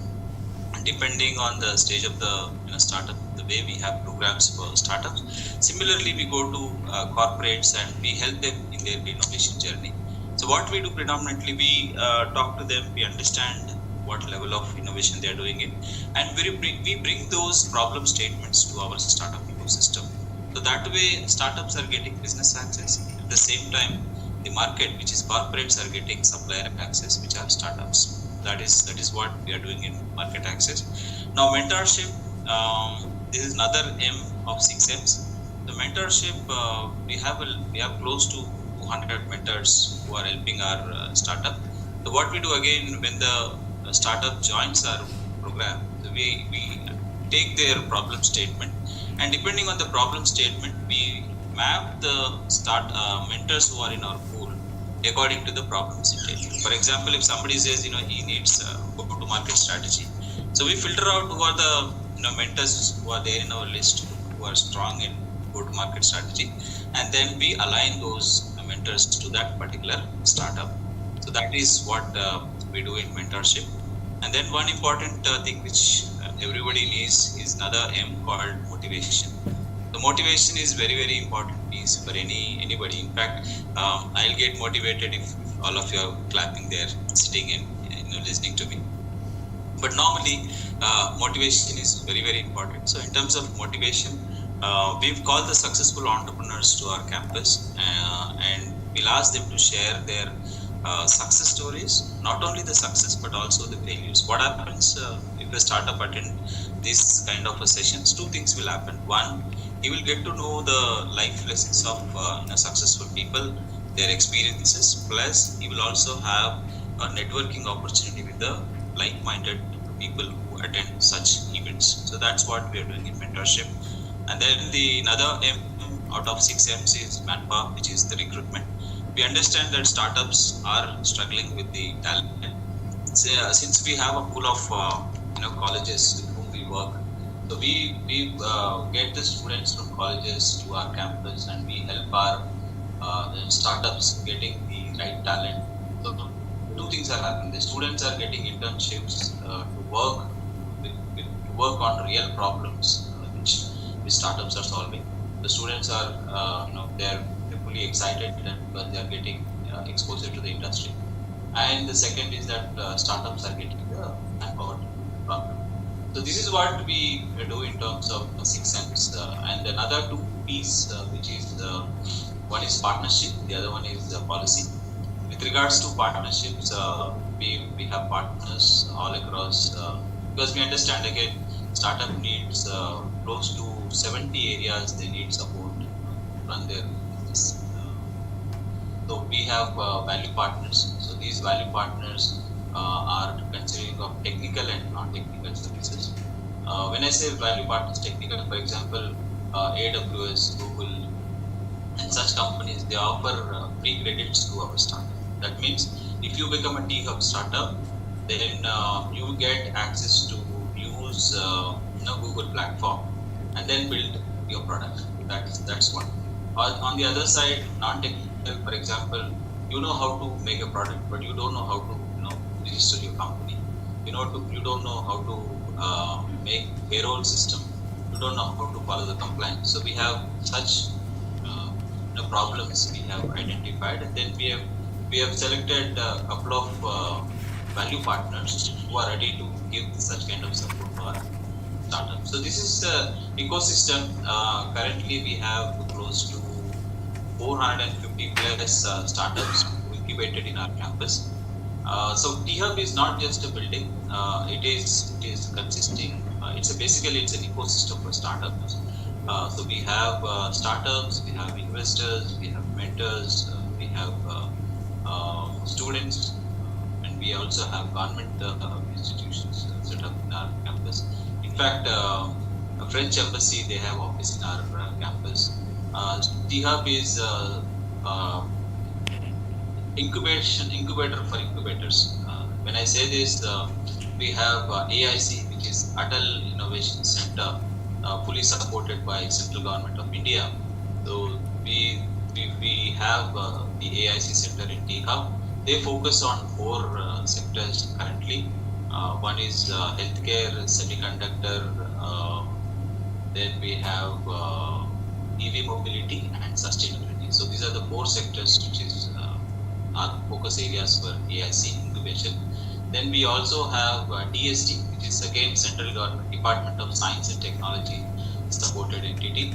depending on the stage of the startup, the way we have programs for startups, similarly we go to corporates and we help them in their innovation journey. So what we do predominantly, we talk to them, we understand what level of innovation they are doing it, and we bring those problem statements to our startup ecosystem. So that way, startups are getting business access. At the same time, the market, which is corporates, are getting supplier access, which are startups. That is what we are doing in market access. Now, mentorship. This is another M of 6Ms. The mentorship, we have close to 200 mentors who are helping our startup. So what we do again, when the startup joins our program, we take their problem statement, and depending on the problem statement, we map the mentors who are in our pool according to the problem statement. For example, if somebody says he needs go-to-market strategy, so we filter out who are the mentors who are there in our list who are strong in go-to-market strategy, and then we align those mentors to that particular startup. So that is what we do in mentorship. And then one important thing which everybody needs is another M called motivation. The motivation is very, very important piece for anybody. In fact, I'll get motivated if all of you are clapping there, sitting and listening to me. But normally, motivation is very, very important. So in terms of motivation, we've called the successful entrepreneurs to our campus, and we'll ask them to share their success stories, not only the success but also the failures. What happens if a startup attend this kind of a sessions? Two things will happen. One, he will get to know the life lessons of successful people, their experiences, plus he will also have a networking opportunity with the like-minded people who attend such events. So that's what we are doing in mentorship. And then another M out of 6Ms is manpower, which is the recruitment. We understand that startups are struggling with the talent. Since we have a pool of colleges with whom we work, so we get the students from colleges to our campus, and we help our startups getting the right talent. So two things are happening. The students are getting internships to work on real problems which startups are solving. The students are they're fully excited because they are getting exposure to the industry. And the second is that startups are getting the manpower problem. So this is what we do in terms of 6Ms. And another two piece, which is one is partnership, the other one is policy. With regards to partnerships, we have partners all across, because we understand again, startup needs close to 70 areas they need support to run their business. So we have value partners. So these value partners are consisting of technical and non-technical services. When I say value partners, technical, for example, AWS, Google, and such companies, they offer free credits to our startup. That means if you become a T-Hub startup, then you get access to use Google platform and then build your product. That's one. On the other side, non-technical, for example, you know how to make a product, but you don't know how to register your company. You don't know how to make payroll system. You don't know how to follow the compliance. So we have such problems we have identified, and then we have selected a couple of value partners who are ready to give such kind of support to our startups. So this is the ecosystem. Currently, we have close to 450 plus startups incubated in our campus. So T-Hub is not just a building. It is consisting. Basically it's an ecosystem for startups. So we have startups, we have investors, we have mentors, we have students, and we also have government institutions set up in our campus. In fact, a French embassy, they have office in our campus. T-Hub is incubator for incubators. When I say this, we have AIC, which is Atal Innovation Center, fully supported by Central Government of India. So we have the AIC Center in T-Hub. They focus on 4 sectors currently. One is healthcare, semiconductor, then we have EV mobility and sustainability. So these are the 4 sectors which is our focus areas for AIC incubation. Then we also have DST, which is again Central Government Department of Science and Technology supported entity,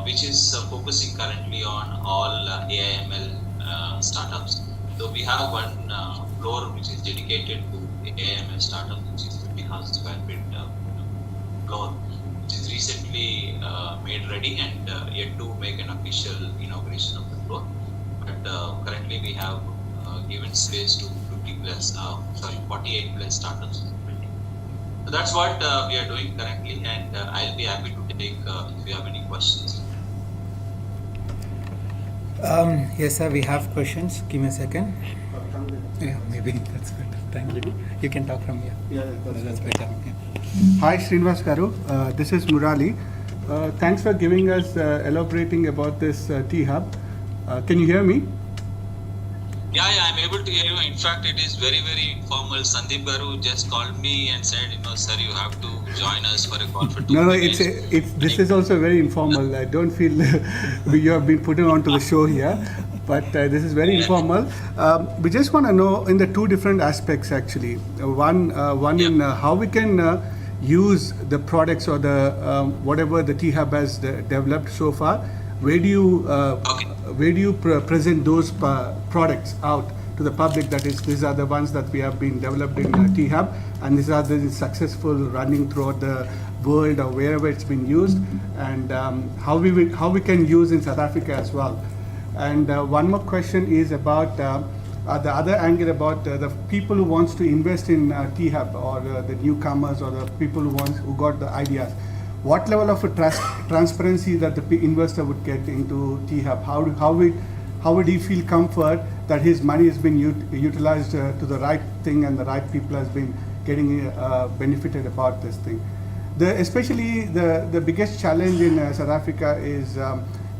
which is focusing currently on all AIML startups. So we have one floor which is dedicated to AIML startups, which is 50,000 square feet floor, which is recently made ready and yet to make an official inauguration of the floor. But currently we have given space to 48 plus startups. So that's what we are doing currently, and I'll be happy to take if you have any questions. Yes, sir, we have questions. Give me a second. Yeah, maybe that's better. Thank you. You can talk from here. Yeah, that's better. Yeah. Hi, Srinivas Garu. This is Murali. Thanks for giving us elaborating about this T-Hub. Can you hear me? Yeah, I'm able to hear you. In fact, it is very, very informal. Sandeep Garu just called me and said, sir, you have to join us for a call for 2 minutes. This is also very informal. I don't feel you have been put onto the show here, but this is very informal. We just want to know in the two different aspects actually. One in how we can use the products or the whatever the T-Hub has developed so far. Where do you present those products out to the public? That is, these are the ones that we have been developed in T-Hub, and these are the successful running throughout the world or wherever it's been used, and how we can use in South Africa as well. And one more question is about the other angle about the people who wants to invest in T-Hub or the newcomers or the people who got the ideas. What level of transparency that the investor would get into T-Hub? How would he feel comfort that his money has been utilized to the right thing and the right people has been getting benefited about this thing? Especially the biggest challenge in South Africa is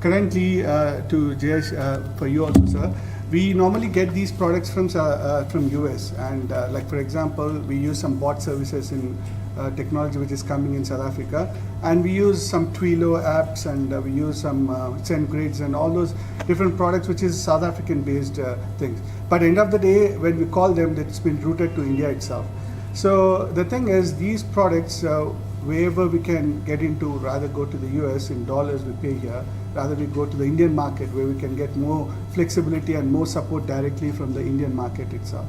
currently to Jayesh, for you also, sir. We normally get these products from US, and like for example, we use some bot services in technology which is coming in South Africa, and we use some Twilo apps, and we use some SendGrids and all those different products which is South African based things. But end of the day, when we call them, it's been routed to India itself. So the thing is, these products, wherever we can get into, rather go to the US in dollars we pay here, rather we go to the Indian market where we can get more flexibility and more support directly from the Indian market itself.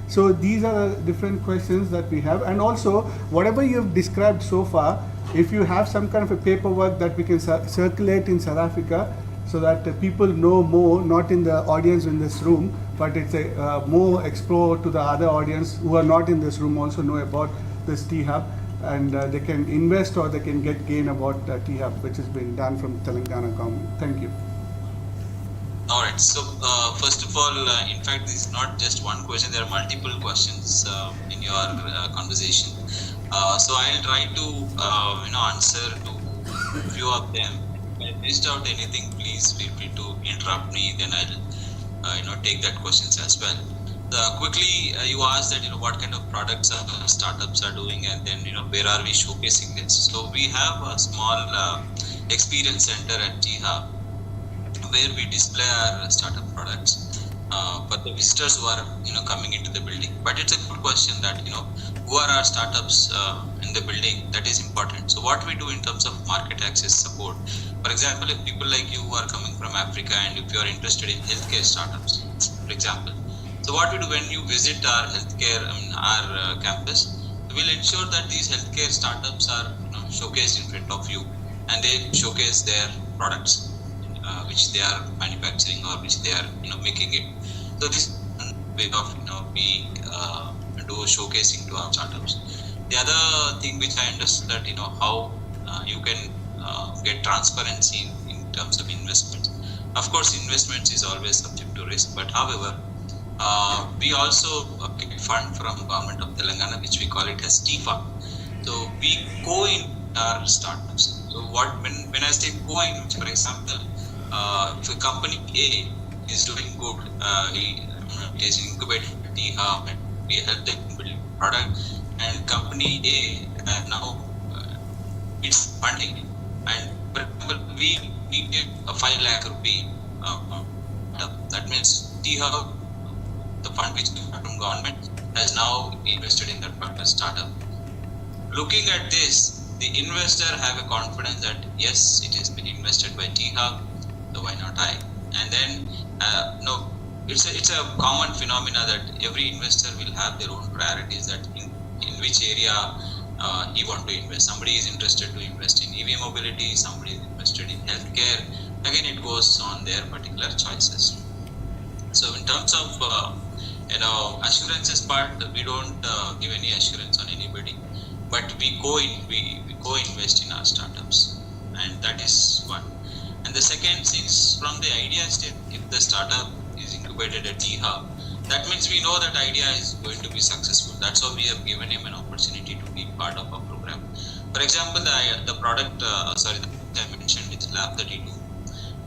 So these are the different questions that we have, and also whatever you've described so far, if you have some kind of a paperwork that we can circulate in South Africa so that people know more, not in the audience in this room, but it's a more explore to the other audience who are not in this room also know about this T-Hub, and they can invest or they can get gain about T-Hub, which is being done from Telangana government. Thank you. All right. So first of all, in fact, this is not just one question. There are multiple questions in your conversation. So I'll try to answer to a few of them. If I missed out anything, please feel free to interrupt me. Then I'll take that questions as well. Quickly, you asked that what kind of products startups are doing, and then where are we showcasing this. So we have a small experience center at T-Hub where we display our startup products for the visitors who are coming into the building. But it's a good question that who are our startups in the building. That is important. So what we do in terms of market access support, for example, if people like you who are coming from Africa and if you are interested in healthcare startups, for example, so what we do when you visit our our campus, we'll ensure that these healthcare startups are showcased in front of you, and they showcase their products which they are manufacturing or which they are making it. So this is one way of we do showcasing to our startups. The other thing which I understood that how you can get transparency in terms of investments. Of course, investments is always subject to risk, but however, we also get fund from government of Telangana, which we call it as T-Fund. So we co-in our startups. So when I say co-in, for example, if a company A is doing good, it is incubated T-Hub and we help them build a product, and company A now it's funding, and for example, we needed a 5 lakh rupee. That means T-Hub, the fund which we got from government, has now invested in that particular startup. Looking at this, the investor have a confidence that yes, it has been invested by T-Hub, so why not I? And then, no, it's a common phenomena that every investor will have their own priorities, that in which area he want to invest. Somebody is interested to invest in EV mobility, somebody is interested in healthcare. Again, it goes on their particular choices. So in terms of assurances part, we don't give any assurance on anybody, but we co-invest in our startups, and that is one. And the second, since from the idea state, if the startup is incubated at T-Hub, that means we know that idea is going to be successful. That's how we have given him an opportunity to be part of our program. For example, the product, that I mentioned, it's Lab 32.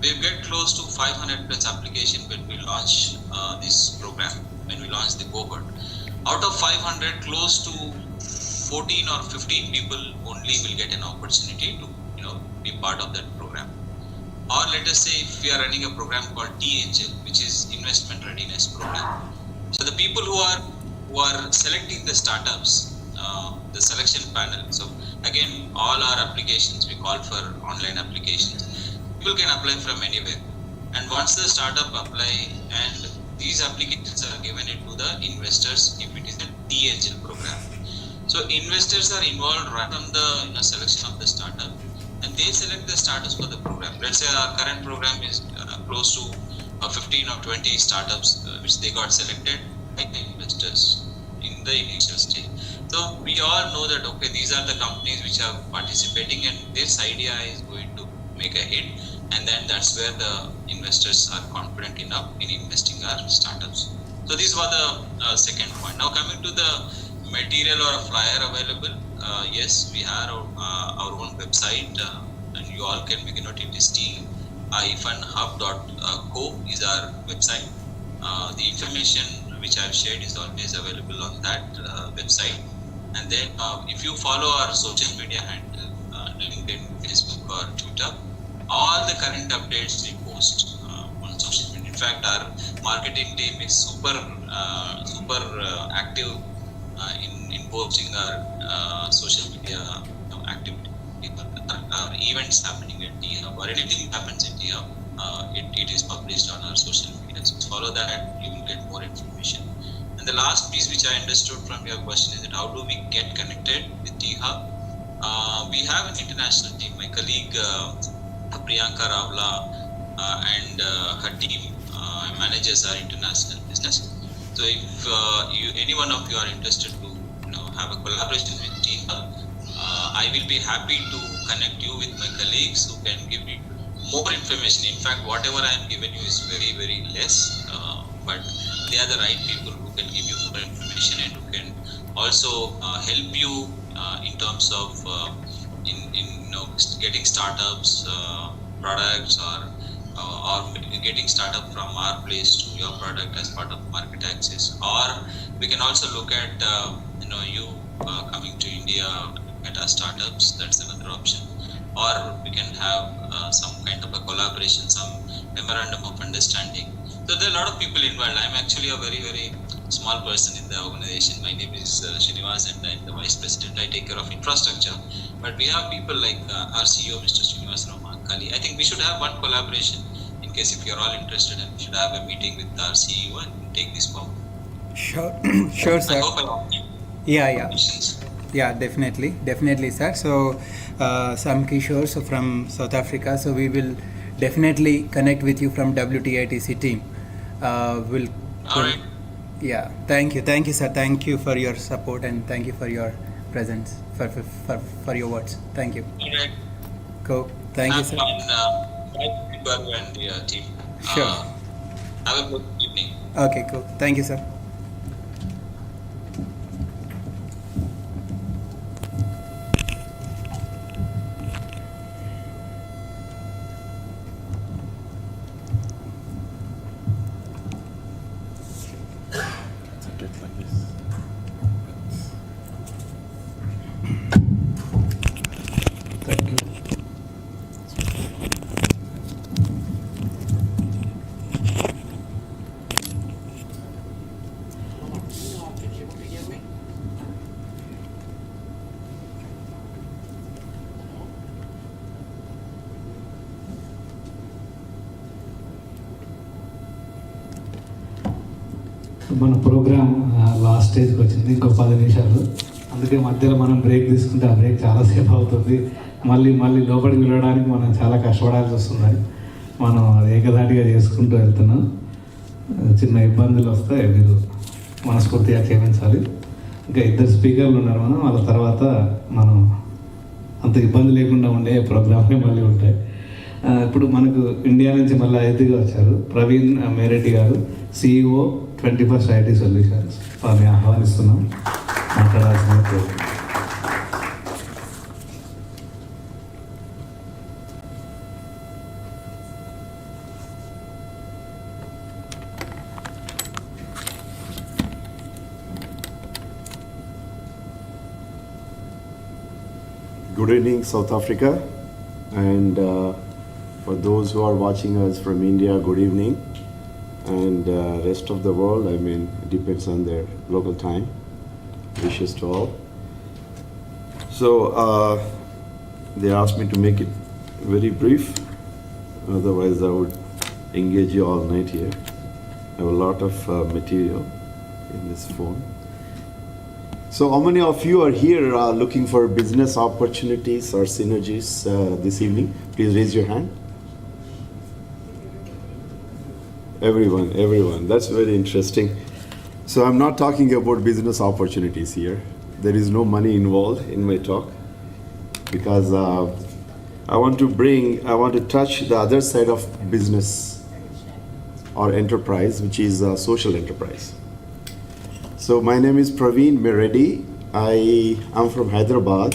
We've get close to 500 plus application when we launch this program, when we launch the cohort. Out of 500, close to 14 or 15 people only will get an opportunity to be part of that program. Or let us say if we are running a program called T-Angel, which is Investment Readiness Program. So the people who are selecting the startups, the selection panel. So again, all our applications we call for online applications. People can apply from anywhere. And once the startup apply, and these applications are given it to the investors if it is a T-Angel program. So investors are involved right from the selection of the startup, and they select the startups for the program. Let's say our current program is close to 15 or 20 startups which they got selected by the investors in the initial stage. So we all know that okay, these are the companies which are participating, and this idea is going to make a hit, and then that's where the investors are confident enough in investing our startups. So this was the second point. Now coming to the material or a flyer available, yes, we have our own website, and you all can make a note. It is t-hub.co is our website. The information which I have shared is always available on that website. And then if you follow our social media handle, LinkedIn, Facebook or Twitter, all the current updates we post on social media. In fact, our marketing team is super active in posting our social media activity. Events happening at T-Hub or anything happens at T-Hub, it is published on our social media. So follow that, you will get more information. And the last piece which I understood from your question is that how do we get connected with T-Hub? We have an international team. My colleague Priyanka Ravla and her team manages our international business. So if any one of you are interested to have a collaboration with T-Hub, I will be happy to connect you with my colleagues who can give you more information. In fact, whatever I am giving you is very, very less, but they are the right people who can give you more information and who can also help you in terms of getting startups, products, or getting startup from our place to your product as part of market access. Or we can also look at you coming to India at our startups. That's another option. Or we can have some kind of a collaboration, some memorandum of understanding. So there are a lot of people involved. I'm actually a very, very small person in the organization. My name is Srinivas, and I'm the vice president. I take care of infrastructure. But we have people like our CEO, Mr. Srinivas Kali. I think we should have one collaboration in case if you're all interested, and we should have a meeting with our CEO and take this forward. Sure, sure, sir. I hope I Yeah, definitely, sir. So, Sam Kishore from South Africa. So we will definitely connect with you from WTITC team. All right. Yeah, thank you, sir. Thank you for your support and thank you for your presence, for your words. Thank you. All right. Cool. Thank you, sir. Have fun, and your team. Sure. Have a good evening. Okay, cool. Thank you, sir. మన programme last స్టేజ్కి వచ్చింది, ఇంకో 10 నిమిషాలు. అందుకే మధ్యలో మనం break తీసుకుంటే ఆ బ్రేక్ చాలాసేపు అవుతుంది. మళ్ళీ లోపలికి వెళ్ళడానికి మనం చాలా కష్టపడాల్సి వస్తుంది. మనం అది ఏకధాటిగా చేసుకుంటూ వెళ్తున్నాం. చిన్న ఇబ్బందులు వస్తాయి, మీరు మనస్ఫూర్తిగా క్షమించాలి. ఇంకా 2 స్పీకర్లు ఉన్నారు, వాళ్ళ తర్వాత మనం అంత ఇబ్బంది లేకుండా ఉండే ప్రోగ్రామ్లు మళ్ళీ ఉంటాయి. ఇప్పుడు మనకు ఇండియా నుంచి మళ్ళీ అతిథిగా వచ్చారు ప్రవీణ్ మేరెడ్డి గారు, CEO 21st IT Solutions. వారిని ఆహ్వానిస్తున్నాం, మాట్లాడాల్సిన కోరుతున్నాం. Good evening, South Africa, and for those who are watching us from India, good evening, and rest of the world, I mean, it depends on their local time. Wishes to all. So they asked me to make it very brief, otherwise I would engage you all night here. I have a lot of material in this phone. So how many of you are here looking for business opportunities or synergies this evening? Please raise your hand. Everyone. That's very interesting. So I'm not talking about business opportunities here. There is no money involved in my talk because I want to touch the other side of business or enterprise, which is social enterprise. So my name is Praveen Mereddy. I am from Hyderabad,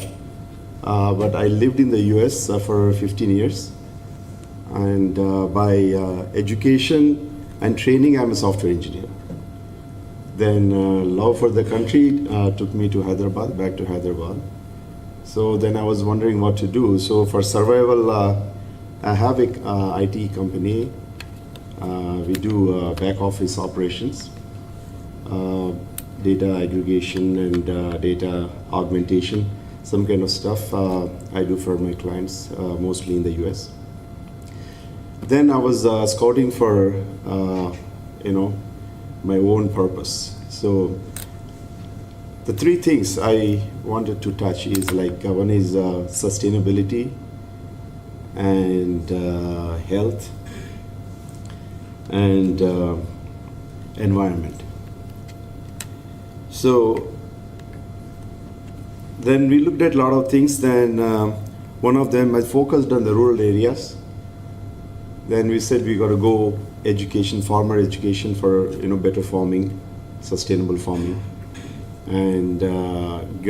but I lived in the US for 15 years. And by education and training, I'm a software engineer. Then love for the country took me to Hyderabad, back to Hyderabad. So then I was wondering what to do. So for survival, I have a IT company. We do back office operations. Data aggregation and data augmentation, some kind of stuff I do for my clients, mostly in the US. Then I was scouting for, my own purpose. So the 3 things I wanted to touch is one is sustainability and health and environment. So then we looked at a lot of things. Then one of them, I focused on the rural areas. Then we said we got to go education, farmer education for better farming, sustainable farming, and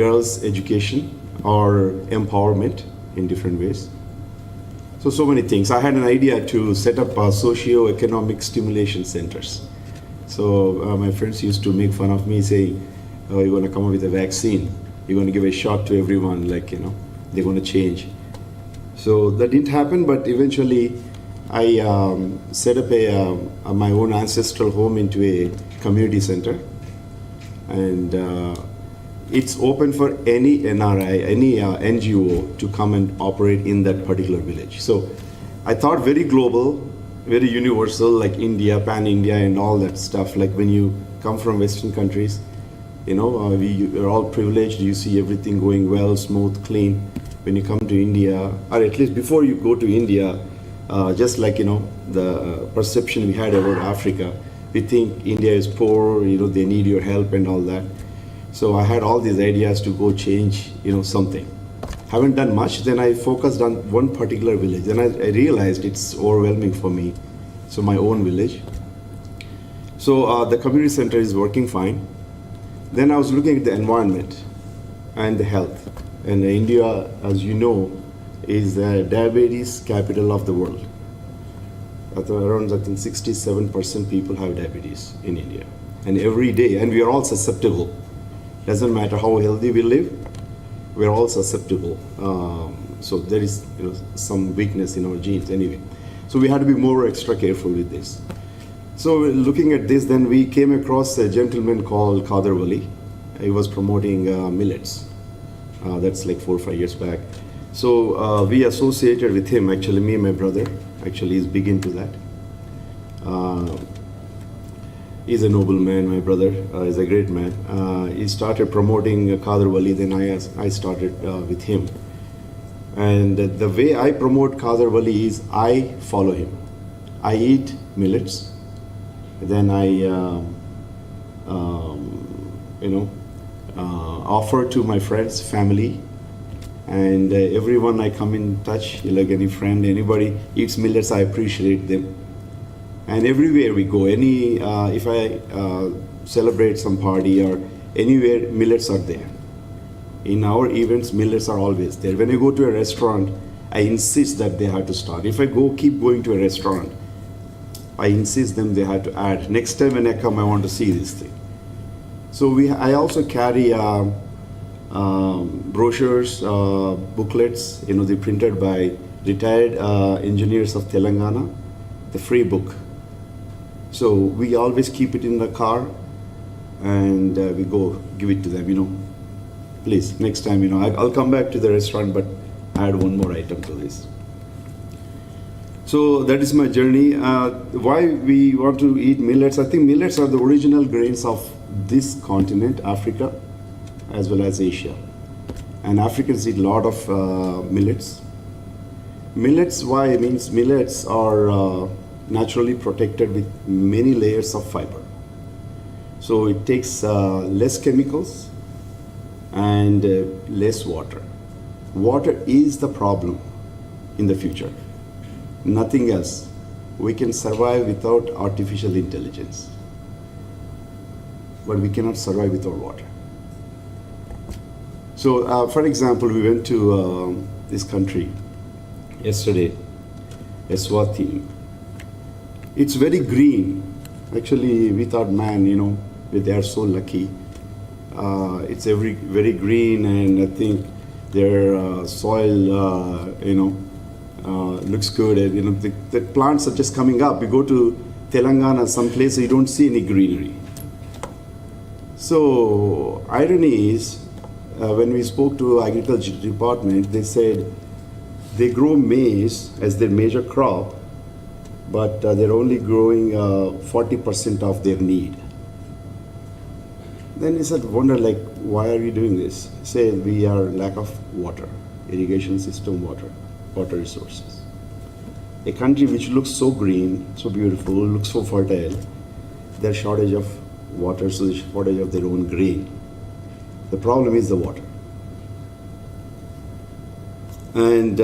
girls education or empowerment in different ways. So many things. I had an idea to set up socio-economic stimulation centers. So my friends used to make fun of me, saying, "Oh, you're going to come up with a vaccine. You're going to give a shot to everyone, they're going to change." So that didn't happen, but eventually I set up my own ancestral home into a community center. And it's open for any NRI, any NGO to come and operate in that particular village. So I thought very global, very universal, like India, pan-India and all that stuff. Like when you come from Western countries, we are all privileged. You see everything going well, smooth, clean. When you come to India, or at least before you go to India, just like, the perception we had about Africa, we think India is poor, they need your help and all that. So I had all these ideas to go change, something. Haven't done much. Then I focused on one particular village. Then I realized it's overwhelming for me. So my own village. So the community center is working fine. Then I was looking at the environment and the health. And India, as you know, is the diabetes capital of the world. Around, I think, 67% people have diabetes in India. And every day, and we are all susceptible. Doesn't matter how healthy we live, we're all susceptible. So there is some weakness in our genes anyway. So we had to be more extra careful with this. So looking at this, then we came across a gentleman called Kader Wali. He was promoting millets. That's like 4 or 5 years back. So we associated with him, actually me and my brother, actually is big into that. He's a noble man, my brother. He's a great man. He started promoting Qadar Wali, then I started with him. And the way I promote Qadar Wali is I follow him. I eat millets, then I, offer to my friends, family, and everyone I come in touch, like any friend, anybody eats millets, I appreciate them. And everywhere we go, if I celebrate some party or anywhere, millets are there. In our events, millets are always there. When I go to a restaurant, I insist that they have to start. If I keep going to a restaurant, I insist them they have to add. Next time when I come, I want to see this thing. So I also carry brochures, booklets. They printed by retired engineers of Telangana. The free book. So we always keep it in the car, and we go give it to them. Please, next time, I'll come back to the restaurant, but add one more item to this. So that is my journey. Why we want to eat millets? I think millets are the original grains of this continent, Africa, as well as Asia. And Africans eat a lot of millets. Millets, why? Means millets are naturally protected with many layers of fiber. So it takes less chemicals and less water. Water is the problem in the future. Nothing else. We can survive without artificial intelligence, but we cannot survive without water. So, for example, we went to this country yesterday, Eswatini. It's very green. Actually, we thought, man, they are so lucky. It's very green, and I think their soil, looks good. And, the plants are just coming up. We go to Telangana, some places you don't see any greenery. So, irony is, when we spoke to agriculture department, they said they grow maize as their major crop, but they're only growing 40% of their need. Then he said, wonder, why are you doing this? Say, we are lack of water, irrigation system, water resources. A country which looks so green, so beautiful, looks so fertile, there's shortage of water, so there's shortage of their own grain. The problem is the water. And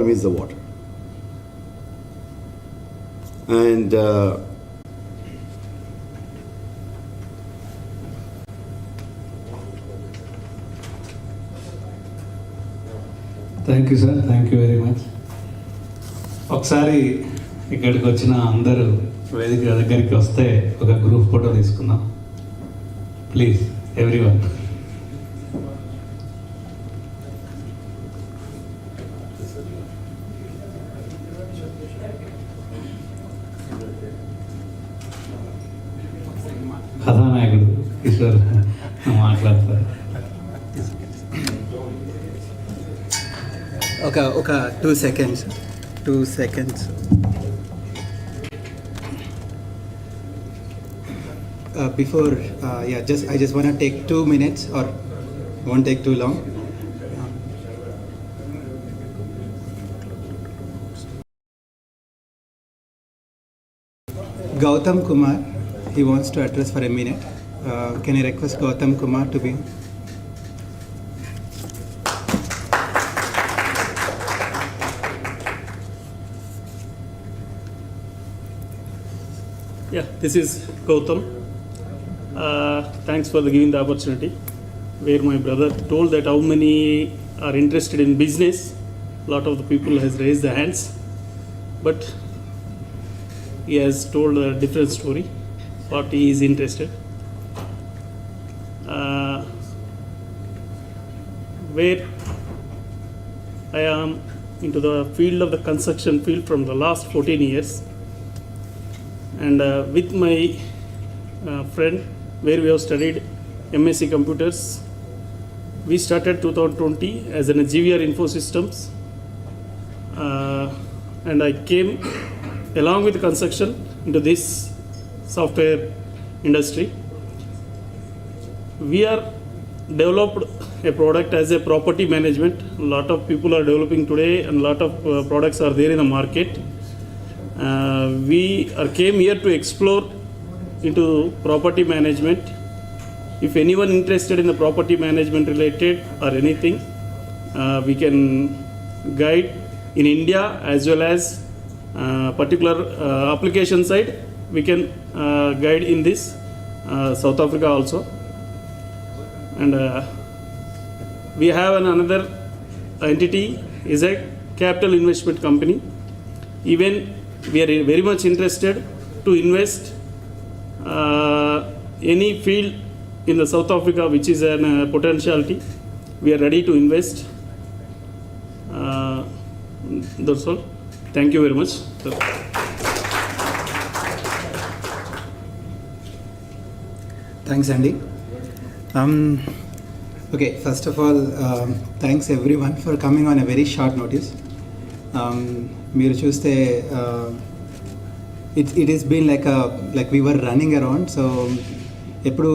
is the water. And thank you sir, thank you very much. ఒకసారి ఇక్కడికి వచ్చిన అందరూ వేదిక దగ్గరికి వస్తే ఒక group photo తీసుకుందాం please, everyone. కథానాయకుడు కిషోర్ మాట్లాడతారు. ఒక 2 seconds. Before, I just want to take 2 minutes, or won't take too long. Gautam Kumar, he wants to address for a minute. Can I request Gautam Kumar to be? Yeah, this is Gautam. Thanks for giving the opportunity. Where my brother told that how many are interested in business, a lot of the people has raised their hands, but he has told a different story, what he is interested. Where I am into the field of the construction field from the last 14 years. And with my friend, where we have studied MSc Computers, we started 2020 as an GVR Info Systems, and I came along with construction into this software industry. We are developed a product as a property management. A lot of people are developing today, and a lot of products are there in the market. We came here to explore into property management. If anyone interested in the property management related or anything, we can guide in India as well as particular application side. We can guide in this South Africa also. And we have another entity is a capital investment company. Even we are very much interested to invest any field in the South Africa which is a potentiality. We are ready to invest. That's all. Thank you very much. Thanks, Andy. Okay, first of all, thanks everyone for coming on a very short notice. మీరు చూస్తే it has been like we were running around, so ఎప్పుడు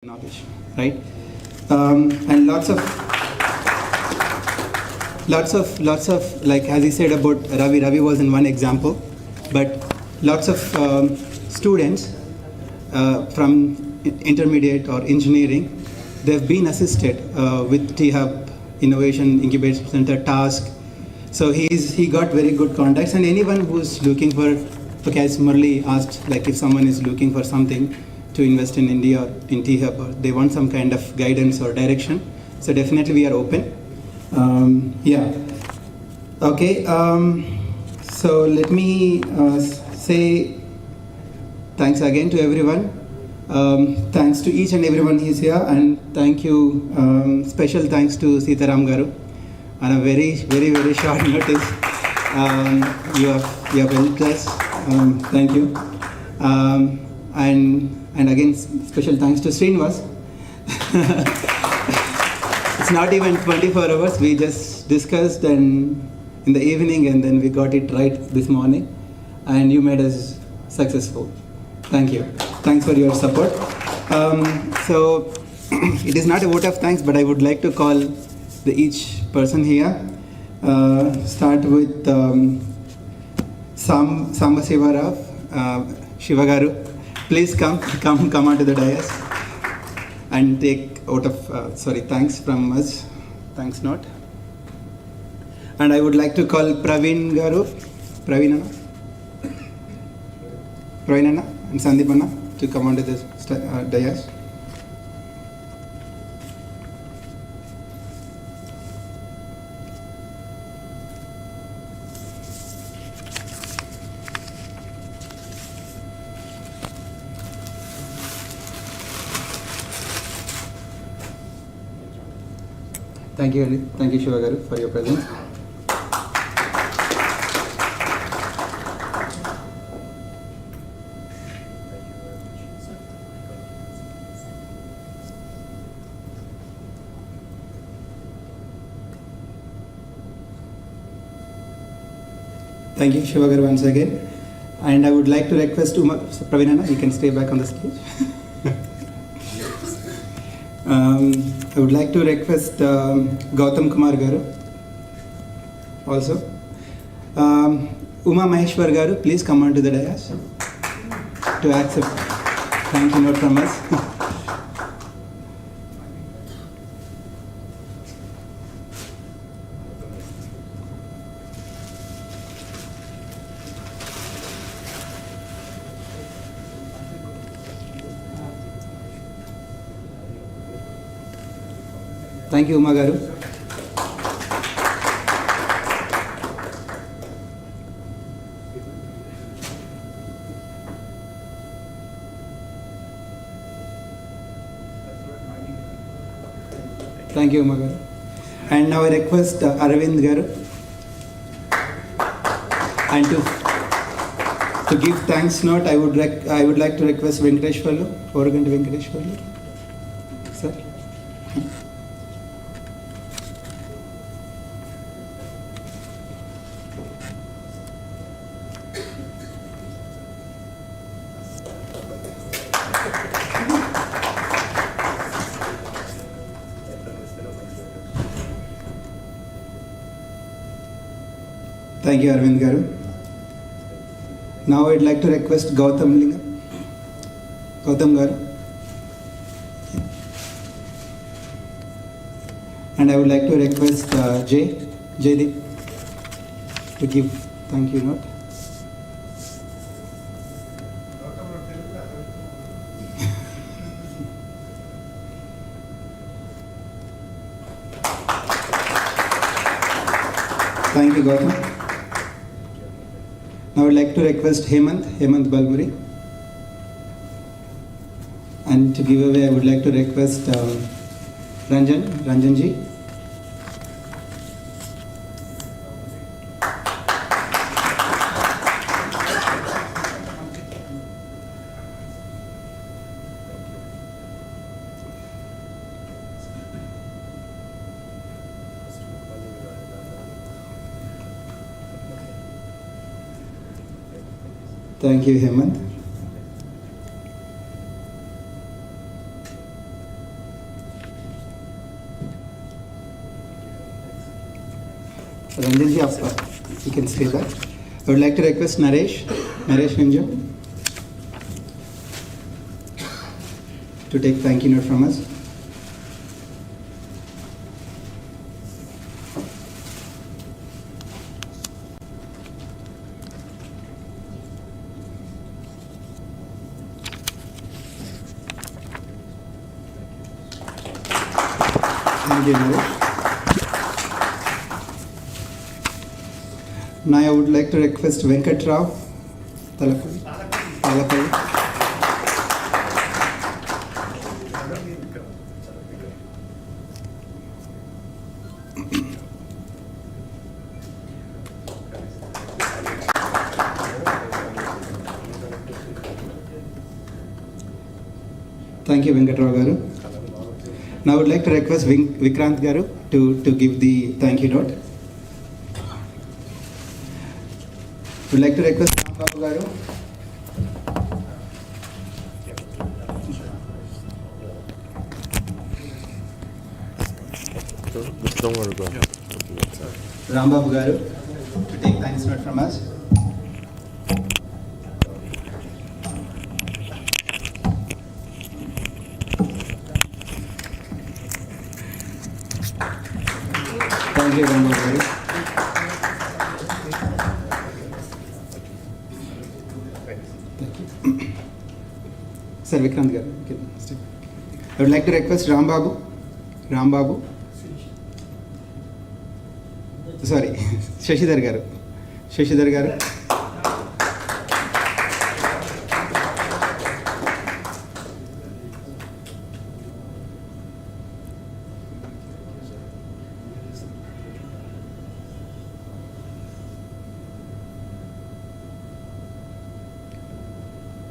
knowledge, right? And lots of like as he said about Ravi wasn't one example, but lots of students from intermediate or engineering, they've been assisted with T-Hub Innovation Incubation Center task. So he got very good contacts, and anyone who's looking for, okay, as Murli asked, like if someone is looking for something to invest in India or in T-Hub, or they want some kind of guidance or direction, so definitely we are open. Okay, so let me say thanks again to everyone. Thanks to each and everyone who is here, and thank you, special thanks to Sitaram Garu on a very, very, very short notice. You have helped us. Thank you. And again, special thanks to Srinivas. It's not even 24 hours. We just discussed and in the evening, and then we got it right this morning, and you made us successful. Thank you. Thanks for your support. So it is not a vote of thanks, but I would like to call each person here. Start with Samba Sivarao, Shivagaru. Please come onto the dais and take out of thanks from us. Thanks note. And I would like to call Praveen Garu, Praveen Anna and Sandeep Anna to come onto this dais. Thank you, Andy. Thank you, Shiva Garu, for your presence. Thank you, Shiva Garu, once again. And I would like to request Praveen Anna, you can stay back on the stage. I would like to request Gautam Kumar Garu also. Uma Maheshwar Garu, please come on to the dais to accept thank you note from us. Thank you, Uma Garu. Thank you, Uma Garu. And now I request Arvind Garu. And to give thanks note, I would like to request Venkateshwarlu, Oraganti Venkateshwarlu. Sir. Thank you, Arvind Garu. Now I'd like to request Gautam Lingam. Gautam Garu. And I would like to request Jaydeep to give thank you note. Thank you, Gautam. Now I would like to request Hemant Balmuri. And to give away, I would like to request Ranjanji. Thank you, Hemant. Ranjanji, you can stay back. I would like to request Naresh Ninja to take thank you note from us. Thank you, Naresh. Now I would like to request Venkat Rao Talapalli. Thank you, Venkatrao Garu. Now I would like to request Vikrant Garu to give the thank you note. Would like to request Rambabu Garu. Rambabu Garu to take thanks note from us. Thank you, Rambabu Garu. Sir Vikrant Garu. I would like to request Rambabu. Sorry, Shashidhar Garu.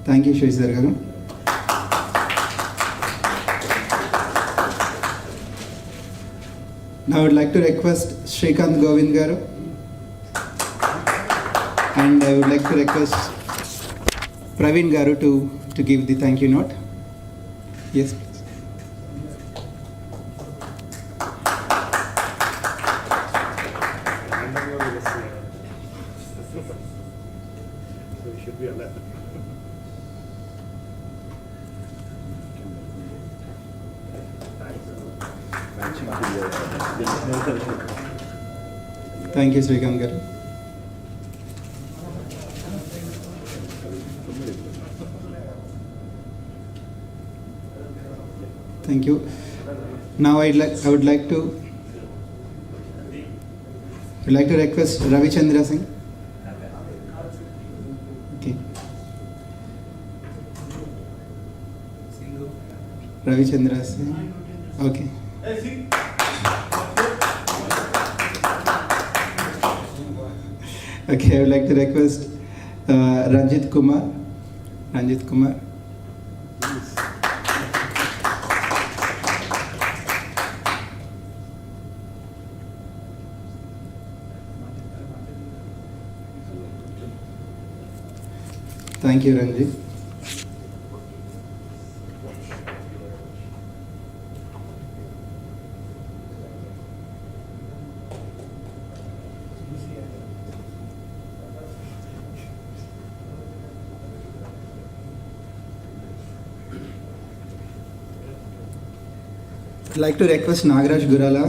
Thank you, Shashidhar Garu. Now I would like to request Shrikant Govind Garu, and I would like to request Praveen Garu to give the thank you note. Yes, please. Thank you, Srikant Garu. Thank you. Now I would like to request Ravi Chandra Singh. Okay. Ravi Chandra Singh. Okay. Okay, I would like to request Ranjit Kumar. Thank you, Ranjit. I'd like to request Nagaraj Gurala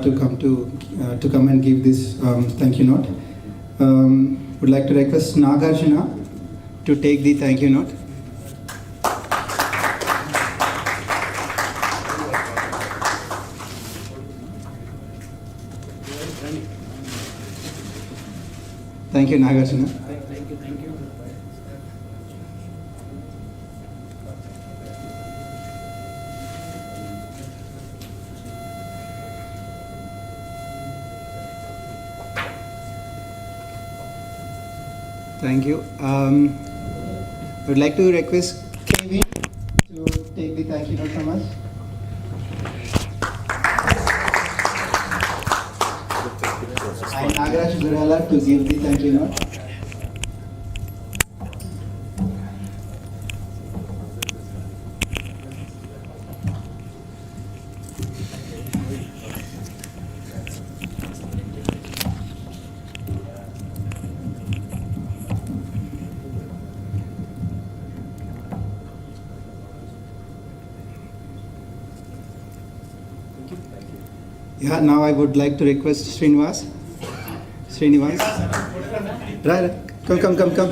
to come and give this thank you note. Would like to request Nagarjuna to take the thank you note. Thank you, Nagarjuna. Thank you. Thank you. I would like to request Kevin to take the thank you note from us. And Nagaraj Gurala to give the thank you note. Yeah, now I would like to request Srinivas. Right, come. Come.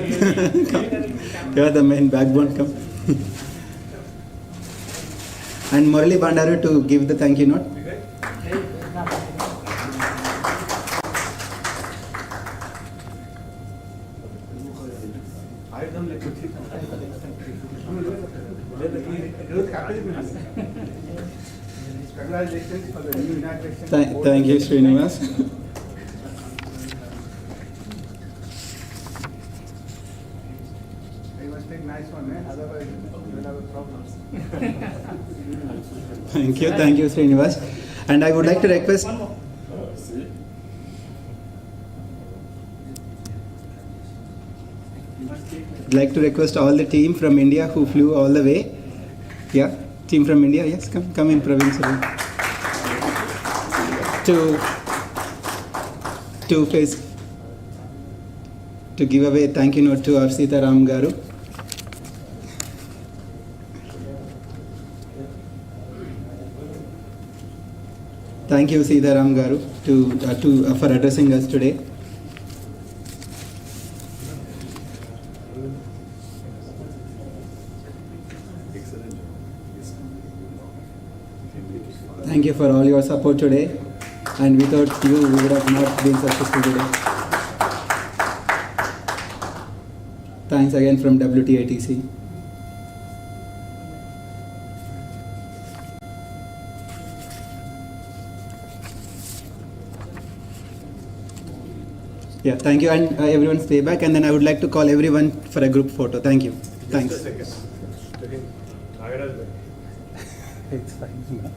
You are the main backbone, come. And Murali Bandaru to give the thank you note. Congratulations for the new inauguration. Thank you, Srinivas. You must take nice one, eh? Otherwise, we'll have problems. Thank you, Srinivas. And I would like to request. I'd like to request all the team from India who flew all the way. Yeah, team from India. Yes, come in, Praveen sir. To give away thank you note to our Sitaram Garu. Thank you, Sitaram Garu, for addressing us today. Thank you for all your support today, and without you, we would have not been successful today. Thanks again from WTITC. Yeah, thank you, and everyone stay back, and then I would like to call everyone for a group photo. Thank you. Thanks. It's fine.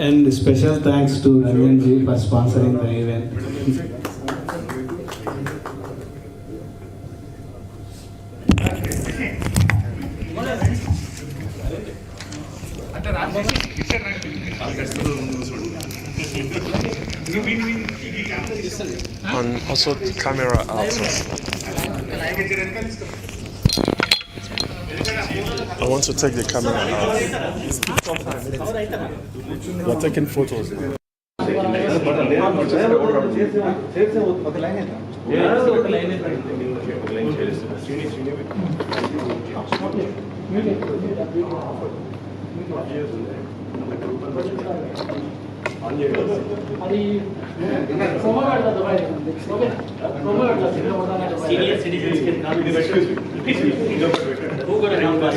And special thanks to Ranjan ji for sponsoring the event. And also the camera outside. I want to take the camera out. We're taking photos now. Senior citizens can come. Who got a number?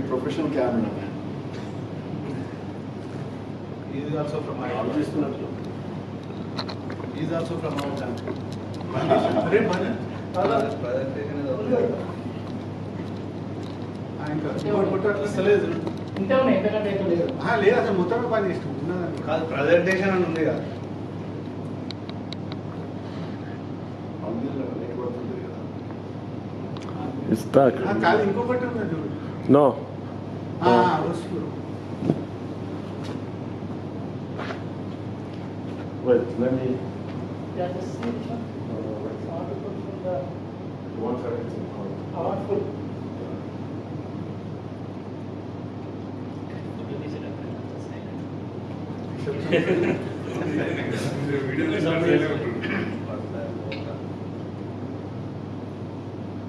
Professional camera. He is also from our He is also from our country. లేదు అసలు మొత్తమే పని ఇష్టం కాదు presentation అని ఉంది కదా It's dark. కాదు ఇంకొకటి ఉన్నది No. Wait, let me. Yeah, just see which one. I want to put from the. You want everything? I want full.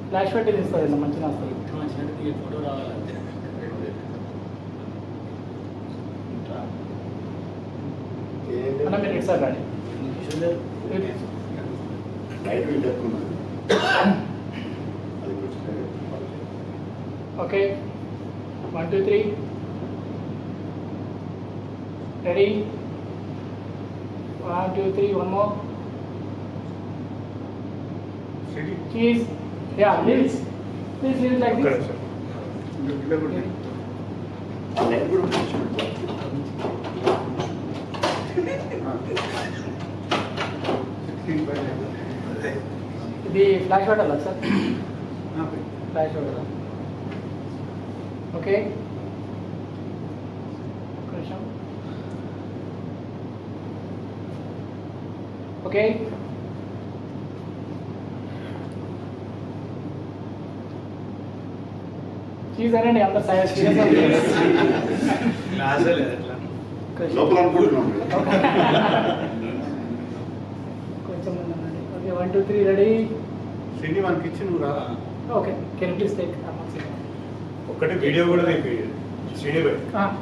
Flash పెట్టి తీస్తుంది మంచిగా వస్తుంది ఫోటో రావాలంటే అన్న మీరు ఇటు సార్ రాండి okay 1 2 3 ready 1 2 3 one more cheese yeah please leave it like this ఇది ఫ్లాష్ పెట్టాలా సార్ ఫ్లాష్ పెట్టాలా ఓకే కొంచెం ఓకే చీజ్ అనండి అంత కొంచెం ఓకే 1 2 3 రెడీ శ్రీని మనకి ఇచ్చి నువ్వు రా ఓకే కెన్ ప్లీజ్ టేక్ ఒకటి వీడియో కూడా తీపి శ్రీని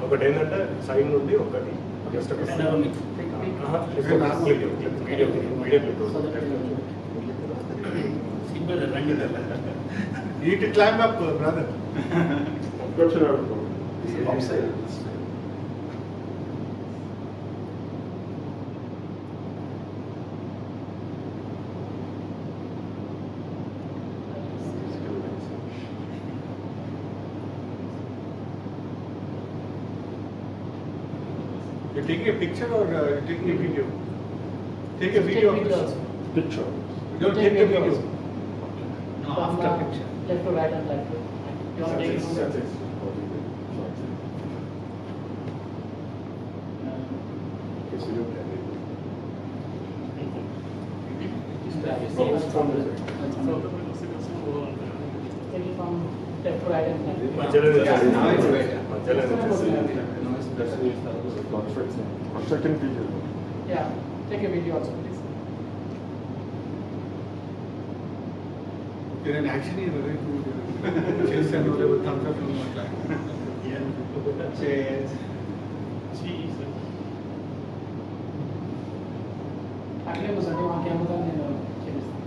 ఒకటి ఏంటంటే సైడ్ నుండి ఒకటి just neat climb up brother You're taking a picture or you're taking a video? Take a video of this. Picture. You don't take the video. No, after picture. Left to right and left to. You want to take it from there? Take it from left to right and left. Second video. Yeah, take a video also, please. You're an action hero, right? Cheers and whatever thumbs up from my client. Cheers. Cheese. అట్లే కూర్చోండి మా camera నేను చేపిస్తాను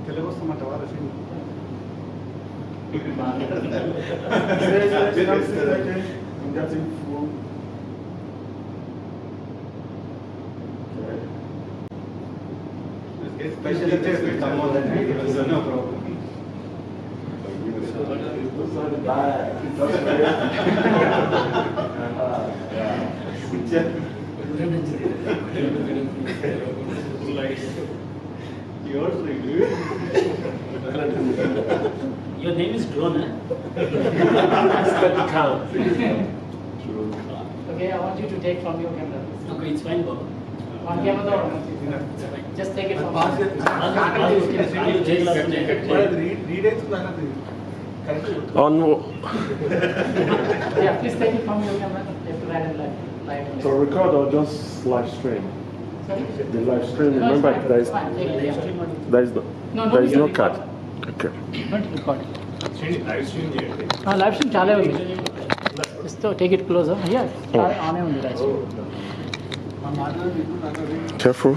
Telugu వస్తామంటావా రసీన్ Special lectures will come on that night, so no problem. Your name is Drone, eh? Okay, I want you to take from your camera. Okay, it's fine, Bob. One camera or just take it from On. Yeah, please take it from your camera, left to right and left. Right and So left. record or just live stream? Sorry? The live stream. No, it's Remember, fine, there it's is fine. Take it, yeah. there is no No, there is video no cut. Okay. Not record. Live stream చేయండి. Live stream చాలా ఉంది. Just take it closer. Yeah, ఆనే ఉంది live stream. Careful.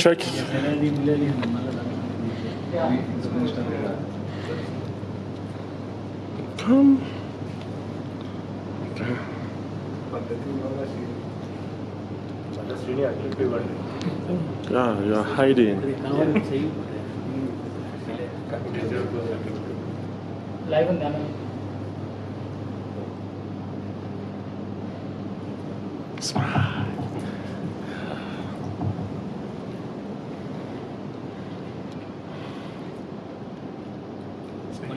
Check. Yeah. Come. Yeah, you're hiding. Live ఉంది అన్న. Smile.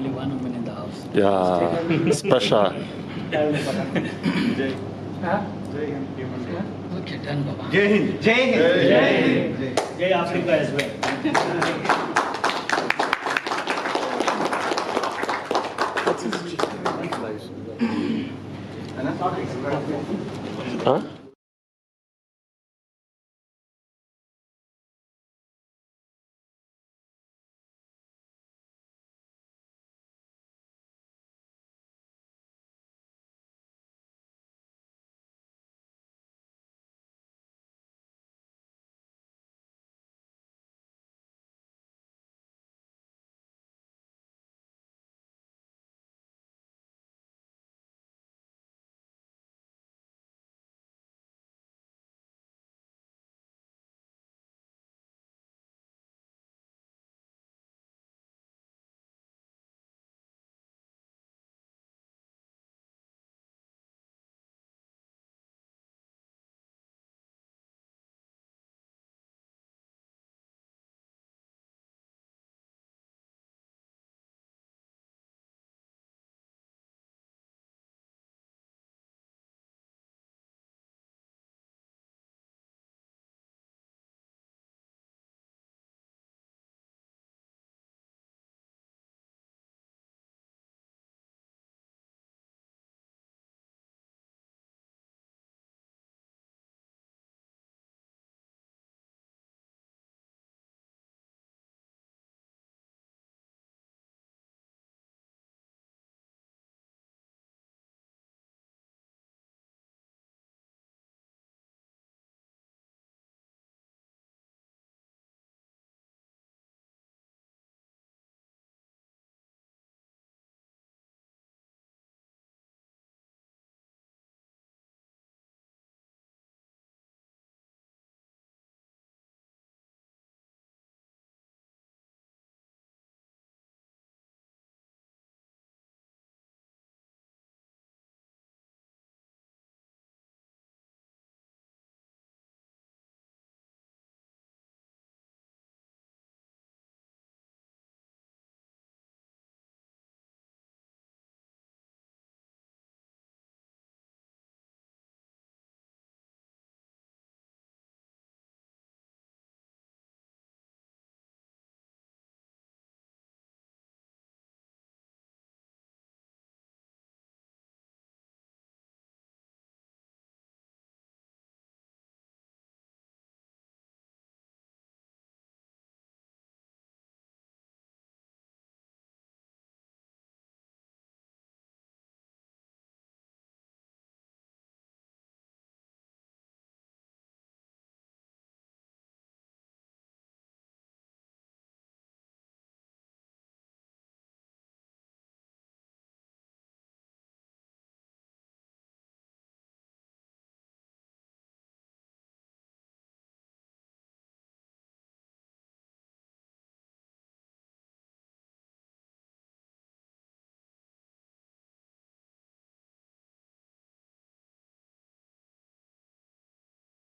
Only one woman in the house. Yeah, special. Okay, done, Baba. Jai Hind. Jai Hind. Jai Hind. Jai Africa as well. Huh?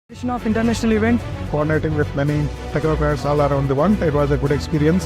Of international event, coordinating with many technocrats all around the world. It was a good experience.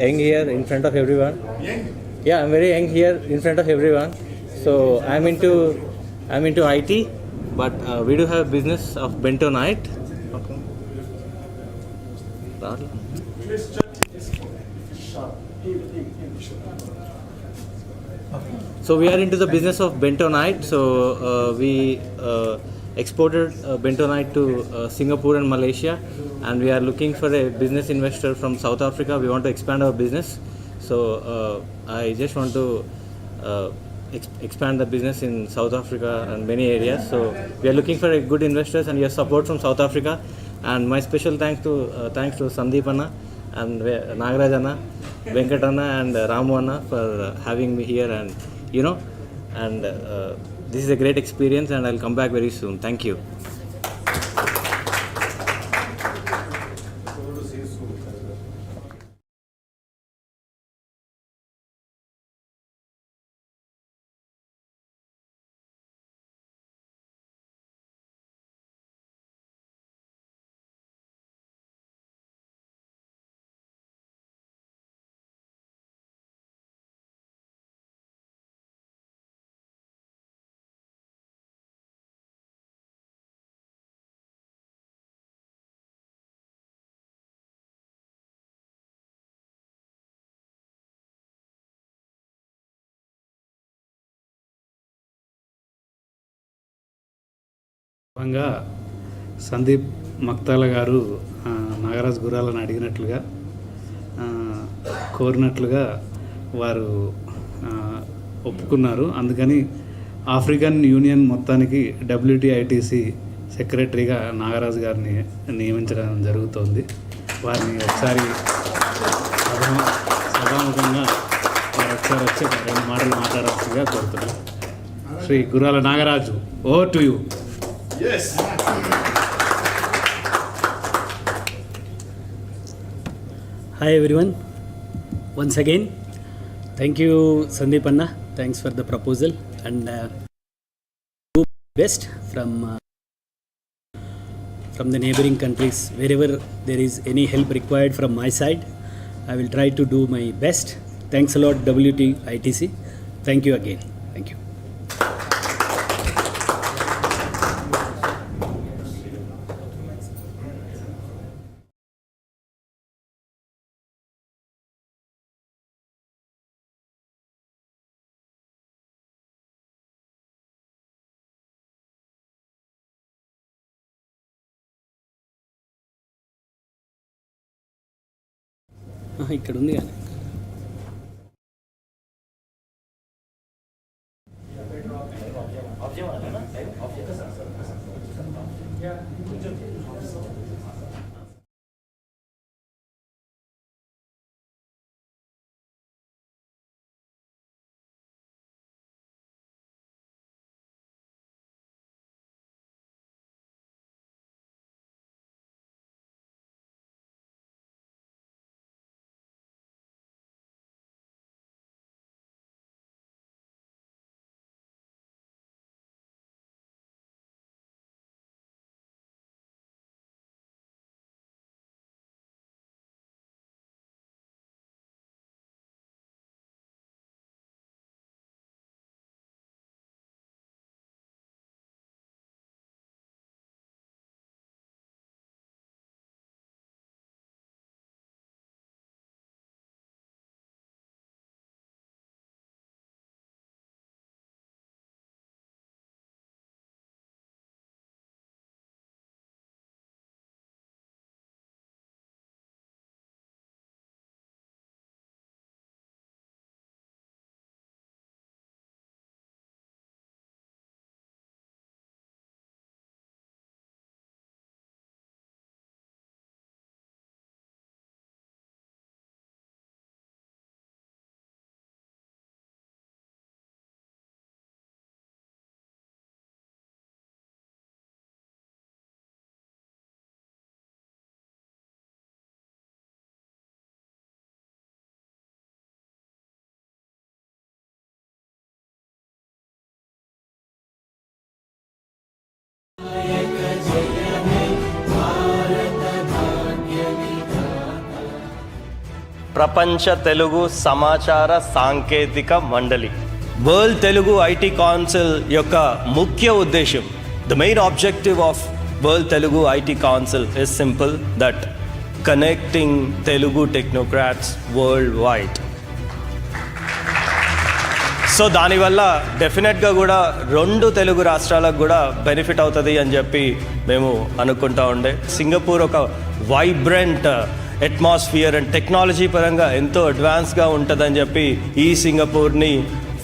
young here in front of everyone. Yeah, I'm very young here in front of everyone. So I'm into IT, but we do have business of bento night. Okay. So we are into the business of bento night. So we exported bento night to Singapore and Malaysia, and we are looking for a business investor from South Africa. We want to expand our business. So I just want to expand the business in South Africa and many areas. So we are looking for a good investors and your support from South Africa. And my special thanks to Sandeep Anna and Nagaraj Anna, Venkat Anna and Ramu Anna for having me here, and and this is a great experience, and I'll come back very soon. Thank you. భాగంగా సందీప్ మక్తాల గారు నాగరాజ్ గురాలను అడిగినట్లుగా కోరినట్లుగా వారు ఒప్పుకున్నారు. అందుకని African union మొత్తానికి WTITC సెక్రటరీగా నాగరాజ్ గారిని నియమించడం జరుగుతోంది. వారిని ఒకసారి సభాముఖంగా వారు ఒకసారి వచ్చి 2 మాటలు మాట్లాడాల్సిందిగా కోరుతున్నాను. Shri Gurala Nagaraju, over to you. Yes. Hi everyone. Once again, thank you Sandeep Anna. Thanks for the proposal, and do best from the neighboring countries. Wherever there is any help required from my side, I will try to do my best. Thanks a lot WTITC. Thank you again. Thank you. ఇక్కడ ఉంది కానీ ప్రపంచ తెలుగు సమాచార సాంకేతిక మండలి. World Telugu IT council యొక్క ముఖ్య ఉద్దేశం, the main objective of world Telugu IT council is simple, that connecting Telugu technocrats world wide. So దానివల్ల డెఫినెట్గా కూడా 2 తెలుగు రాష్ట్రాలకు కూడా బెనిఫిట్ అవుతుంది అని చెప్పి మేము అనుకుంటా ఉండే. సింగపూర్ ఒక వైబ్రెంట్ అట్మాస్ఫియర్ అండ్ టెక్నాలజీ పరంగా ఎంతో అడ్వాన్స్గా ఉంటుందని చెప్పి ఈ సింగపూర్ని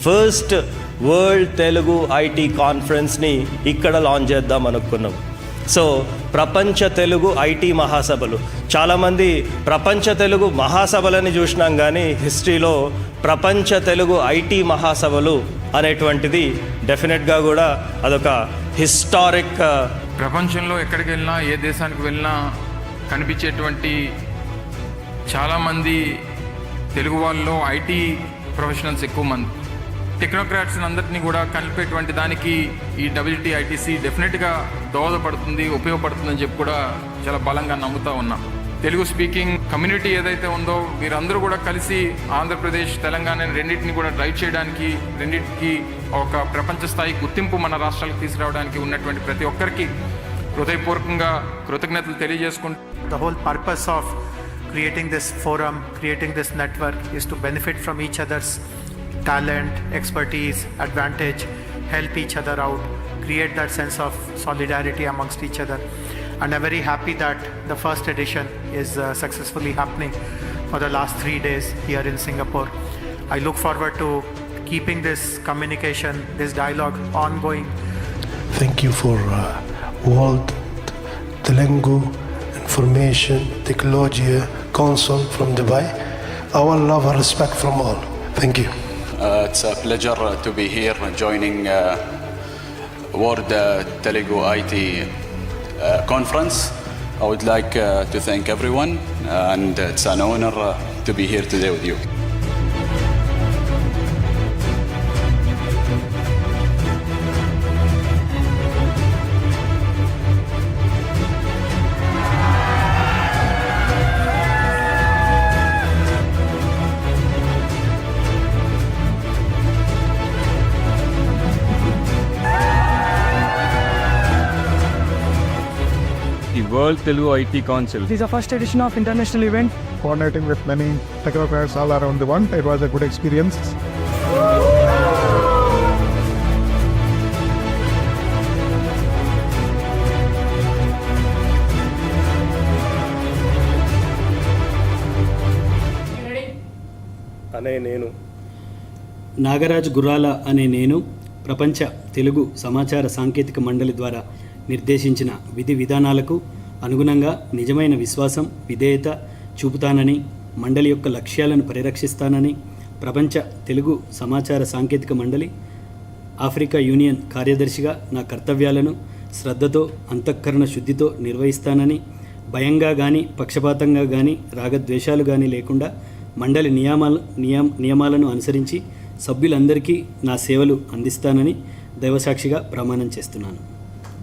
ఫస్ట్ వరల్డ్ తెలుగు ఐటీ కాన్ఫరెన్స్ని ఇక్కడ లాంచ్ చేద్దాం అనుకున్నాం. సో ప్రపంచ తెలుగు ఐటీ మహాసభలు, చాలామంది ప్రపంచ తెలుగు మహాసభలని చూసినాం, కానీ హిస్టరీలో ప్రపంచ తెలుగు ఐటీ మహాసభలు అనేటువంటిది డెఫినెట్గా కూడా అదొక హిస్టారిక్. ప్రపంచంలో ఎక్కడికి వెళ్ళినా, ఏ దేశానికి వెళ్ళినా కనిపించేటువంటి చాలామంది తెలుగు వాళ్ళలో ఐటీ ప్రొఫెషనల్స్ ఎక్కువ మంది. టెక్నోక్రాట్స్ అందరినీ కూడా కలిపేటువంటి దానికి ఈ WTITC డెఫినెట్గా దోహదపడుతుంది, ఉపయోగపడుతుందని చెప్పి కూడా చాలా బలంగా నమ్ముతూ ఉన్నాం. తెలుగు స్పీకింగ్ కమ్యూనిటీ ఏదైతే ఉందో వీరందరూ కూడా కలిసి ఆంధ్రప్రదేశ్, తెలంగాణ రెండింటిని కూడా డ్రైవ్ చేయడానికి, రెండింటికి ఒక ప్రపంచ స్థాయి గుర్తింపు మన రాష్ట్రాలకు తీసుకురావడానికి ఉన్నటువంటి ప్రతి ఒక్కరికి హృదయపూర్వకంగా కృతజ్ఞతలు తెలియజేసుకుంటూ, The whole purpose of creating this forum, creating this network is to benefit from each other's talent, expertise, advantage, help each other out, create that sense of solidarity amongst each other. And I'm very happy that the first edition is successfully happening for the last 3 days here in Singapore. I look forward to keeping this communication, this dialogue ongoing. Thank you for World Telugu Information Technology Council from Dubai. Our love and respect from all. Thank you. It's a pleasure to be here joining World Telugu IT Conference. I would like to thank everyone, and it's an honor to be here today with you. The World Telugu IT Council. This is the first edition of international event, coordinating with many technocrats all around the world. It was a good experience. అనే నేను నాగరాజు గుర్రాల అనే నేను ప్రపంచ తెలుగు సమాచార సాంకేతిక మండలి ద్వారా నిర్దేశించిన విధి విధానాలకు అనుగుణంగా నిజమైన విశ్వాసం, విధేయత చూపుతానని, మండలి యొక్క లక్ష్యాలను పరిరక్షిస్తానని, ప్రపంచ తెలుగు సమాచార సాంకేతిక మండలి ఆఫ్రికా యూనియన్ కార్యదర్శిగా నా కర్తవ్యాలను శ్రద్ధతో, అంతఃకరణ శుద్ధితో నిర్వహిస్తానని, భయంగా కానీ, పక్షపాతంగా కానీ, రాగద్వేషాలు కానీ లేకుండా మండలి నియమాలను అనుసరించి సభ్యులందరికీ నా సేవలు అందిస్తానని దైవసాక్షిగా ప్రమాణం చేస్తున్నాను.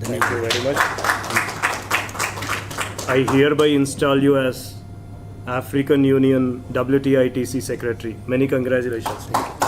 Thank you very much. I hereby install you as African Union WTITC Secretary. Many congratulations. Thank you.